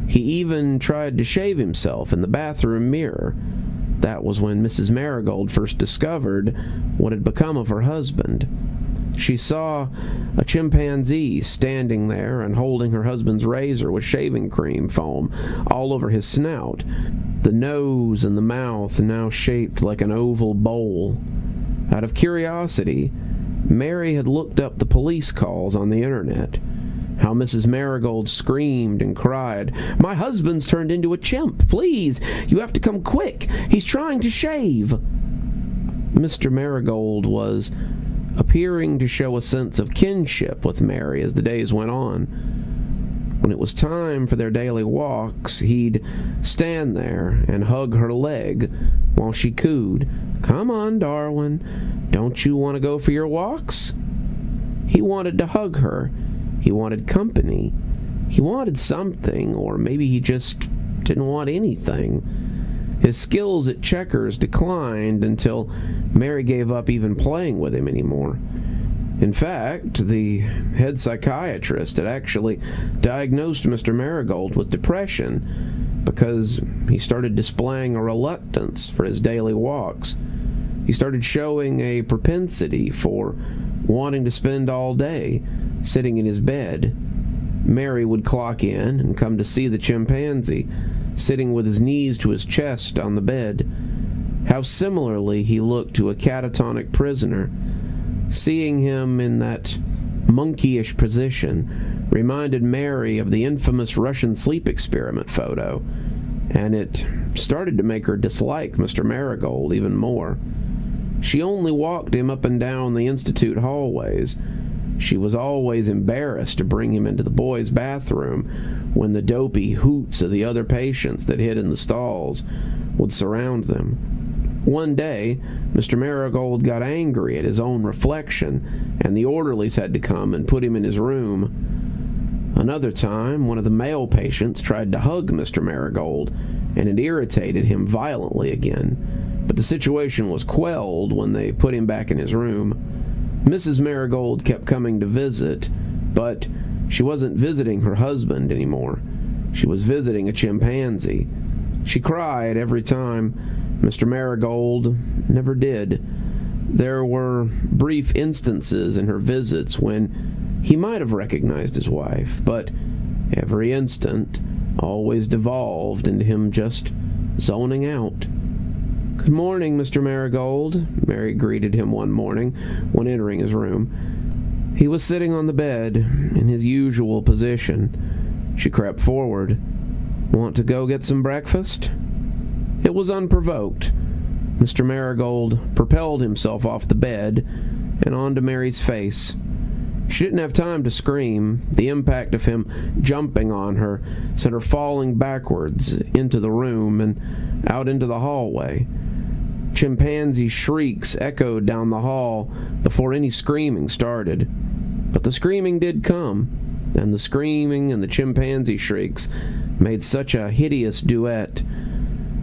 He even tried to shave himself in the bathroom mirror. That was when Mrs. Marigold first discovered what had become of her husband. She saw a chimpanzee standing there and holding her husband's razor with shaving cream foam all over his snout, the nose and the mouth now shaped like an oval bowl. Out of curiosity, Mary had looked up the police calls on the internet. How Mrs. Marigold screamed and cried, "My husband's turned into a chimp! Please, you have to come quick! He's trying to shave!" Mr. Marigold was appearing to show a sense of kinship with Mary as the days went on. When it was time for their daily walks, he'd stand there and hug her leg while she cooed, "Come on, Darwin, don't you want to go for your walks?" He wanted to hug her. He wanted company. He wanted something, or maybe he just didn't want anything. His skills at checkers declined until Mary gave up even playing with him anymore. In fact, the head psychiatrist had actually diagnosed Mr. Marigold with depression because he started displaying a reluctance for his daily walks. He started showing a propensity for wanting to spend all day sitting in his bed. Mary would clock in and come to see the chimpanzee, sitting with his knees to his chest on the bed. How similarly he looked to a catatonic prisoner. Seeing him in that monkeyish position reminded Mary of the infamous Russian sleep experiment photo, and it started to make her dislike Mr. Marigold even more. She only walked him up and down the institute hallways. She was always embarrassed to bring him into the boys' bathroom when the dopey hoots of the other patients that hid in the stalls would surround them. One day, Mr. Marigold got angry at his own reflection, and the orderlies had to come and put him in his room. Another time, one of the male patients tried to hug Mr. Marigold, and it irritated him violently again, but the situation was quelled when they put him back in his room. Mrs. Marigold kept coming to visit, but she wasn't visiting her husband anymore. She was visiting a chimpanzee. She cried every time. Mr. Marigold never did. There were brief instances in her visits when he might have recognized his wife, but every instant always devolved into him just zoning out. "Good morning, Mr. Marigold," Mary greeted him one morning when entering his room. He was sitting on the bed in his usual position. She crept forward. "Want to go get some breakfast?" It was unprovoked. Mr. Marigold propelled himself off the bed and onto Mary's face. She didn't have time to scream. The impact of him jumping on her sent her falling backwards into the room and out into the hallway. Chimpanzee shrieks echoed down the hall before any screaming started. But the screaming did come, and the screaming and the chimpanzee shrieks made such a hideous duet.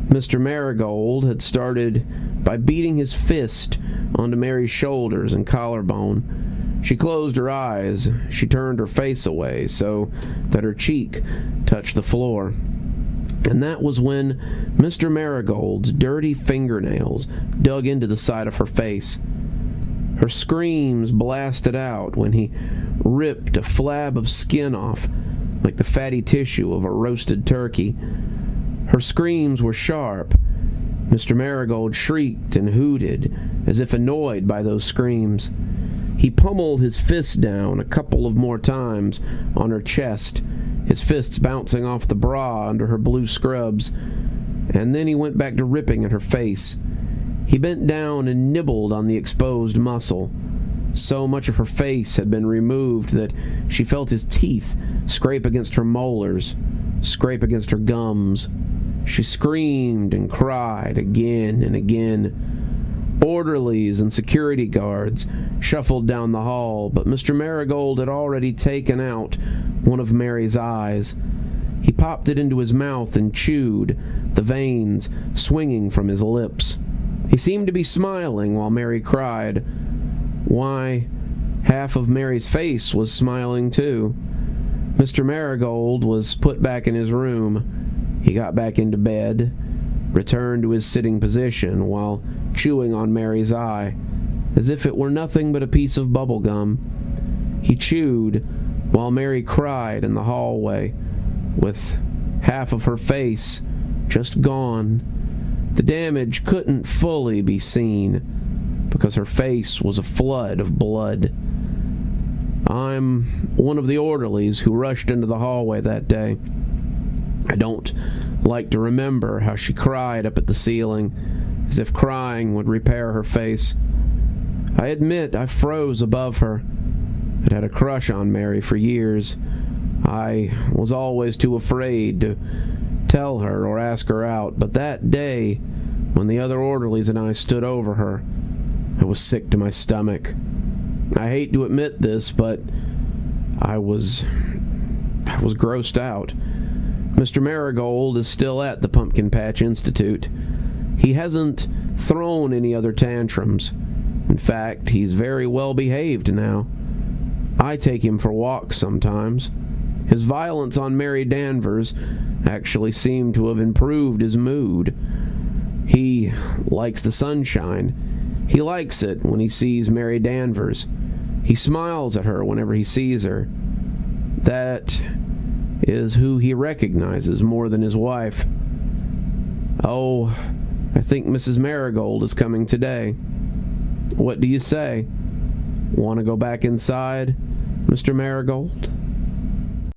Mr. Marigold had started by beating his fist onto Mary's shoulders and collarbone. She closed her eyes. She turned her face away so that her cheek touched the floor. And that was when Mr. Marigold's dirty fingernails dug into the side of her face. Her screams blasted out when he ripped a flab of skin off like the fatty tissue of a roasted turkey. Her screams were sharp. Mr. Marigold shrieked and hooted, as if annoyed by those screams. He pummeled his fist down a couple of more times on her chest, his fists bouncing off the bra under her blue scrubs, and then he went back to ripping at her face. He bent down and nibbled on the exposed muscle. So much of her face had been removed that she felt his teeth scrape against her molars, scrape against her gums. She screamed and cried again and again. Orderlies and security guards shuffled down the hall, but Mr. Marigold had already taken out one of Mary's eyes. He popped it into his mouth and chewed, the veins swinging from his lips. He seemed to be smiling while Mary cried. Why, half of Mary's face was smiling too. Mr. Marigold was put back in his room. He got back into bed, returned to his sitting position while chewing on Mary's eye, as if it were nothing but a piece of bubble gum. He chewed while Mary cried in the hallway, with half of her face just gone. The damage couldn't fully be seen because her face was a flood of blood. I'm one of the orderlies who rushed into the hallway that day. I don't like to remember how she cried up at the ceiling, as if crying would repair her face. I admit I froze above her. I'd had a crush on Mary for years. I was always too afraid to tell her or ask her out, but that day, when the other orderlies and I stood over her, I was sick to my stomach. I hate to admit this, but I was grossed out. Mr. Marigold is still at the Pumpkin Patch Institute. He hasn't thrown any other tantrums. In fact, he's very well behaved now. I take him for walks sometimes. His violence on Mary Danvers actually seemed to have improved his mood. He likes the sunshine. He likes it when he sees Mary Danvers. He smiles at her whenever he sees her. That is who he recognizes more than his wife. Oh, I think Mrs. Marigold is coming today. What do you say? Want to go back inside, Mr. Marigold?